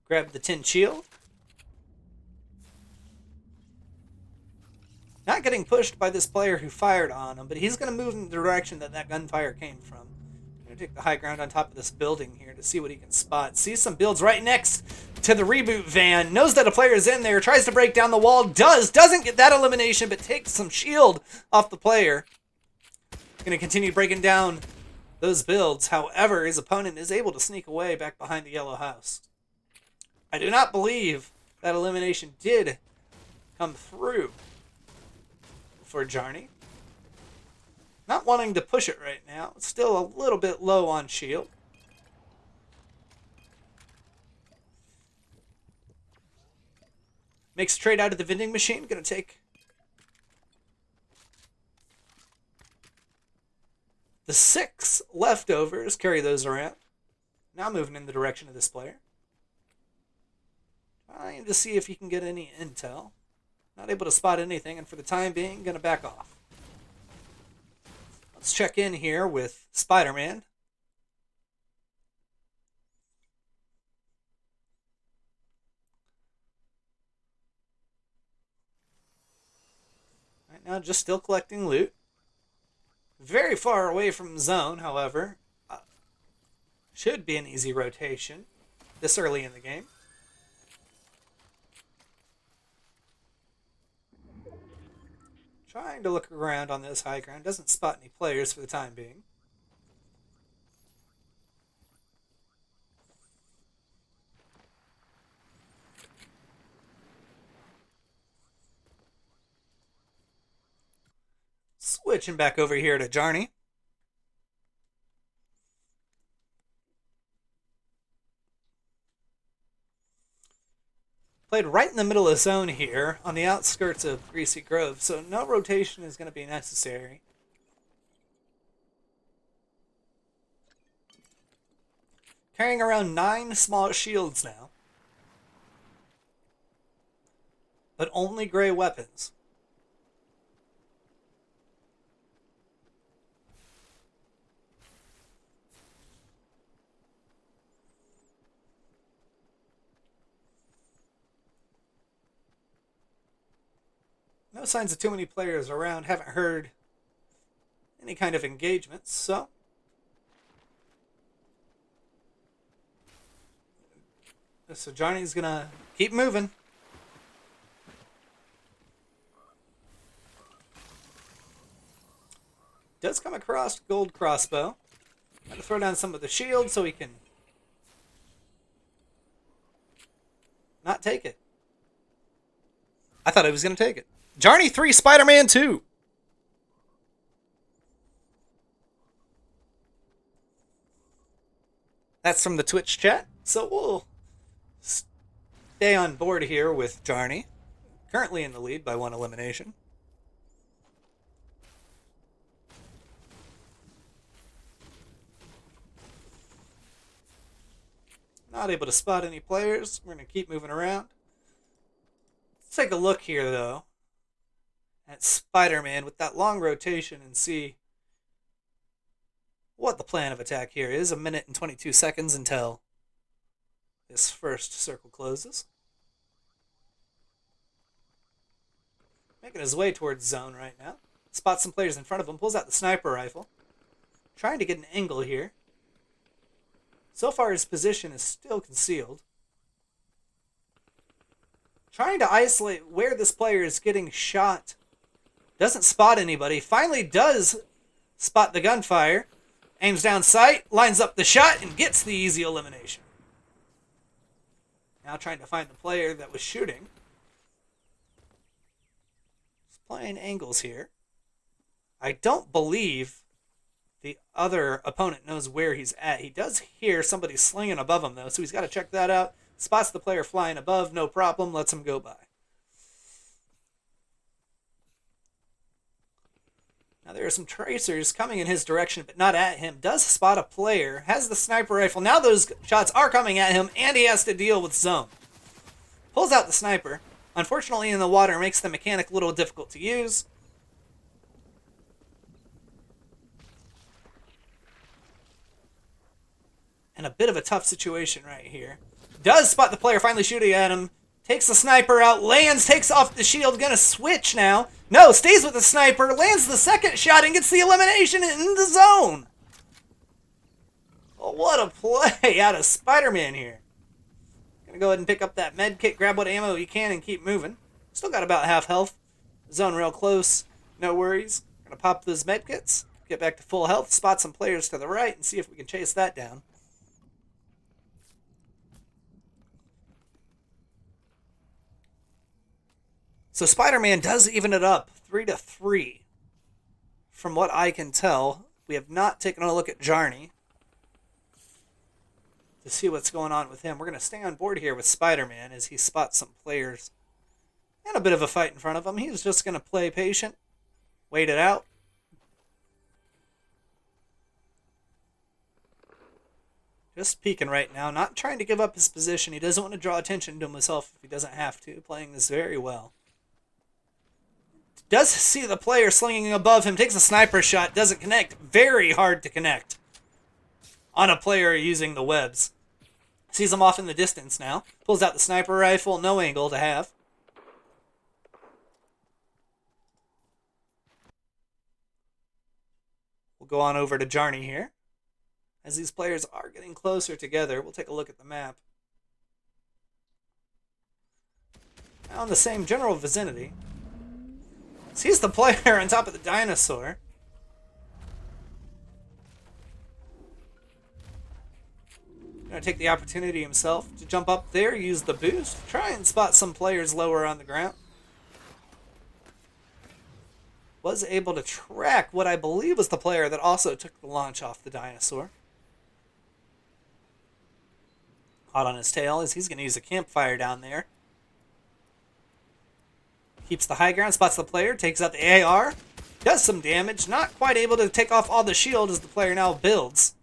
Grab the tin shield. Not getting pushed by this player who fired on him, but he's going to move in the direction that gunfire came from. Going to take the high ground on top of this building here to see what he can spot. Sees some builds right next to the reboot van. Knows that a player is in there. Tries to break down the wall. Doesn't get that elimination, but takes some shield off the player. Going to continue breaking down those builds. However, his opponent is able to sneak away back behind the yellow house. I do not believe that elimination did come through for Jarney. Not wanting to push it right now. It's still a little bit low on shield. Makes a trade out of the vending machine. Gonna take the 6 leftovers, carry those around. Now moving in the direction of this player. Trying to see if he can get any intel. Not able to spot anything, and for the time being, gonna back off. Let's check in here with Spiderman. Right now, just still collecting loot. Very far away from zone, however. Should be an easy rotation this early in the game. Trying to look around on this high ground. Doesn't spot any players for the time being. Switching back over here to Jarney. Played right in the middle of the zone here, on the outskirts of Greasy Grove, so no rotation is going to be necessary. Carrying around 9 small shields now. But only gray weapons. No signs of too many players around. Haven't heard any kind of engagements, so Jarney's gonna keep moving. Does come across gold crossbow. Gotta throw down some of the shield so he can not take it. I thought he was gonna take it. Jarney 3, Spiderman 2. That's from the Twitch chat. So we'll stay on board here with Jarney. Currently in the lead by 1 elimination. Not able to spot any players. We're going to keep moving around. Let's take a look here, though, at Spider-Man with that long rotation and see what the plan of attack here is. 1 minute and 22 seconds until this first circle closes. Making his way towards zone right now. Spots some players in front of him. Pulls out the sniper rifle. Trying to get an angle here. So far his position is still concealed. Trying to isolate where this player is getting shot. Doesn't spot anybody. Finally does spot the gunfire. Aims down sight, lines up the shot, and gets the easy elimination. Now trying to find the player that was shooting. He's playing angles here. I don't believe the other opponent knows where he's at. He does hear somebody slinging above him, though, so he's got to check that out. Spots the player flying above, no problem, lets him go by. Now there are some tracers coming in his direction, but not at him. Does spot a player, has the sniper rifle. Now those shots are coming at him, and he has to deal with zone. Pulls out the sniper. Unfortunately, in the water, makes the mechanic a little difficult to use. And a bit of a tough situation right here. Does spot the player finally shooting at him. Takes the sniper out, lands, takes off the shield, gonna switch now. No, stays with the sniper, lands the second shot and gets the elimination in the zone. Oh, what a play out of Spider-Man here. Gonna go ahead and pick up that med kit, grab what ammo he can, and keep moving. Still got about half health. Zone real close, no worries. Gonna pop those med kits, get back to full health, spot some players to the right, and see if we can chase that down. So Spider-Man does even it up, 3-3. From what I can tell, we have not taken a look at Jarney to see what's going on with him. We're going to stay on board here with Spider-Man as he spots some players and a bit of a fight in front of him. He's just going to play patient, wait it out. Just peeking right now, not trying to give up his position. He doesn't want to draw attention to himself if he doesn't have to, playing this very well. Does see the player slinging above him, takes a sniper shot, doesn't connect. Very hard to connect on a player using the webs. Sees him off in the distance now. Pulls out the sniper rifle, no angle to have. We'll go on over to Jarney here. As these players are getting closer together, we'll take a look at the map. Now in the same general vicinity. Sees the player on top of the dinosaur. Gonna take the opportunity himself to jump up there, use the boost, try and spot some players lower on the ground. was able to track what I believe was the player that also took the launch off the dinosaur. Hot on his tail as he's going to use a campfire down there. Keeps the high ground, spots the player, takes out the AR, does some damage, not quite able to take off all the shield as the player now builds.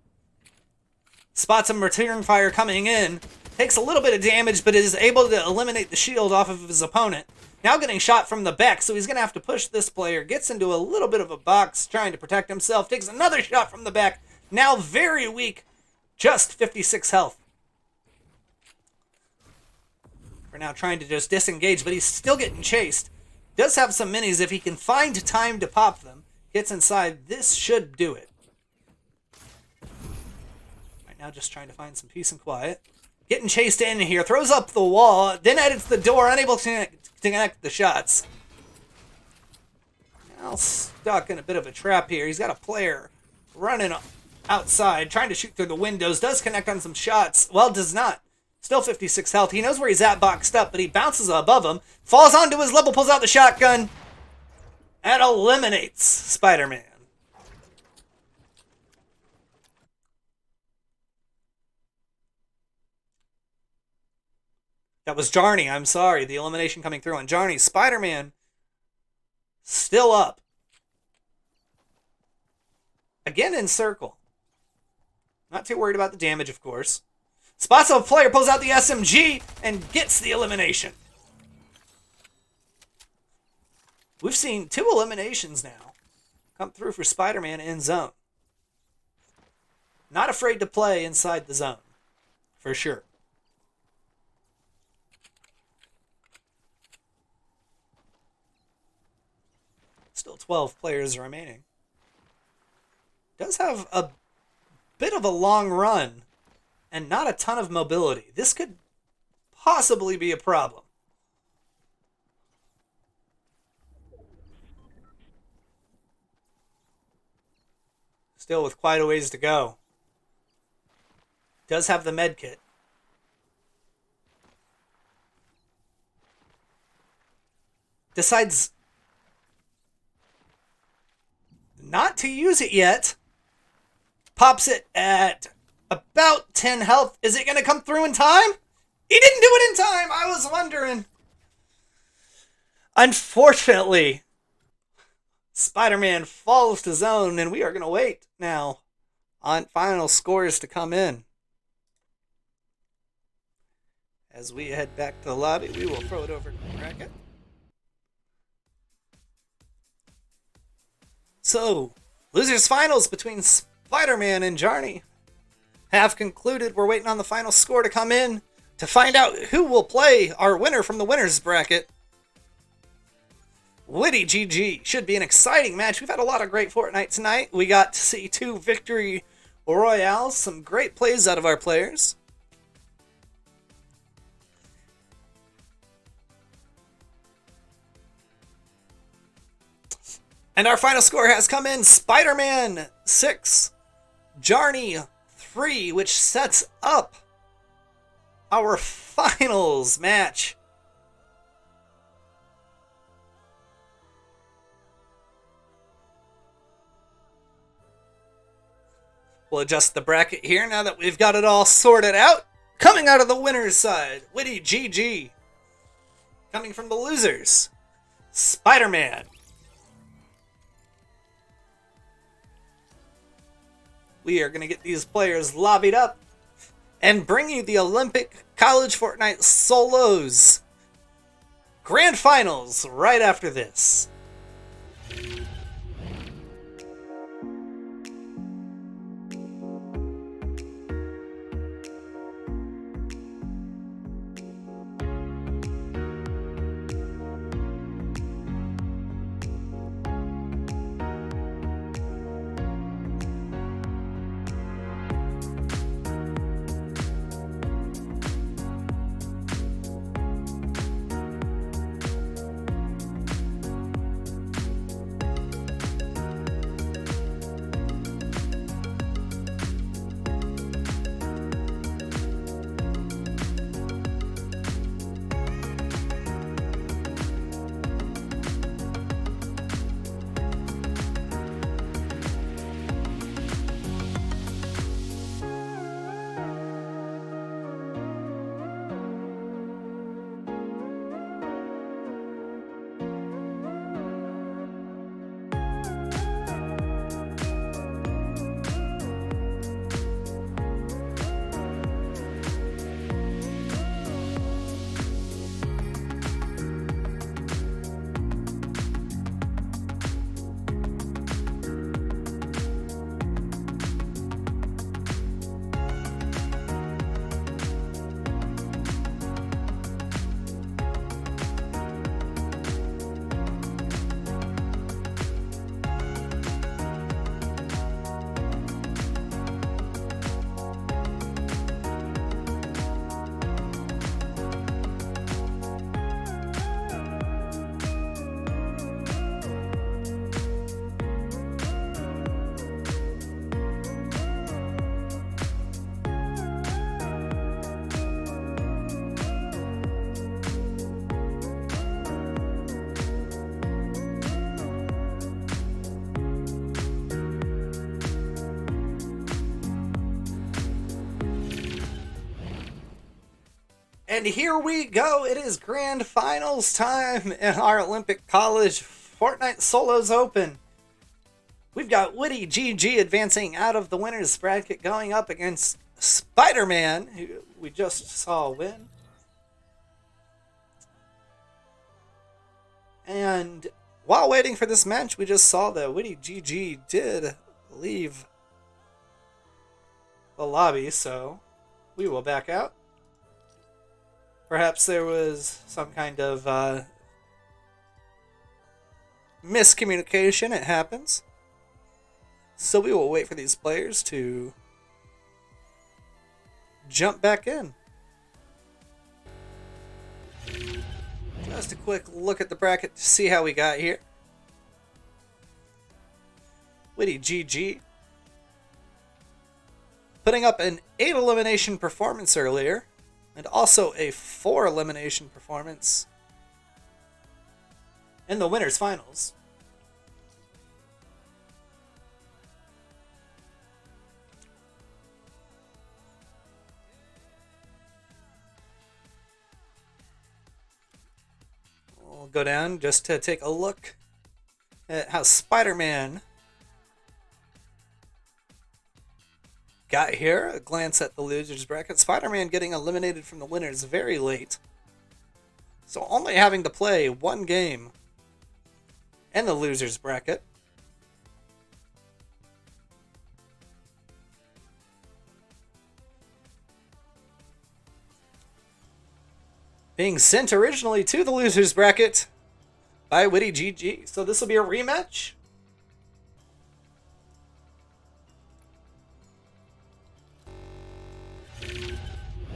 Spots him return fire coming in, takes a little bit of damage but is able to eliminate the shield off of his opponent. Now getting shot from the back, so he's going to have to push this player, gets into a little bit of a box trying to protect himself, takes another shot from the back, now very weak, just 56 health. We're now trying to just disengage, but he's still getting chased. Does have some minis if he can find time to pop them. Gets inside. This should do it. Right now just trying to find some peace and quiet. Getting chased in here. Throws up the wall. Then edits the door. Unable to connect the shots. Now stuck in a bit of a trap here. He's got a player running outside. Trying to shoot through the windows. Does connect on some shots. Well, does not. Still 56 health. He knows where he's at boxed up, but he bounces above him. Falls onto his level, pulls out the shotgun, and eliminates Spider-Man. That was Jarney, I'm sorry. The elimination coming through on Jarney. Spider-Man still up. Again in circle. Not too worried about the damage, of course. Spots a player, pulls out the SMG, and gets the elimination. We've seen 2 eliminations now come through for Spider-Man in zone. Not afraid to play inside the zone, for sure. Still 12 players remaining. Does have a bit of a long run and not a ton of mobility. This could possibly be a problem. Still with quite a ways to go. Does have the med kit. Decides not to use it yet. Pops it at about 10 health. Is it going to come through in time? He didn't do it in time. I was wondering. Unfortunately, Spider-Man falls to zone, and we are going to wait now on final scores to come in. As we head back to the lobby, we will throw it over to the bracket. So, losers finals between Spider-Man and Jarney have concluded. We're waiting on the final score to come in to find out who will play our winner from the winners bracket. Witty GG. Should be an exciting match. We've had a lot of great Fortnite tonight. We got to see 2 victory royales, some great plays out of our players. And our final score has come in. Spider-Man 6, Jarney 3, which sets up our finals match. We'll adjust the bracket here now that we've got it all sorted out. Coming out of the winner's side, Witty GG. Coming from the losers, Spider-Man. We are going to get these players lobbied up and bring you the Olympic College Fortnite Solos Grand Finals right after this. And here we go. It is grand finals time in our Olympic College Fortnite Solos Open. We've got Witty GG advancing out of the winner's bracket, going up against Spiderman, who we just saw win. And while waiting for this match, we just saw that Witty GG did leave the lobby, so we will back out. Perhaps there was some kind of miscommunication. It happens. So we will wait for these players to jump back in. Just a quick look at the bracket to see how we got here. Witty GG putting up an 8 elimination performance earlier, and also a 4 elimination performance in the winners finals. We'll go down just to take a look at how Spiderman got here. A glance at the losers bracket. Spider-Man getting eliminated from the winners very late. So only having to play one game in the losers bracket. Being sent originally to the losers bracket by Witty GG. So this will be a rematch.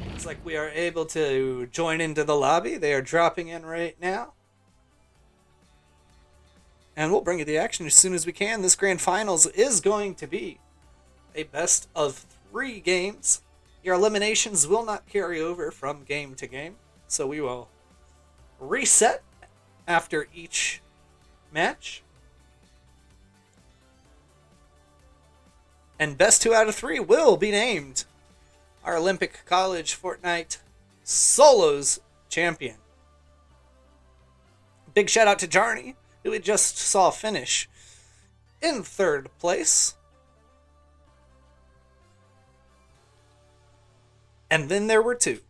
Looks like we are able to join into the lobby. They are dropping in right now. And we'll bring you the action as soon as we can. This grand finals is going to be a best of 3 games. Your eliminations will not carry over from game to game. So we will reset after each match. And best 2 out of 3 will be named our Olympic College Fortnite Solos champion. Big shout out to Jarney, who we just saw finish in 3rd place. And then there were 2.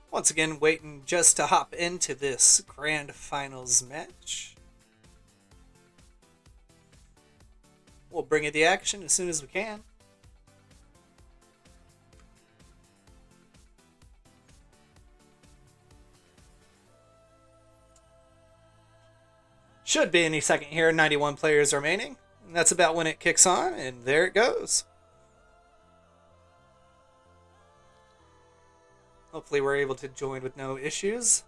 Once again, waiting just to hop into this grand finals match. We'll bring you the action as soon as we can. Should be any second here. 91 players remaining. And that's about when it kicks on, and there it goes. Hopefully we're able to join with no issues.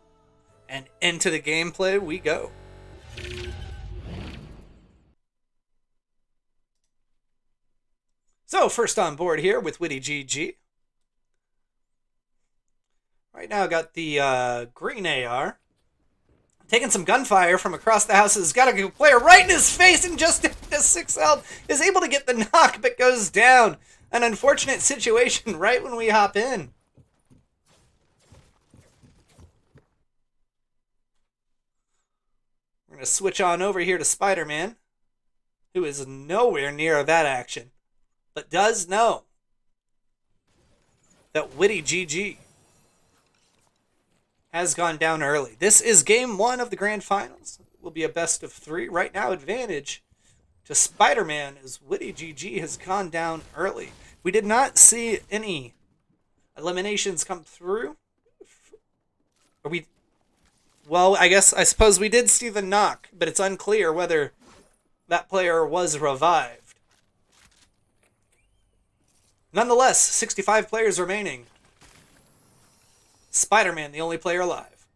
And into the gameplay we go. So first on board here with Witty GG. Right now I got the green AR. Taking some gunfire from across the house. Has got a player right in his face, and just the 6 health is able to get the knock but goes down. An unfortunate situation right when we hop in. We're going to switch on over here to Spiderman, who is nowhere near that action, but does know that Witty GG has gone down early. This is game 1 of the grand finals. It will be a best of 3. Right now, advantage to Spiderman as Witty GG has gone down early. We did not see any eliminations come through. Well, I suppose we did see the knock, but it's unclear whether that player was revived. Nonetheless, 65 players remaining. Spiderman, the only player alive.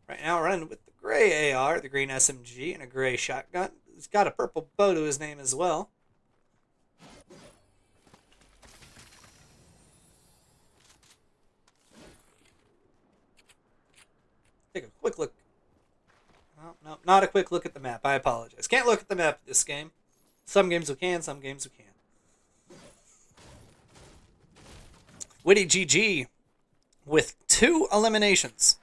Right now, running with the gray AR, the green SMG, and a gray shotgun. He's got a purple bow to his name as well. Take a quick look. No, no, not a quick look at the map. I apologize. Can't look at the map of this game. Some games we can, some games we can't. Witty GG with 2 eliminations.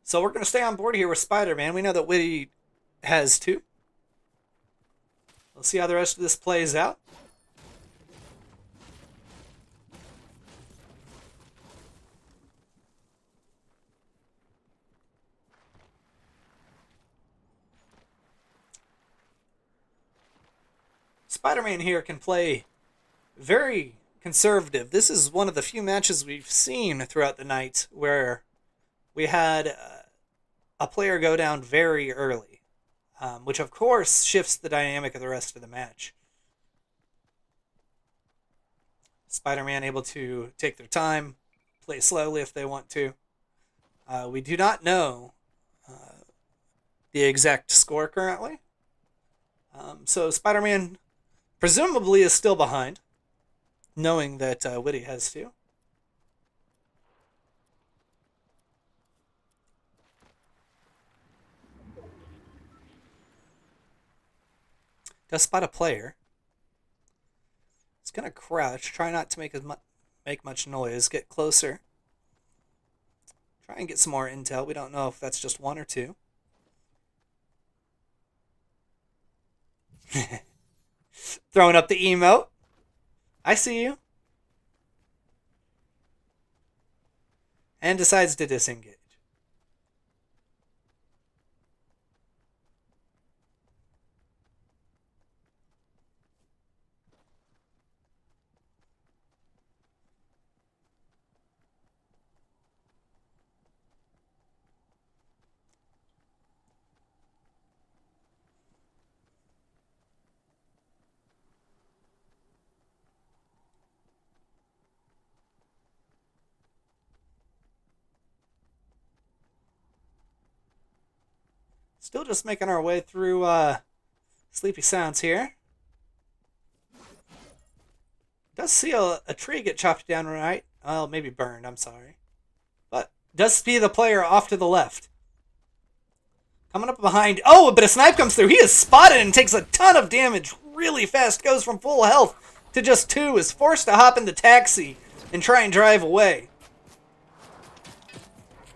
So we're going to stay on board here with Spider-Man. We know that Witty has 2. We'll see how the rest of this plays out. Spider-Man here can play very conservative. This is one of the few matches we've seen throughout the night where we had a player go down very early, which of course shifts the dynamic of the rest of the match. Spider-Man able to take their time, play slowly if they want to. We do not know the exact score currently. So Spider-Man presumably is still behind, knowing that Witty has 2. Does spot a player. It's going to crouch, try not to make much noise, get closer. Try and get some more intel. We don't know if that's just 1 or 2. Throwing up the emote. I see you. And decides to disengage. Still just making our way through Sleepy Sounds here. Does see a tree get chopped down, right? Well, maybe burned, I'm sorry. But does see the player off to the left. Coming up behind. Oh, but a snipe comes through. He is spotted and takes a ton of damage really fast. Goes from full health to just 2. Is forced to hop in the taxi and try and drive away.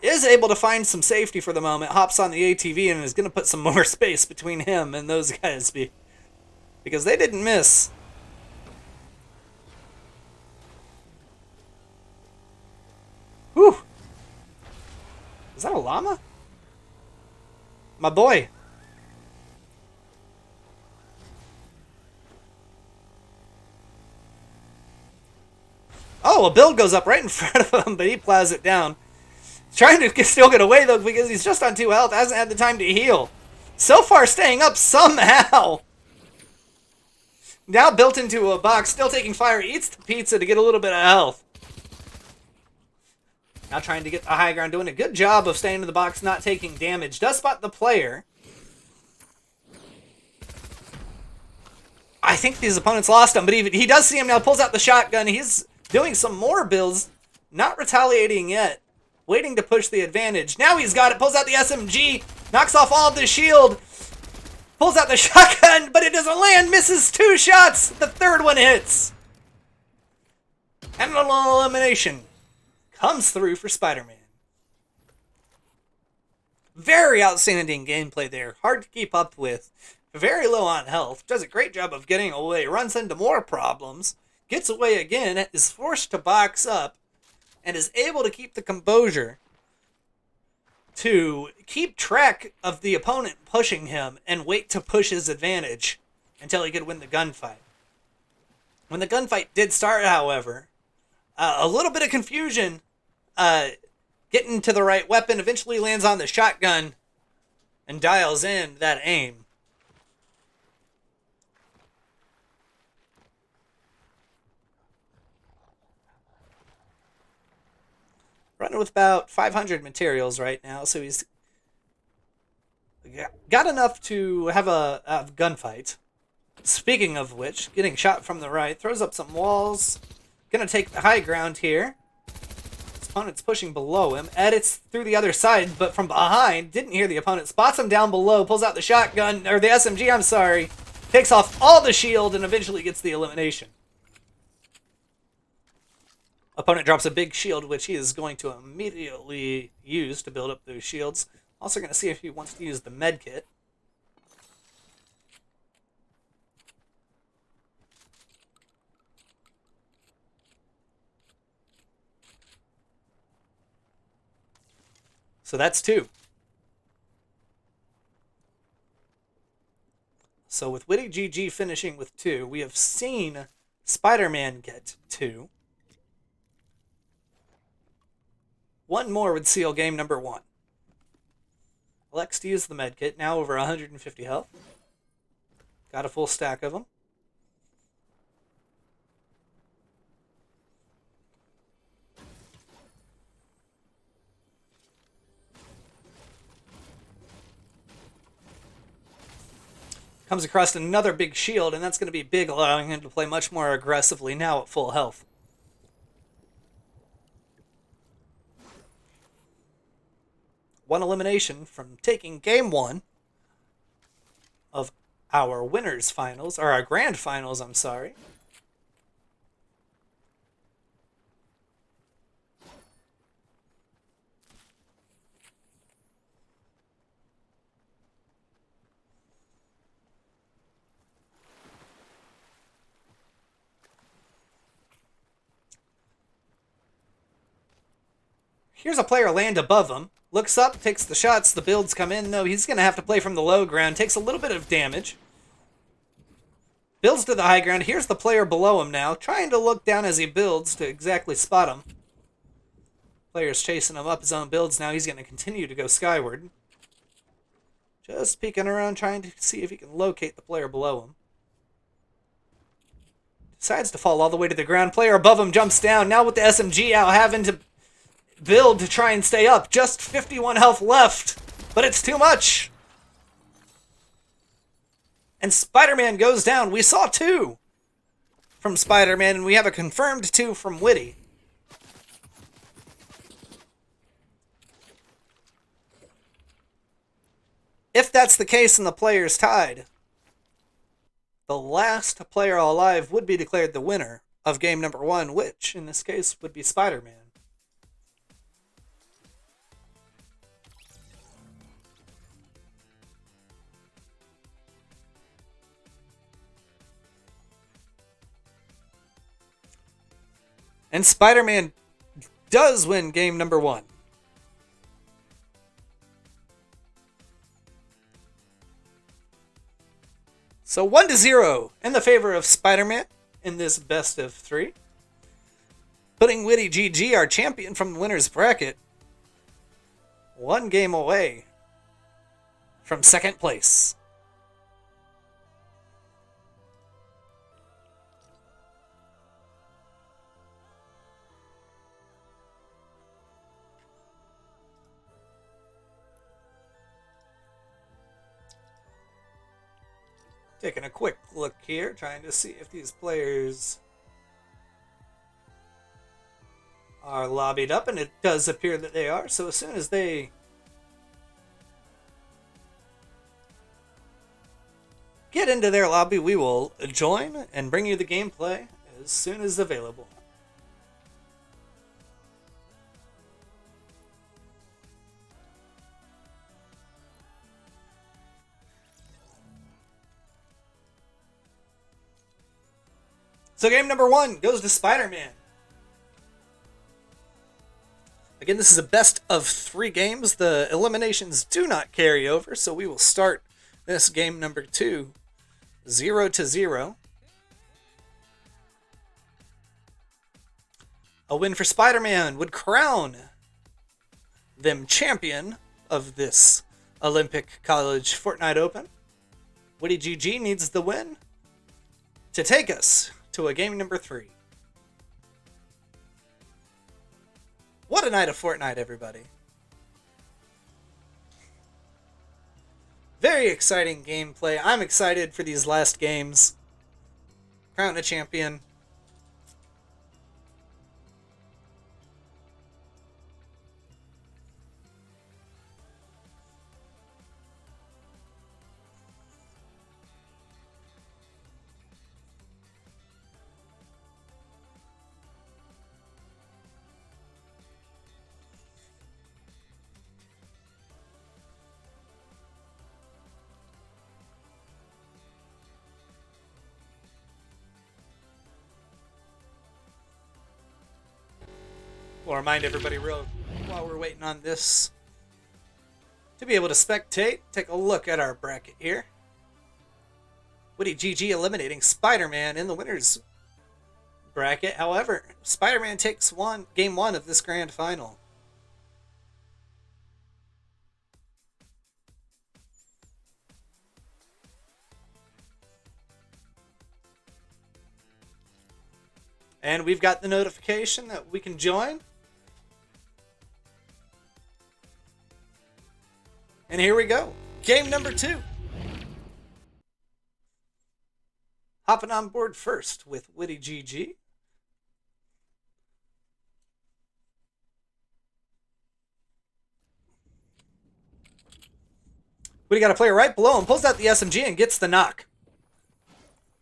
Is able to find some safety for the moment, hops on the ATV and is going to put some more space between him and those guys because they didn't miss. Whew. Is that a llama? My boy. Oh, a build goes up right in front of him, but he plows it down. Trying to still get away, though, because he's just on 2 health. Hasn't had the time to heal. So far, staying up somehow. Now built into a box, still taking fire. Eats the pizza to get a little bit of health. Now trying to get the high ground. Doing a good job of staying in the box, not taking damage. Does spot the player. I think these opponents lost him, but he does see him now. Pulls out the shotgun. He's doing some more builds. Not retaliating yet. Waiting to push the advantage. Now he's got it. Pulls out the SMG. Knocks off all of the shield. Pulls out the shotgun, but it doesn't land. Misses 2 shots. The 3rd one hits. And an elimination comes through for Spider-Man. Very outstanding gameplay there. Hard to keep up with. Very low on health. Does a great job of getting away. Runs into more problems. Gets away again. Is forced to box up. And is able to keep the composure to keep track of the opponent pushing him and wait to push his advantage until he could win the gunfight. When the gunfight did start, however, a little bit of confusion, getting to the right weapon, eventually lands on the shotgun and dials in that aim. Running with about 500 materials right now, so he's got enough to have a gunfight. Speaking of which, getting shot from the right, throws up some walls, Gonna take the high ground here. His opponent's pushing below him. Edits through the other side, but from behind. Didn't hear the opponent. Spots him down below. Pulls out the shotgun, or the SMG, I'm sorry. Takes off all the shield and eventually gets the elimination. Opponent drops a big shield, which he is going to immediately use to build up those shields. Also going to see if he wants to use the med kit. So that's 2. So with Witty GG finishing with 2, we have seen Spider-Man get 2. One more would seal game number 1. Elects to use the medkit, now over 150 health. Got a full stack of them. Comes across another big shield, and that's going to be big, allowing him to play much more aggressively now at full health. One elimination from taking game 1 of our winners finals, or our grand finals, I'm sorry. Here's a player land above him. Looks up, takes the shots, the builds come in. No, he's going to have to play from the low ground. Takes a little bit of damage. Builds to the high ground. Here's the player below him now. Trying to look down as he builds to exactly spot him. Player's chasing him up his own builds now. He's going to continue to go skyward. Just peeking around trying to see if he can locate the player below him. Decides to fall all the way to the ground. Player above him jumps down. Now with the SMG out, having to build to try and stay up. Just 51 health left, but it's too much. And Spider-Man goes down. We saw 2 from Spider-Man, and we have a confirmed 2 from Witty. If that's the case and the player's tied, the last player alive would be declared the winner of game number 1, which, in this case, would be Spider-Man. And Spider-Man does win game number 1. So 1-0 in the favor of Spider-Man in this best of 3. Putting Witty GG, our champion from the winner's bracket, 1 game away from second place. Taking a quick look here, trying to see if these players are lobbied up, and it does appear that they are. So as soon as they get into their lobby, we will join and bring you the gameplay as soon as available. So game number 1 goes to Spider-Man. Again, this is a best of 3 games. The eliminations do not carry over, so we will start this game number 2, 0-0. A win for Spider-Man would crown them champion of this Olympic College Fortnite Open. Witty GG needs the win to take us to a game number 3. What a night of Fortnite, everybody. Very exciting gameplay. I'm excited for these last games. Crown a champion. We'll remind everybody real while we're waiting on this to be able to spectate. Take a look at our bracket here. Woody GG eliminating Spider-Man in the winners bracket. However, Spider-Man takes game one of this grand final. And we've got the notification that we can join. And here we go. Game number 2. Hopping on board first with Witty GG. Witty got a player right below him, pulls out the SMG and gets the knock.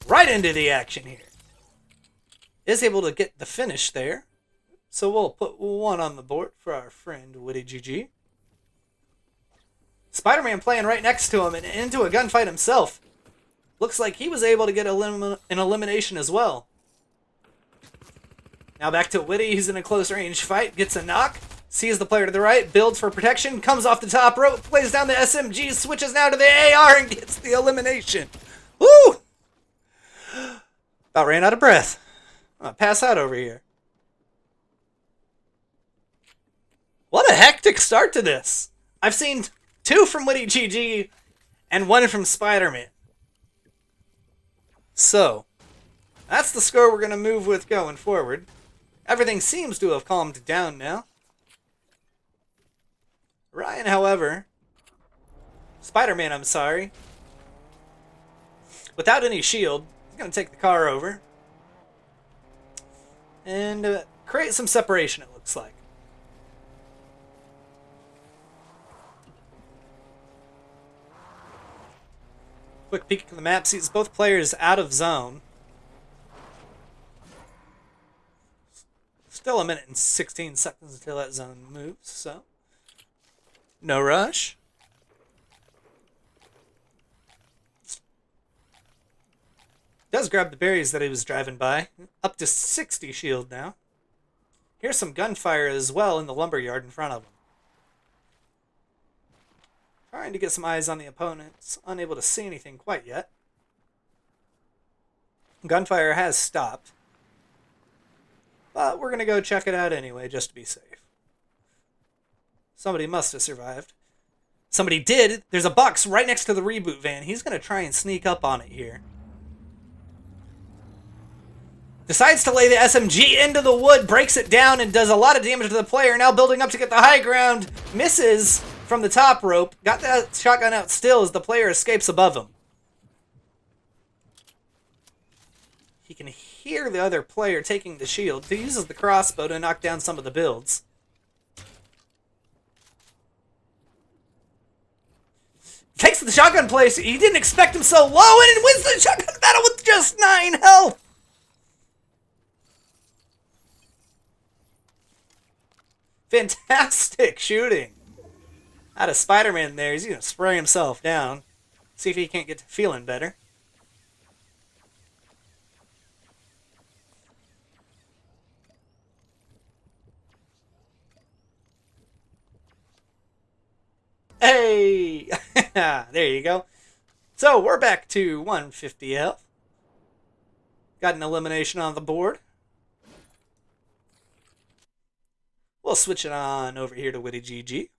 Right into the action here. Is able to get the finish there. So we'll put 1 on the board for our friend Witty GG. Spider-Man playing right next to him and into a gunfight himself. Looks like he was able to get an elimination as well. Now back to Witty. He's in a close range fight. Gets a knock. Sees the player to the right. Builds for protection. Comes off the top rope. Plays down the SMG. Switches now to the AR and gets the elimination. Woo! About ran out of breath. I'm gonna pass out over here. What a hectic start to this. I've seen 2 from Witty GG and 1 from Spider-Man. So, that's the score we're going to move with going forward. Everything seems to have calmed down now. Ryan, however, Spider-Man, I'm sorry, without any shield, he's going to take the car over and create some separation, it looks like. Quick peek at the map, sees both players out of zone. Still a minute and 16 seconds until that zone moves, so no rush. Does grab the berries that he was driving by. Up to 60 shield now. Here's some gunfire as well in the lumberyard in front of him. Trying to get some eyes on the opponents. Unable to see anything quite yet. Gunfire has stopped. But we're going to go check it out anyway, just to be safe. Somebody must have survived. Somebody did. There's a box right next to the reboot van. He's going to try and sneak up on it here. Decides to lay the SMG into the wood, breaks it down, and does a lot of damage to the player. Now building up to get the high ground. Misses from the top rope. Got that shotgun out still as the player escapes above him. He can hear the other player taking the shield. He uses the crossbow to knock down some of the builds. Takes the shotgun place. He didn't expect him so low and wins the shotgun battle with just 9 health. Fantastic shooting out of Spider-Man there. He's going to spray himself down. See if he can't get to feeling better. Hey! There you go. So, we're back to 150 health. Got an elimination on the board. We'll switch it on over here to Witty GG.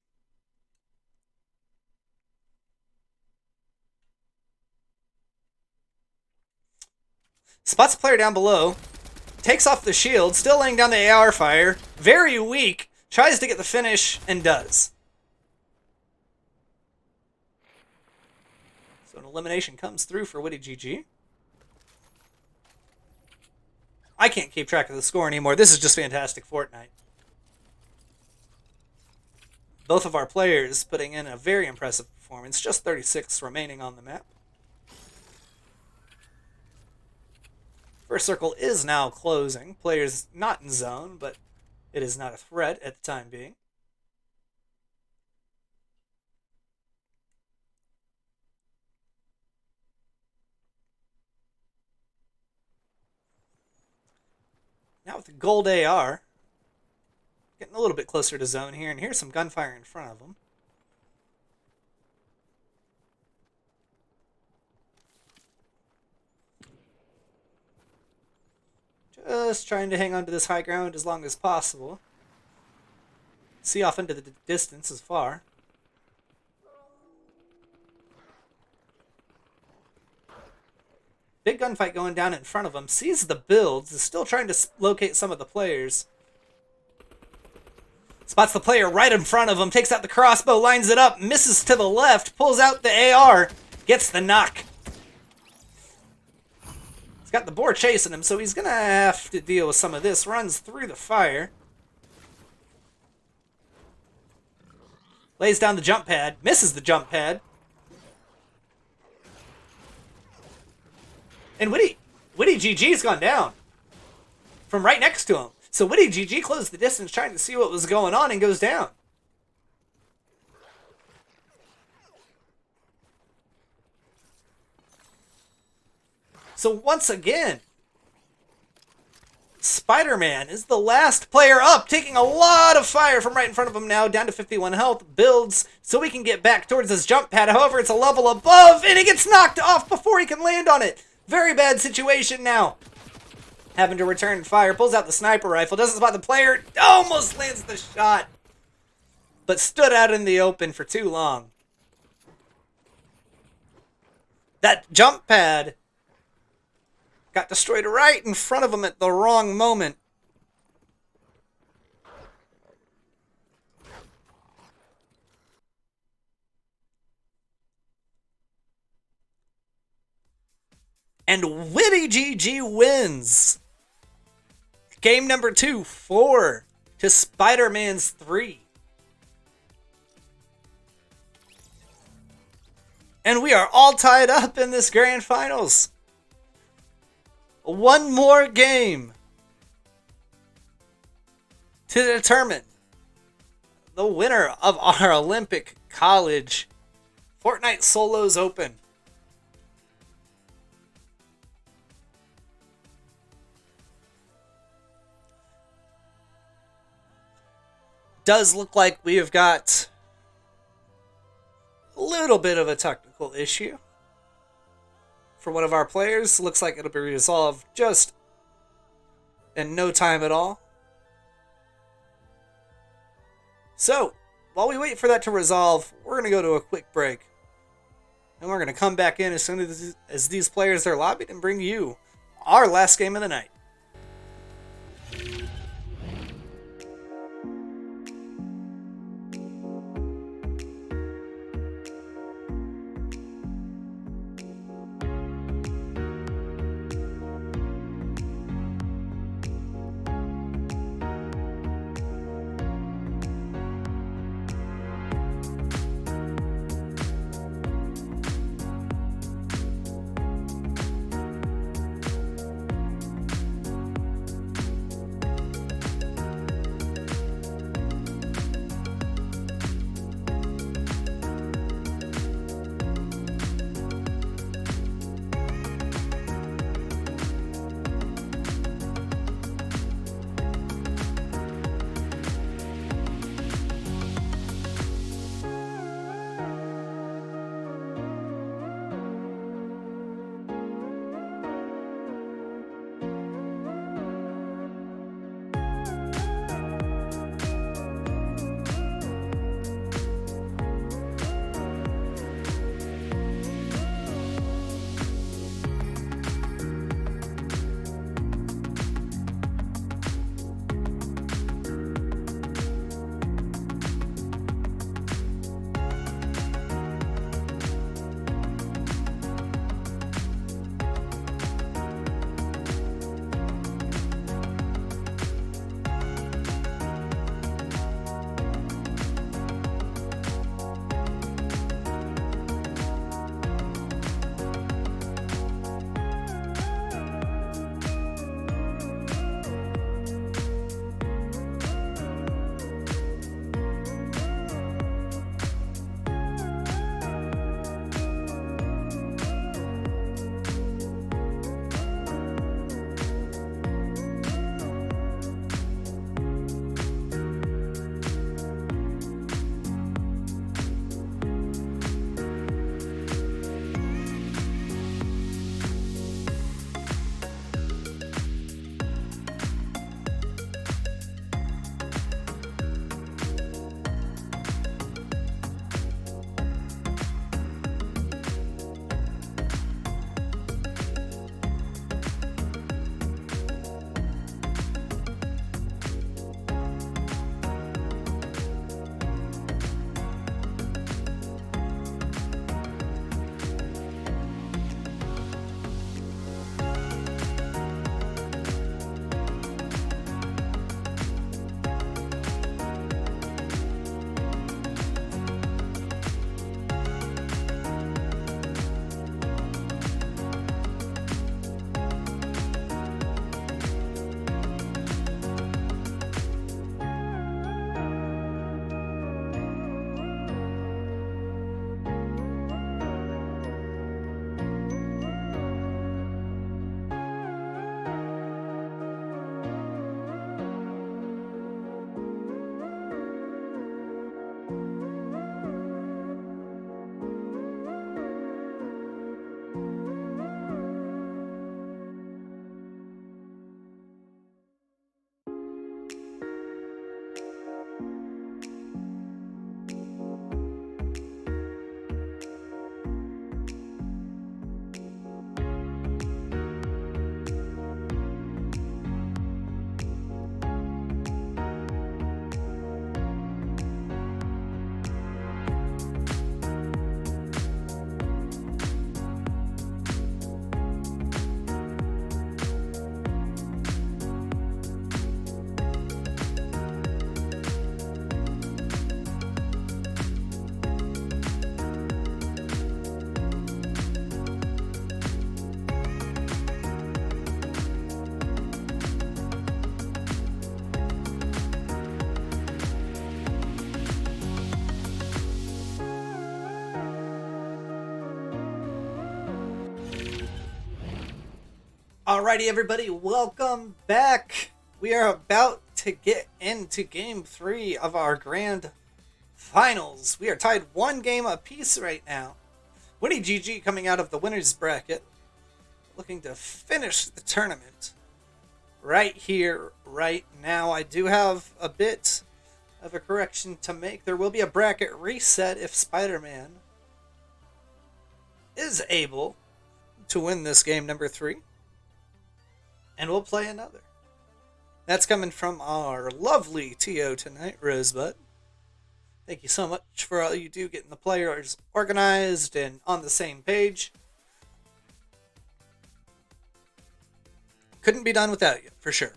Spots a player down below. Takes off the shield, still laying down the AR fire. Very weak. Tries to get the finish and does. So an elimination comes through for Witty GG. I can't keep track of the score anymore. This is just fantastic Fortnite. Both of our players putting in a very impressive performance. Just 36 remaining on the map. First circle is now closing. Players not in zone, but it is not a threat at the time being. Now with the gold AR, Getting a little bit closer to zone here, and here's some gunfire in front of them. Just trying to hang on to this high ground as long as possible. See off into the distance as far. Big gunfight going down in front of him. Sees the builds. Is still trying to locate some of the players. Spots the player right in front of him. Takes out the crossbow. Lines it up. Misses to the left. Pulls out the AR. Gets the knock. He's got the boar chasing him, so he's going to have to deal with some of this. Runs through the fire. Lays down the jump pad. Misses the jump pad. And Witty GG's gone down from right next to him. So Witty GG closed the distance trying to see what was going on and goes down. So once again, Spiderman is the last player up, taking a lot of fire from right in front of him now, down to 51 health, builds so he can get back towards his jump pad. However, it's a level above, and he gets knocked off before he can land on it. Very bad situation now. Having to return fire, pulls out the sniper rifle, doesn't spot the player, almost lands the shot, but stood out in the open for too long. That jump pad got destroyed right in front of him at the wrong moment. And Witty GG wins. Game number 2, 4 to Spider-Man's 3. And we are all tied up in this grand finals. One more game to determine the winner of our Olympic College Fortnite Solos Open. Does look like we have got a little bit of a technical issue for one of our players. Looks like it'll be resolved just in no time at all. So, while we wait for that to resolve, we're going to go to a quick break. And we're going to come back in as soon as these players are lobbied and bring you our last game of the night. Alrighty, everybody, welcome back. We are about to get into Game 3 of our Grand Finals. We are tied one game apiece right now. Winnie GG coming out of the winner's bracket, looking to finish the tournament right here, right now. I do have a bit of a correction to make. There will be a bracket reset if Spiderman is able to win this game number 3. And we'll play another. That's coming from our lovely TO tonight, Rosebud. Thank you so much for all you do getting the players organized and on the same page. Couldn't be done without you, for sure.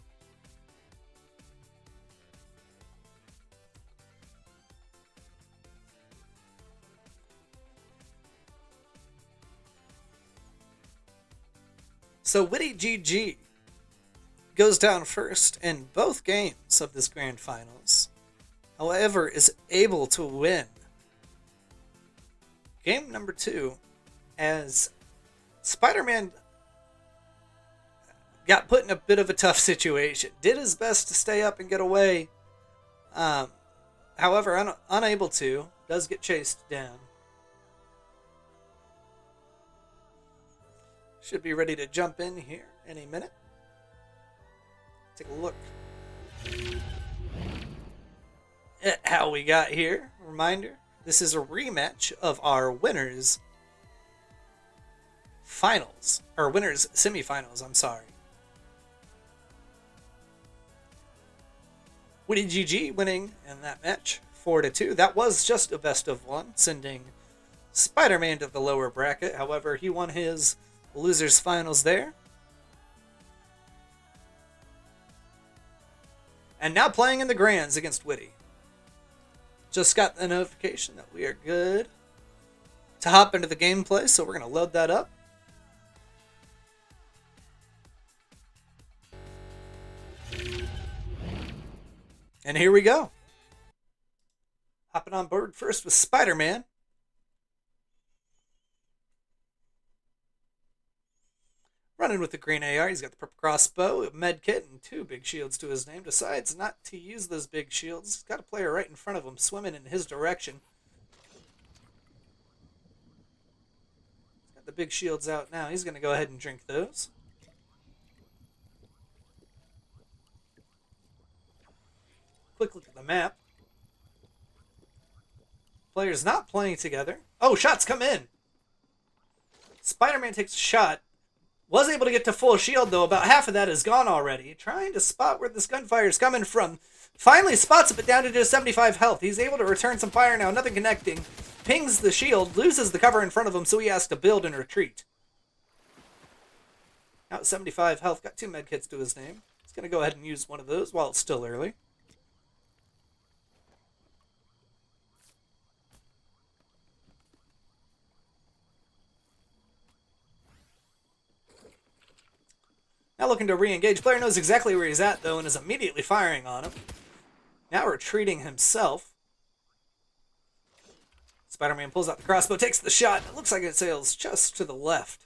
So Witty GG goes down first in both games of this Grand Finals. However, is able to win game number 2 as Spider-Man got put in a bit of a tough situation. Did his best to stay up and get away. However, unable to. Does get chased down. Should be ready to jump in here any minute. Take a look at how we got here. Reminder, this is a rematch of our winners finals, or winners semifinals, I'm sorry. Witty GG winning in that match 4-2. That was just a best of 1, sending Spider-Man to the lower bracket. However, he won his losers finals there. And now playing in the Grands against Witty. Just got the notification that we are good to hop into the gameplay, so we're going to load that up. And here we go. Hopping on board first with Spider-Man. Running with the green AR, he's got the purple crossbow, a med kit, and 2 big shields to his name. Decides not to use those big shields. He's got a player right in front of him, swimming in his direction. He's got the big shields out now. He's going to go ahead and drink those. Quick look at the map. Players not playing together. Oh, shots come in. Spider-Man takes a shot. Was able to get to full shield, though. About half of that is gone already. Trying to spot where this gunfire is coming from. Finally spots it, but down to just 75 health. He's able to return some fire now. Nothing connecting. Pings the shield. Loses the cover in front of him, so he has to build and retreat. Now at 75 health. Got 2 medkits to his name. He's going to go ahead and use one of those while it's still early. Now looking to re-engage. Player knows exactly where he's at, though, and is immediately firing on him. Now retreating himself. Spider-Man pulls out the crossbow, takes the shot. It looks like it sails just to the left.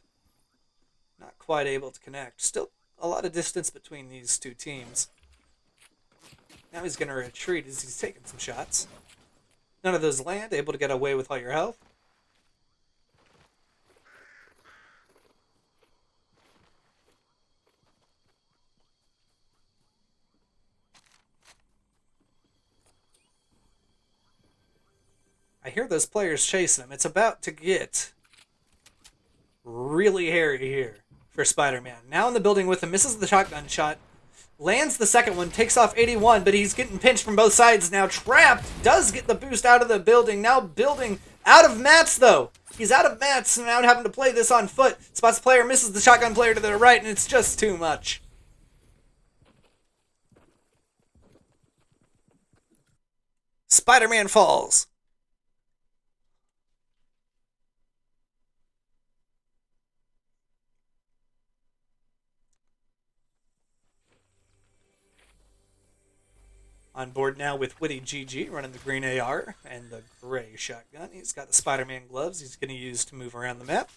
Not quite able to connect. Still a lot of distance between these two teams. Now he's going to retreat as he's taking some shots. None of those land. Able to get away with all your health. I hear those players chasing him. It's about to get really hairy here for Spider-Man. Now in the building with him, misses the shotgun shot. Lands the second one, takes off 81, but he's getting pinched from both sides now. Trapped, does get the boost out of the building. Now building out of mats, though. He's out of mats, and now having to play this on foot. Spots the player, misses the shotgun player to the right, and it's just too much. Spider-Man falls. On board now with Witty GG, running the green AR and the gray shotgun. He's got the Spider-Man gloves he's going to use to move around the map.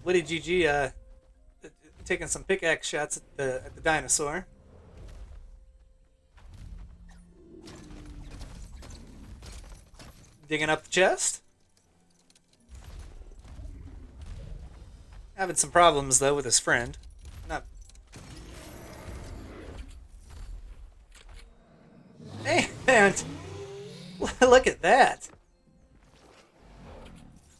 Witty GG taking some pickaxe shots at the dinosaur. Digging up the chest. Having some problems though with his friend. Not. And look at that.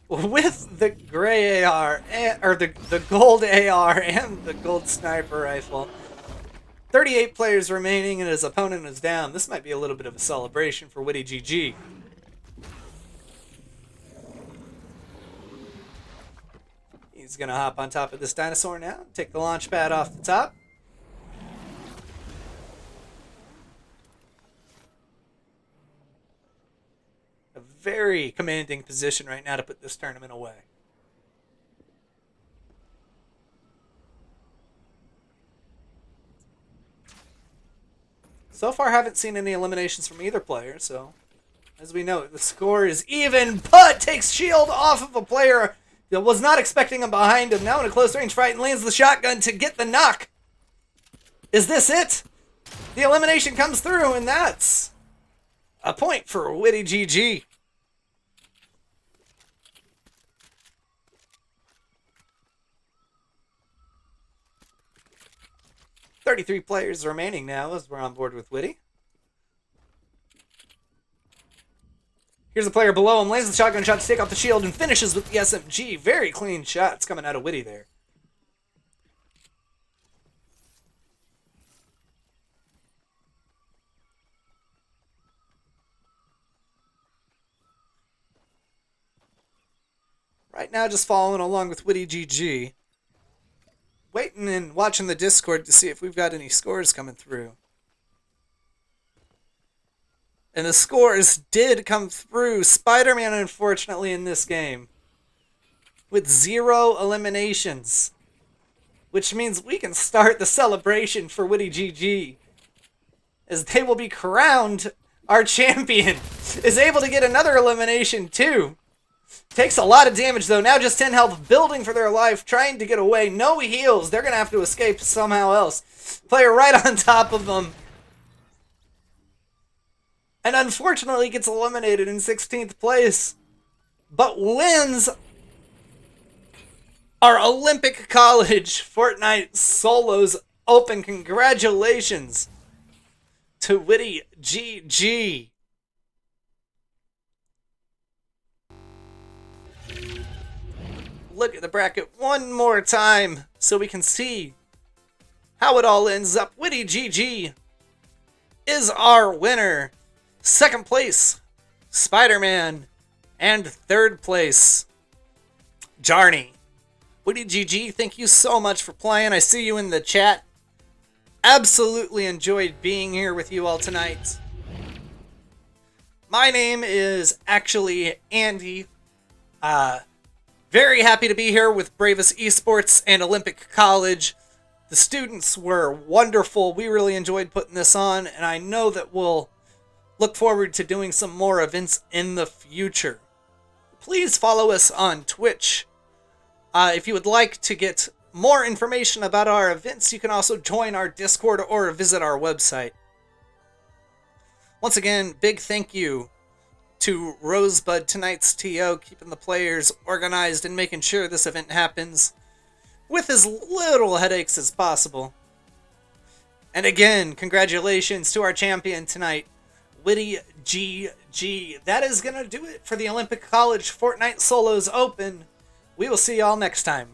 With the gray AR, or the gold AR and the gold sniper rifle. 38 players remaining and his opponent is down. This might be a little bit of a celebration for Witty GG. He's going to hop on top of this dinosaur now. Take the launch pad off the top. A very commanding position right now to put this tournament away. So far, haven't seen any eliminations from either player, so as we know, the score is even, but takes shield off of a player that was not expecting him behind him. Now in a close range fight and lands the shotgun to get the knock. Is this it? The elimination comes through, and that's a point for Witty GG. "33 players remaining now as we're on board with Witty. Here's the player below him, lands the shotgun shot to take off the shield and finishes with the SMG. Very clean shots coming out of Witty there. Right now just following along with Witty GG. Waiting and watching the Discord to see if we've got any scores coming through. And the scores did come through. Spiderman, unfortunately, in this game, with 0 eliminations. Which means we can start the celebration for Witty GG, as they will be crowned our champion. Is able to get another elimination, too. Takes a lot of damage, though. Now just 10 health, building for their life, trying to get away. No heals. They're going to have to escape somehow else. Player right on top of them. And unfortunately gets eliminated in 16th place. But wins our Olympic College Fortnite Solos Open. Congratulations to Witty GG. Look at the bracket one more time so we can see how it all ends up. Witty GG is our winner. 2nd place, Spiderman. And 3rd place, Jarney. Witty GG, thank you so much for playing. I see you in the chat. Absolutely enjoyed being here with you all tonight. My name is actually Andy. Very happy to be here with Bravest Esports and Olympic College. The students were wonderful. We really enjoyed putting this on, and I know that we'll look forward to doing some more events in the future. Please follow us on Twitch. If you would like to get more information about our events, you can also join our Discord or visit our website. Once again, big thank you to Rosebud, tonight's TO, keeping the players organized and making sure this event happens with as little headaches as possible. And again, congratulations to our champion tonight, Witty GG. That is going to do it for the Olympic College Fortnite Solos Open. We will see y'all next time.